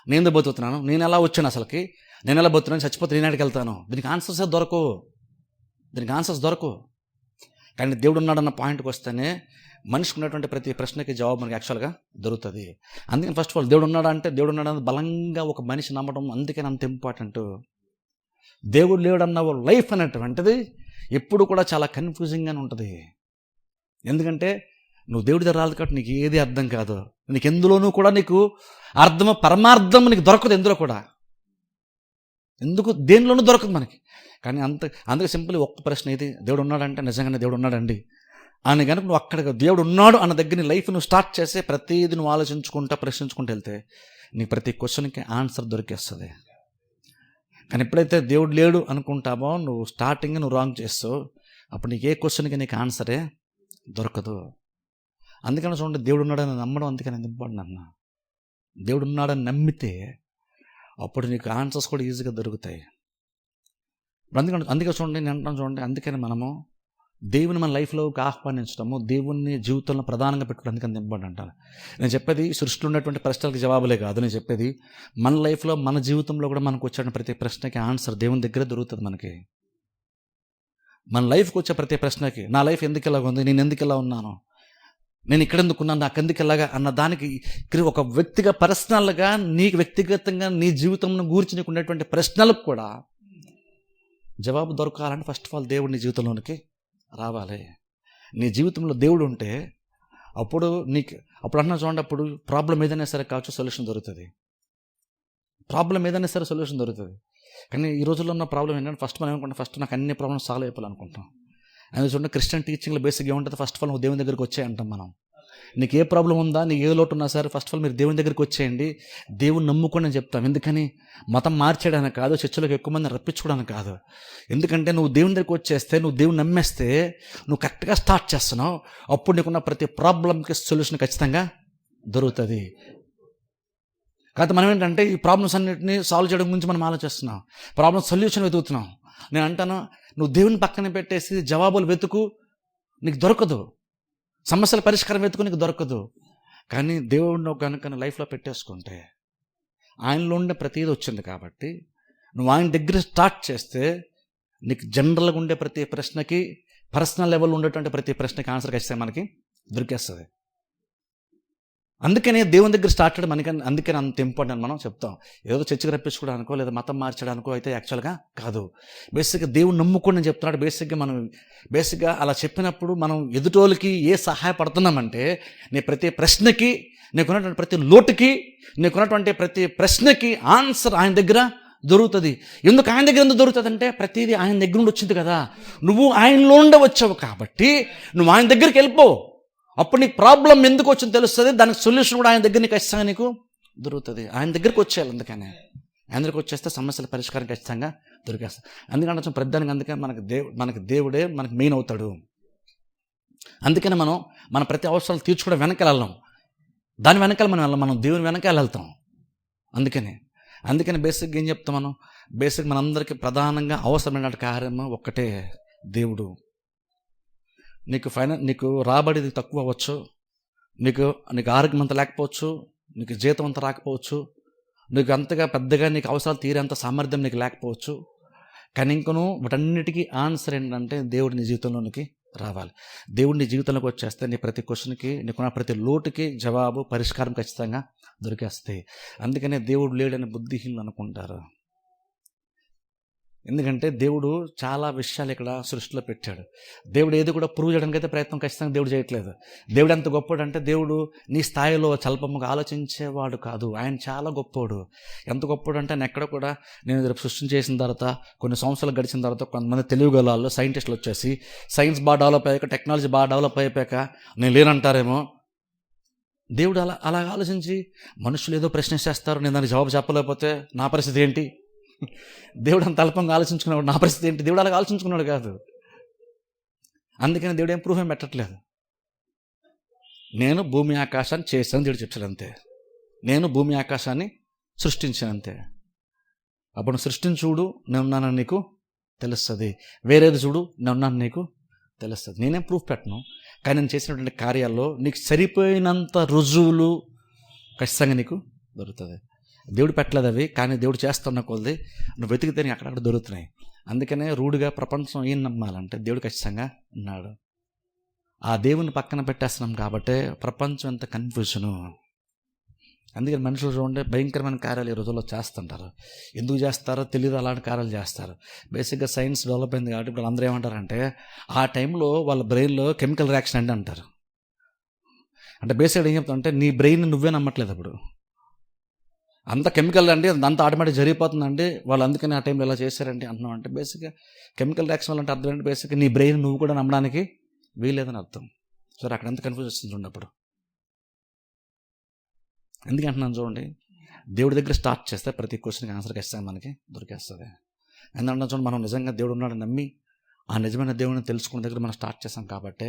నేను ఎందుకు బతుకుతున్నాను? నేను ఎలా వచ్చాను అసలుకి? నేను ఎలా బతుకున్నాను? చచ్చిపోతే నేను ఎక్కడికి వెళ్తాను? దీనికి ఆన్సర్స్ దొరకవు. కానీ దేవుడు ఉన్నాడన్న పాయింట్కి వస్తేనే మనిషికి ఉన్నటువంటి ప్రతి ప్రశ్నకి జవాబు మనకి యాక్చువల్గా దొరుకుతుంది. అందుకని ఫస్ట్ ఆఫ్ ఆల్ దేవుడు ఉన్నాడా అంటే దేవుడు ఉన్నాడని బలంగా ఒక మనిషి నమ్మడం అందుకని అంత ఇంపార్టెంట్. దేవుడు లేడన్న లైఫ్ అనేటువంటిది ఎప్పుడు కూడా చాలా కన్ఫ్యూజింగ్గానే ఉంటుంది. ఎందుకంటే నువ్వు దేవుడి దగ్గర రాదు కాబట్టి నీకు ఏది అర్థం కాదు. నీకు ఎందులోనూ కూడా నీకు అర్థం పరమార్థం నీకు దొరకదు. ఎందులో కూడా ఎందుకు దేనిలోనూ దొరకదు మనకి. కానీ అందుకే సింపుల్ ఒక్క ప్రశ్న ఇది, దేవుడు ఉన్నాడంటే నిజంగానే దేవుడు ఉన్నాడండి అని కనుక నువ్వు అక్కడ దేవుడు ఉన్నాడు అన్న దగ్గర నీ లైఫ్ నువ్వు స్టార్ట్ చేస్తే ప్రతిదీ నువ్వు ఆలోచించుకుంటా ప్రశ్నించుకుంటూ వెళ్తే నీకు ప్రతి క్వశ్చన్కి ఆన్సర్ దొరికేస్తుంది. కానీ ఎప్పుడైతే దేవుడు లేడు అనుకుంటావో నువ్వు స్టార్టింగ్ నువ్వు రాంగ్ చేస్తావు, అప్పుడు నీకు ఏ క్వశ్చన్కి నీకు ఆన్సరే దొరకదు. అందుకని చూడండి, దేవుడు ఉన్నాడని నమ్మడం అందుకని ఇంపార్టెంట్ అన్న. దేవుడు ఉన్నాడని నమ్మితే అప్పుడు నీకు ఆన్సర్స్ కూడా ఈజీగా దొరుకుతాయి. అందుకే చూడండి, నేను అంటాను చూడండి, అందుకని మనము దేవుని మన లైఫ్లోకి ఆహ్వానించడము, దేవుని జీవితంలో ప్రధానంగా పెట్టుకోవడం అందుకని ఇంపార్టెంట్ అంటారు. నేను చెప్పేది సృష్టిలో ఉన్నటువంటి ప్రశ్నలకు జవాబులే కాదు, నేను చెప్పేది మన లైఫ్లో మన జీవితంలో కూడా మనకు వచ్చే ప్రతి ప్రశ్నకి ఆన్సర్ దేవుని దగ్గర దొరుకుతుంది. మనకి మన లైఫ్కి వచ్చే ప్రతి ప్రశ్నకి, నా లైఫ్ ఎందుకు ఇలా ఉంది, నేను ఎందుకు ఇలా ఉన్నాను, నేను ఇక్కడ ఎందుకున్నాను, నాకు ఎందుకు ఇలాగా అన్న దానికి ఒక వ్యక్తిగా పర్సనల్గా నీకు వ్యక్తిగతంగా నీ జీవితంలో గూర్చి నీకు ఉండేటువంటి ప్రశ్నలకు కూడా జవాబు దొరకాలంటే ఫస్ట్ ఆఫ్ ఆల్ దేవుడు నీ జీవితంలోనికి రావాలి. నీ జీవితంలో దేవుడు ఉంటే అప్పుడు అన్నా చూడండి, అప్పుడు ప్రాబ్లం ఏదైనా సరే కావచ్చు సొల్యూషన్ దొరుకుతుంది. ప్రాబ్లం ఏదైనా సరే సొల్యూషన్ దొరుకుతుంది. కానీ ఈ రోజుల్లో ఉన్న ప్రాబ్లం ఏంటంటే ఫస్ట్ మనం ఏమనుకుంటాం, ఫస్ట్ నాకు అన్ని ప్రాబ్లమ్స్ సాల్వ్ అయిపోవాలనుకుంటాం. అందుకే చూడండి, క్రిస్టియన్ టీచింగ్లో బేసిక్గా ఏముంటుంది, ఫస్ట్ ఆఫ్ ఆల్ నువ్వు దేవుని దగ్గరికి వచ్చేయంటాం మనం. నీకు ఏ ప్రాబ్లం ఉందా, నీకు ఏ లోటు ఉన్నా సరే ఫస్ట్ ఆఫ్ ఆల్ మీరు దేవుని దగ్గరికి వచ్చేయండి, దేవుని నమ్ముకోండి అని చెప్తాం. ఎందుకని మతం మార్చేయడానికి కాదు, చర్చలోకి ఎక్కువ మంది రప్పించుకోవడానికి కాదు. ఎందుకంటే నువ్వు దేవుని దగ్గరికి వచ్చేస్తే, నువ్వు దేవుని నమ్మేస్తే, నువ్వు కరెక్ట్గా స్టార్ట్ చేస్తున్నావు, అప్పుడు నీకున్న ప్రతి ప్రాబ్లంకి సొల్యూషన్ ఖచ్చితంగా దొరుకుతుంది. కాకపోతే మనం ఏంటంటే ఈ ప్రాబ్లమ్స్ అన్నింటినీ సాల్వ్ చేయడం గురించి మనం ఆలోచిస్తున్నాం, ప్రాబ్లమ్ సొల్యూషన్ వెతుకుతున్నాం. నేను అంటాను, నువ్వు దేవుని పక్కన పెట్టేసి జవాబులు వెతుకు, నీకు దొరకదు. సమస్యల పరిష్కారం వెతుకు, నీకు దొరకదు. కానీ దేవుడిని కనుక లైఫ్లో పెట్టేసుకుంటే, ఆయనలో ఉండే ప్రతిదీ వచ్చింది కాబట్టి నువ్వు ఆయన దగ్గర స్టార్ట్ చేస్తే నీకు జనరల్గా ఉండే ప్రతి ప్రశ్నకి, పర్సనల్ లెవెల్లో ఉండేటువంటి ప్రతి ప్రశ్నకి ఆన్సర్ ఖచ్చితంగా మనకి దొరికేస్తుంది. అందుకనే దేవుని దగ్గర స్టార్ట్ చేయడం అందుకని అంత ఇంపార్టెంట్ మనం చెప్తాం. ఏదో చర్చకు రప్పించుకోవడానికో లేదా మతం మార్చడానికో అయితే యాక్చువల్గా కాదు. బేసిక్గా దేవుని నమ్ముకొని చెప్తున్నాడు. బేసిక్గా అలా చెప్పినప్పుడు మనం ఎదుటోళ్ళకి ఏ సహాయపడుతున్నామంటే, నీ ప్రతి ప్రశ్నకి, నీకున్నటువంటి ప్రతి లోటుకి, నీకున్నటువంటి ప్రతి ప్రశ్నకి ఆన్సర్ ఆయన దగ్గర దొరుకుతుంది. ఎందుకు ఆయన దగ్గర ఎందుకు దొరుకుతుంది అంటే, ప్రతిదీ ఆయన దగ్గర నుండి వచ్చింది కదా, నువ్వు ఆయనలో ఉండే వచ్చావు కాబట్టి నువ్వు ఆయన దగ్గరికి వెళ్ళిపో. అప్పుడు నీకు ప్రాబ్లం ఎందుకు వచ్చిందో తెలుస్తుంది, దానికి సొల్యూషన్ కూడా ఆయన దగ్గర నీకు ఖచ్చితంగా నీకు దొరుకుతుంది. ఆయన దగ్గరికి వచ్చేయాలి. అందుకని ఆయన దగ్గరికి వచ్చేస్తే సమస్యల పరిష్కారం ఖచ్చితంగా దొరికేస్తుంది. అందుకని ప్రధానంగా అందుకని మనకి దేవుడే మనకి మెయిన్ అవుతాడు. అందుకని మనం మన ప్రతి అవసరాలు తీర్చుకోవడం వెనకాల దాని వెనకాల మనం దేవుని వెనకాల వెళ్తాం. అందుకని బేసిక్గా ఏం చెప్తాం మనం, బేసిక్ మనందరికీ ప్రధానంగా అవసరమైన కార్యం ఒక్కటే, దేవుడు. నీకు రాబడిది తక్కువ అవ్వచ్చు, నీకు ఆరోగ్యం అంత లేకపోవచ్చు, నీకు జీతం అంత రాకపోవచ్చు, నీకు అంతగా పెద్దగా నీకు అవసరాలు తీరేంత సామర్థ్యం నీకు లేకపోవచ్చు. కానీ ఇంకను వాటన్నిటికీ ఆన్సర్ ఏంటంటే దేవుడు నీ జీవితంలోనికి రావాలి. దేవుడు నీ జీవితంలోకి వచ్చేస్తే నీ ప్రతి క్వశ్చన్కి, నీకున్న ప్రతి లోటుకి జవాబు, పరిష్కారం ఖచ్చితంగా దొరికేస్తాయి. అందుకనే దేవుడు లేడని బుద్ధిహీనులు అనుకుంటారు. ఎందుకంటే దేవుడు చాలా విషయాలు ఇక్కడ సృష్టిలో పెట్టాడు. దేవుడు ఏది కూడా ప్రూవ్ చేయడానికి అయితే ప్రయత్నం ఖచ్చితంగా దేవుడు చేయట్లేదు. దేవుడు ఎంత గొప్పడు అంటే, దేవుడు నీ స్థాయిలో స్వల్పముగా ఆలోచించేవాడు కాదు. ఆయన చాలా గొప్పోడు. ఎంత గొప్పడు అంటే, నేను రేపు సృష్టి చేసిన తర్వాత కొన్ని సంవత్సరాలు గడిచిన తర్వాత కొంతమంది తెలివిగల వాళ్ళు, సైంటిస్టులు వచ్చేసి సైన్స్ బాగా డెవలప్ అయ్యాక, టెక్నాలజీ బాగా డెవలప్ అయిపోయాక నేను లేనంటారేమో. దేవుడు అలా ఆలోచించి మనుషులు ఏదో ప్రశ్నిస్తారు, నేను దానికి జవాబు చెప్పలేకపోతే నా పరిస్థితి ఏంటి? దేవుడు అంత అల్పంగా ఆలోచించుకున్నాడు, నా పరిస్థితి ఏంటి? దేవుడు అలాగ ఆలోచించుకున్నాడు కాదు. అందుకని దేవుడు ఏం ప్రూఫ్ ఏం పెట్టట్లేదు. నేను భూమి ఆకాశాన్ని చేశాను దేవుడు చెప్పాడు అంతే. నేను భూమి ఆకాశాన్ని సృష్టించాను అంతే. అప్పుడు సృష్టిని చూడు, నేనున్నానని నీకు తెలుస్తుంది. వేరేది చూడు, నేనున్నాను నీకు తెలుస్తుంది. నేనేం ప్రూఫ్ పెట్టను, కానీ నేను చేసినటువంటి కార్యాల్లో నీకు సరిపోయినంత రుజువులు ఖచ్చితంగా నీకు దొరుకుతుంది. దేవుడు పెట్టలేదు అవి, కానీ దేవుడు చేస్తున్న కొలది నువ్వు వెతికితే అక్కడక్కడ దొరుకుతున్నాయి. అందుకనే రూఢిగా ప్రపంచం ఏం నమ్మాలంటే దేవుడు ఖచ్చితంగా ఉన్నాడు. ఆ దేవుని పక్కన పెట్టేస్తున్నాం కాబట్టి ప్రపంచం ఎంత కన్ఫ్యూజను. అందుకని మనుషులు చూడండి భయంకరమైన కార్యాలు ఈ రోజుల్లో చేస్తుంటారు. ఎందుకు చేస్తారో తెలియదు, అలాంటి కార్యాలు చేస్తారు. బేసిక్గా సైన్స్ డెవలప్ అయింది కాబట్టి ఇప్పుడు అందరూ ఏమంటారంటే ఆ టైంలో వాళ్ళ బ్రెయిన్లో కెమికల్ రియాక్షన్ అండి అంటారు. అంటే బేసిక్గా ఏం చెప్తారంటే నీ బ్రెయిన్ నువ్వే నమ్మట్లేదు. ఇప్పుడు అంత కెమికల్ అండి, అంత ఆటోమేటిక్ జరిగిపోతుందండి, వాళ్ళు అందుకని ఆ టైంలో ఎలా చేశారండి అంటున్నాం. అంటే బేసిక్గా కెమికల్ రియాక్షన్ వల్ల అంటే అర్థం ఏంటి, బేసిక్గా నీ బ్రెయిన్ నువ్వు కూడా నమ్మడానికి వీల్లేదని అర్థం. సరే అక్కడ ఎంత కన్ఫ్యూజ్ వస్తుంది చూడండి. అప్పుడు ఎందుకంటున్నాను చూడండి, దేవుడి దగ్గర స్టార్ట్ చేస్తే ప్రతి క్వశ్చన్కి ఆన్సర్ ఖచ్చితంగా మనకి దొరికేస్తుంది. ఎందుకంటే చూడండి, మనం నిజంగా దేవుడు ఉన్నాడు నమ్మి ఆ నిజమైన దేవుడిని తెలుసుకున్న దగ్గర మనం స్టార్ట్ చేస్తాం కాబట్టి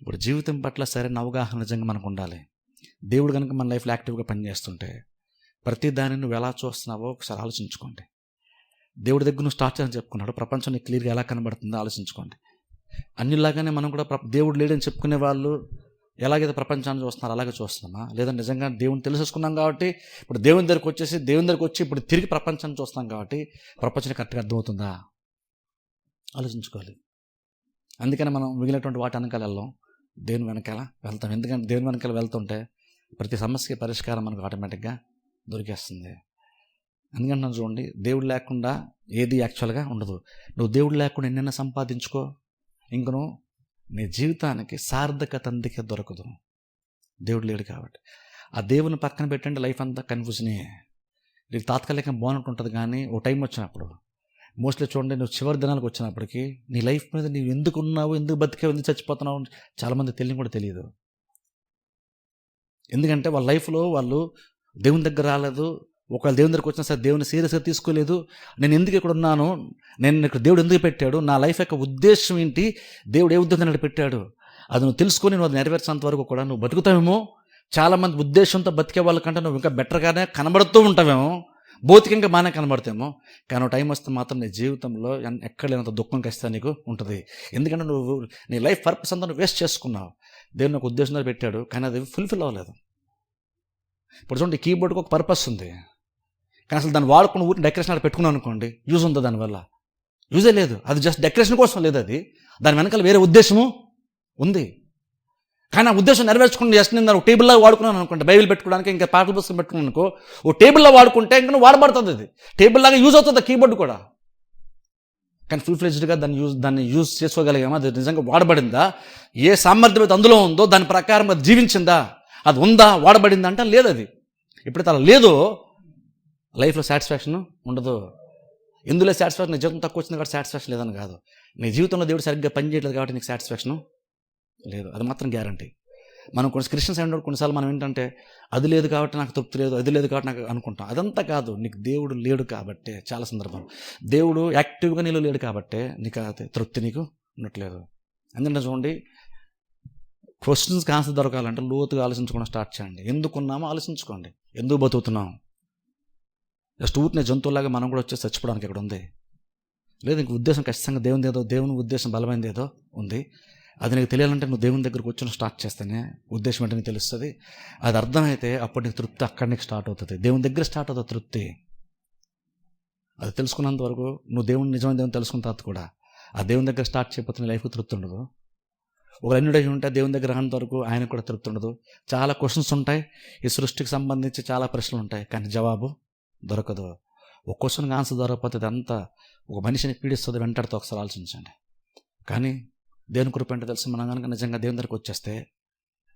ఇప్పుడు జీవితం పట్ల సరైన అవగాహన నిజంగా మనకు ఉండాలి. దేవుడు కనుక మన లైఫ్లో యాక్టివ్గా పనిచేస్తుంటే ప్రతి దాన్ని నువ్వు ఎలా చూస్తున్నావో ఒకసారి ఆలోచించుకోండి. దేవుడి దగ్గర నువ్వు స్టార్ట్ చేయాలని చెప్పుకున్నాడు, ప్రపంచం నీకు క్లియర్గా ఎలా కనబడుతుందో ఆలోచించుకోండి. అన్నిలాగానే మనం కూడా దేవుడు లేడని చెప్పుకునే వాళ్ళు ఎలాగైతే ప్రపంచాన్ని చూస్తున్నారో అలాగే చూస్తున్నామా, లేదా నిజంగా దేవుని తెలుసుకున్నాం కాబట్టి ఇప్పుడు దేవుని దగ్గరికి వచ్చి ఇప్పుడు తిరిగి ప్రపంచాన్ని చూస్తున్నాం కాబట్టి ప్రపంచం కరెక్ట్గా అర్థమవుతుందా ఆలోచించుకోవాలి. అందుకని మనం మిగిలినటువంటి వాటి వెనకాల వెళ్ళాం, దేవుని వెనకాల వెళ్తాం. ఎందుకంటే దేవుని వెనకాల వెళ్తుంటే ప్రతి సమస్యకి పరిష్కారం మనకు ఆటోమేటిక్గా దొరికేస్తుంది. ఎందుకంటే చూడండి, దేవుడు లేకుండా ఏది యాక్చువల్గా ఉండదు. నువ్వు దేవుడు లేకుండా ఎన్నైనా సంపాదించుకో, ఇంకను నీ జీవితానికి సార్థకత అందుకే దొరకదు, దేవుడు లేడు కాబట్టి. ఆ దేవుని పక్కన పెట్టండి, లైఫ్ అంతా కన్ఫ్యూజనే. నీకు తాత్కాలికంగా బాగుంటుంది ఉంటుంది, కానీ ఓ టైం వచ్చినప్పుడు మోస్ట్లీ చూడండి, నువ్వు చివరి దినాలకు వచ్చినప్పటికీ నీ లైఫ్ మీద నువ్వు ఎందుకు ఉన్నావు, ఎందుకు బతికావు, ఎందుకు చచ్చిపోతున్నావు చాలామంది కూడా తెలియదు. ఎందుకంటే వాళ్ళ లైఫ్లో వాళ్ళు దేవుని దగ్గర రాలేదు. ఒకవేళ దేవుని దగ్గరకు వచ్చినా సరే దేవుని సీరియస్గా తీసుకోలేదు. నేను ఎందుకు ఇక్కడ ఉన్నాను, నేను ఇక్కడ దేవుడు ఎందుకు పెట్టాడు, నా లైఫ్ యొక్క ఉద్దేశం ఏంటి, దేవుడు ఏ ఉద్దేశం నాకు పెట్టాడు, అది నువ్వు తెలుసుకొని నువ్వు అది నెరవేర్చేంత వరకు కూడా నువ్వు బతుకుతావేమో. చాలామంది ఉద్దేశంతో బతికే వాళ్ళకంటే నువ్వు ఇంకా బెటర్గానే కనబడుతూ ఉంటావేమో, భౌతికంగా బాగానే కనబడతామో. కానీ టైం వస్తే మాత్రం నీ జీవితంలో ఎక్కడ లేనంత దుఃఖం ఖచ్చితంగా నీకు ఉంటుంది. ఎందుకంటే నువ్వు నీ లైఫ్ పర్పస్ అంతా నువ్వు వేస్ట్ చేసుకున్నావు. దేవుని ఒక ఉద్దేశంతో పెట్టాడు, కానీ అది ఫుల్ఫిల్ అవ్వలేదు. ఇప్పుడు చూడండి, కీబోర్డ్కి ఒక పర్పస్ ఉంది, కానీ అసలు దాన్ని వాడుకుని ఊరిని డెకరేషన్ అలా పెట్టుకున్నాను అనుకోండి, యూజ్ ఉందా దానివల్ల? యూజే లేదు. అది జస్ట్ డెకరేషన్ కోసం లేదు, అది దాని వెనకాల వేరే ఉద్దేశము ఉంది. కానీ ఆ ఉద్దేశం నెరవేర్చుకుని జస్ట్ నేను ఒక టేబుల్లో వాడుకున్నాను అనుకోండి, బైబిల్ పెట్టుకోవడానికి, ఇంకా పాటల పుస్తకం పెట్టుకున్నాను అనుకో, ఓ టేబుల్లో వాడుకుంటే ఇంకా నువ్వు వాడబడుతుంది, అది టేబుల్ లాగా యూజ్ అవుతుంది కీబోర్డ్ కూడా. కానీ ఫుల్ ఫ్లెజ్డ్గా దాన్ని యూజ్ చేసుకోగలిగామా, అది నిజంగా వాడబడిందా, ఏ సామర్థ్యం అయితే అందులో ఉందో దాని ప్రకారం అది జీవించిందా, అది ఉందా, వాడబడిందా అంటే లేదు. అది ఎప్పుడైతే అలా లేదో లైఫ్లో సాటిస్ఫాక్షన్ ఉండదు. ఎందులో సాటిస్ఫాక్షన్, నీ జీవితం తక్కువ వచ్చింది కాబట్టి సాటిస్ఫాక్షన్ లేదని కాదు, నీ జీవితంలో దేవుడు సరిగ్గా పని చేయట్లేదు కాబట్టి నీకు సాటిస్ఫాక్షన్ లేదు, అది మాత్రం గ్యారంటీ. మనం కొన్ని క్రిస్టియన్స్ అయినప్పుడు కొన్నిసార్లు మనం ఏంటంటే అది లేదు కాబట్టి నాకు తృప్తి లేదు, అది లేదు కాబట్టి నాకు అనుకుంటాం. అదంతా కాదు, నీకు దేవుడు లేడు కాబట్టి, చాలా సందర్భం దేవుడు యాక్టివ్గా నీలో లేడు కాబట్టి నీకు తృప్తి నీకు ఉండట్లేదు. ఎందుకంటే చూడండి, క్వశ్చన్స్కి ఆన్సర్ దొరకాలంటే లోతుగా ఆలోచించుకోవడం స్టార్ట్ చేయండి. ఎందుకున్నామో ఆలోచించుకోండి, ఎందుకు బతుకుతున్నాం. జస్ట్ ఊరినే జంతువులాగా మనం కూడా వచ్చేసి చచ్చిపోవడానికి ఇక్కడ ఉంది లేదు. ఇంక ఉద్దేశం ఖచ్చితంగా దేవుని ఉద్దేశం బలమైనది ఏదో ఉంది. అది నీకు తెలియాలంటే నువ్వు దేవుని దగ్గరకు వచ్చి స్టార్ట్ చేస్తేనే ఉద్దేశం అంటే నీకు తెలుస్తుంది. అది అర్థమైతే అప్పుడు నీకు తృప్తి అక్కడ నీకు స్టార్ట్ అవుతుంది, దేవుని దగ్గర స్టార్ట్ అవుతుంది తృప్తి. అది తెలుసుకున్నంత వరకు నువ్వు నిజమైన దేవుని తెలుసుకున్న తర్వాత కూడా ఆ దేవుని దగ్గర స్టార్ట్ చేయకపోతే నీ లైఫ్కి తృప్తి ఉండదు. ఒక అన్యుడై ఉంటే దేవుని దగ్గర రానంత వరకు ఆయనకు కూడా తృప్తి ఉండదు. చాలా క్వశ్చన్స్ ఉంటాయి, ఈ సృష్టికి సంబంధించి చాలా ప్రశ్నలు ఉంటాయి, కానీ జవాబు దొరకదు. ఒక క్వశ్చన్కి ఆన్సర్ దొరకకపోతే అదంతా ఒక మనిషిని పీడిస్తుంది, వెంటాడుతూ ఒకసారి ఆలోచించండి. కానీ దేవుని కృప అంటే తెలిసి మనం కనుక నిజంగా దేవుని దగ్గరికి వచ్చేస్తే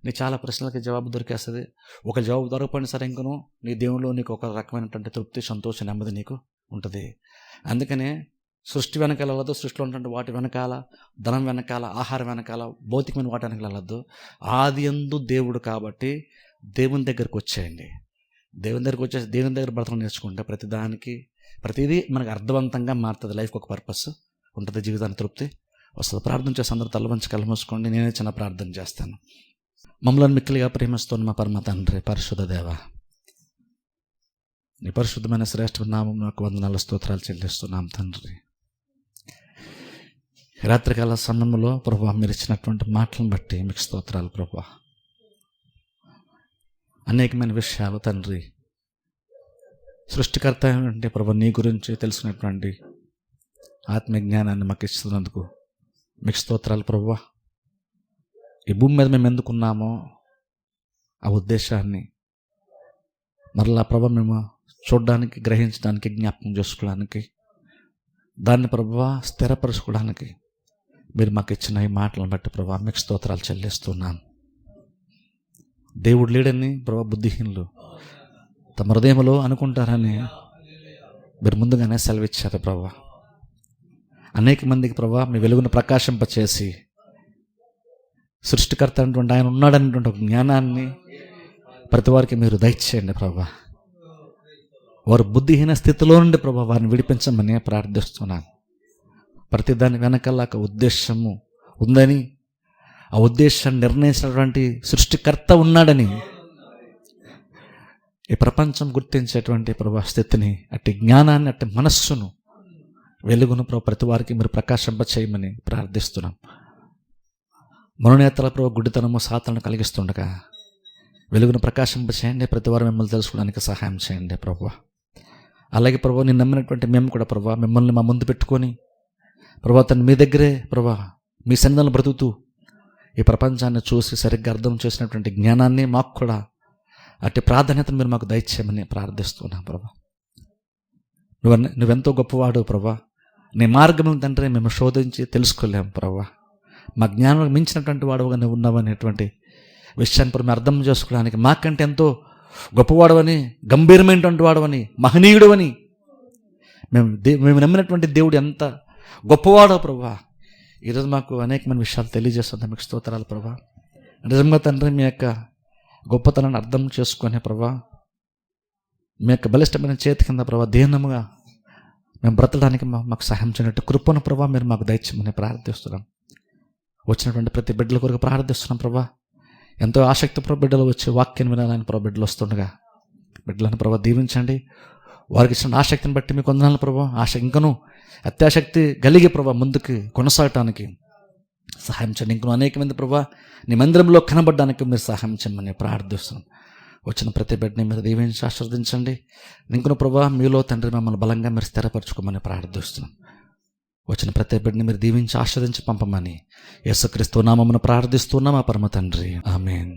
నీ చాలా ప్రశ్నలకి జవాబు దొరికేస్తుంది. ఒక జవాబు దొరకపోయినా సరే ఇంకను నీ దేవునిలో నీకు ఒక రకమైనటువంటి తృప్తి, సంతోషం, నెమ్మది నీకు ఉంటుంది. అందుకనే సృష్టి వెనకాల వెళ్ళదు, సృష్టిలో ఉన్నటువంటి వాటి వెనకాల, ధనం వెనకాల, ఆహారం వెనకాల, భౌతికమైన వాటి వెనకాల వెళ్ళద్దు. ఆది యందు దేవుడు కాబట్టి దేవుని దగ్గరికి వచ్చేయండి. దేవుని దగ్గరికి వచ్చేసి దేవుని దగ్గర బ్రతకడం నేర్చుకుంటే ప్రతిదీ మనకు అర్థవంతంగా మారుతుంది. లైఫ్కి ఒక పర్పస్ ఉంటుంది, జీవితానికి తృప్తి వస్తుంది. ప్రార్థన చేసి అందరూ తల వంచి కళ్ళు మూసుకోండి. నేనే చిన్న ప్రార్థన చేస్తాను. మమ్మల్ని మిక్కిలిగా ప్రేమిస్తున్న మా పరమ తండ్రి, పరిశుద్ధ దేవ, నీ పరిశుద్ధమైన శ్రేష్ఠ నామం నాకు వందనాలు, స్తోత్రాలు చెల్లిస్తున్నాం తండ్రి. రాత్రికాల సమయంలో ప్రభువా మీరు ఇచ్చినటువంటి మాటలను బట్టి మీకు స్తోత్రాలు ప్రభువా. అనేకమైన విషయాలు తండ్రి, సృష్టికర్త అంటే ప్రభు నీ గురించి తెలుసుకున్నటువంటి ఆత్మీయ జ్ఞానాన్ని మాకు ఇస్తున్నందుకు మీకు స్తోత్రాలు ప్రభువా. ఈ భూమి మీద మేము ఎందుకున్నామో ఆ ఉద్దేశాన్ని మరలా ప్రభా మేము చూడడానికి, గ్రహించడానికి, జ్ఞాపకం చేసుకోవడానికి, దాన్ని ప్రభా స్థిరపరచుకోవడానికి మీరు మాకు ఇచ్చిన ఈ మాటలను బట్టి ప్రభా మీకు స్తోత్రాలు చెల్లిస్తున్నాను. దేవుడు లేడని ప్రభా బుద్ధిహీనులు తమ హృదయంలో అనుకుంటారని మీరు ముందుగానే సెలవిచ్చారు ప్రభా. అనేక మందికి ప్రభా మీ వెలుగును ప్రకాశింపచేసి సృష్టికర్త అనేటువంటి ఆయన ఉన్నాడనేటువంటి ఒక జ్ఞానాన్ని ప్రతి వారికి మీరు దయచేయండి ప్రభా. వారు బుద్ధిహీన స్థితిలో నుండి ప్రభా వారిని విడిపించమని ప్రార్థిస్తున్నాను. ప్రతి దాని వెనకాల ఒక ఉద్దేశము ఉందని, ఆ ఉద్దేశాన్ని నిర్ణయించినటువంటి సృష్టికర్త ఉన్నాడని ఈ ప్రపంచం గుర్తించేటువంటి ప్రభా స్థితిని, అట్టి జ్ఞానాన్ని, అట్టి మనస్సును, వెలుగును ప్రభు ప్రతి వారికి మీరు ప్రకాశింప చేయమని ప్రార్థిస్తున్నాం. మనోనేతల ప్రభు గుడ్డితనము సాతాను కలిగిస్తుండగా వెలుగును ప్రకాశింప చేయండి. ప్రతి వారు మిమ్మల్ని తెలుసుకోవడానికి సహాయం చేయండి ప్రభు. అలాగే ప్రభు నేను నమ్మినటువంటి మేము కూడా ప్రభు మిమ్మల్ని మా ముందు పెట్టుకొని ప్రభు తను మీ దగ్గరే ప్రభు మీ సన్నిధానంలో బ్రతుకుతూ ఈ ప్రపంచాన్ని చూసి సరిగ్గా అర్థం చేసినటువంటి జ్ఞానాన్ని మాకు కూడా అట్టి ప్రాధాన్యతను మీరు మాకు దయచేయమని ప్రార్థిస్తున్నాం ప్రభా. నువ్వెంతో గొప్పవాడు ప్రభా. నీ మార్గం తండ్రి మేము శోధించి తెలుసుకోలేము ప్రభా. మా జ్ఞానం మించినటువంటి వాడుగా నువ్వు ఉన్నావనేటువంటి విషయాన్ని మేము అర్థం చేసుకోవడానికి మాకంటే ఎంతో గొప్పవాడవని, గంభీరమైనటువంటి వాడవని, మహనీయుడవని, మేము నమ్మినటువంటి దేవుడు ఎంత గొప్పవాడో ప్రభా ఈరోజు మాకు అనేకమైన విషయాలు తెలియజేస్తుంది. మీకు స్తోత్రాలు ప్రభా. నిజంగా తండ్రి మీ యొక్క గొప్పతనాన్ని అర్థం చేసుకునే ప్రభా మీ యొక్క బలిష్టమైన చేతి కింద ప్రభా దీనముగా మేము బ్రతడానికి మాకు సహాయం చేయనట్టు కృపను ప్రభా మీరు మాకు దయచేయమని ప్రార్థిస్తున్నాం. వచ్చినటువంటి ప్రతి బిడ్డల కొరకు ప్రార్థిస్తున్నాం ప్రభా. ఎంతో ఆసక్తి ప్రభా బిడ్డలు వచ్చి వాక్యం వినాలని ప్రభా బిడ్డలు వస్తుండగా బిడ్డలను ప్రభా దీవించండి. వారికి ఇచ్చిన ఆసక్తిని బట్టి మీకు వందనాలు ప్రభా. ఇంకనూ అత్యాసక్తి కలిగి ప్రభా ముందుకు కొనసాగటానికి సహాయం చేయండి. ఇంకనూ అనేక మంది ప్రభా నీ మందిరంలో కనబడడానికి మీరు సహాయం చేయమని ప్రార్థిస్తున్నాం. వచ్చిన ప్రతి బిడ్డని మీరు దీవించి ఆశీర్వదించండి. ఇంకనూ ప్రభా మీలో తండ్రి మమ్మల్ని బలంగా మీరు స్థిరపరచుకోమని ప్రార్థిస్తున్నాం. వచ్చిన ప్రతి బిడ్డని మీరు దీవించి ఆశీర్వదించి పంపమని యేసుక్రీస్తు నామమున ప్రార్థిస్తున్నాం ఆ పరమ తండ్రి. ఆమేన్.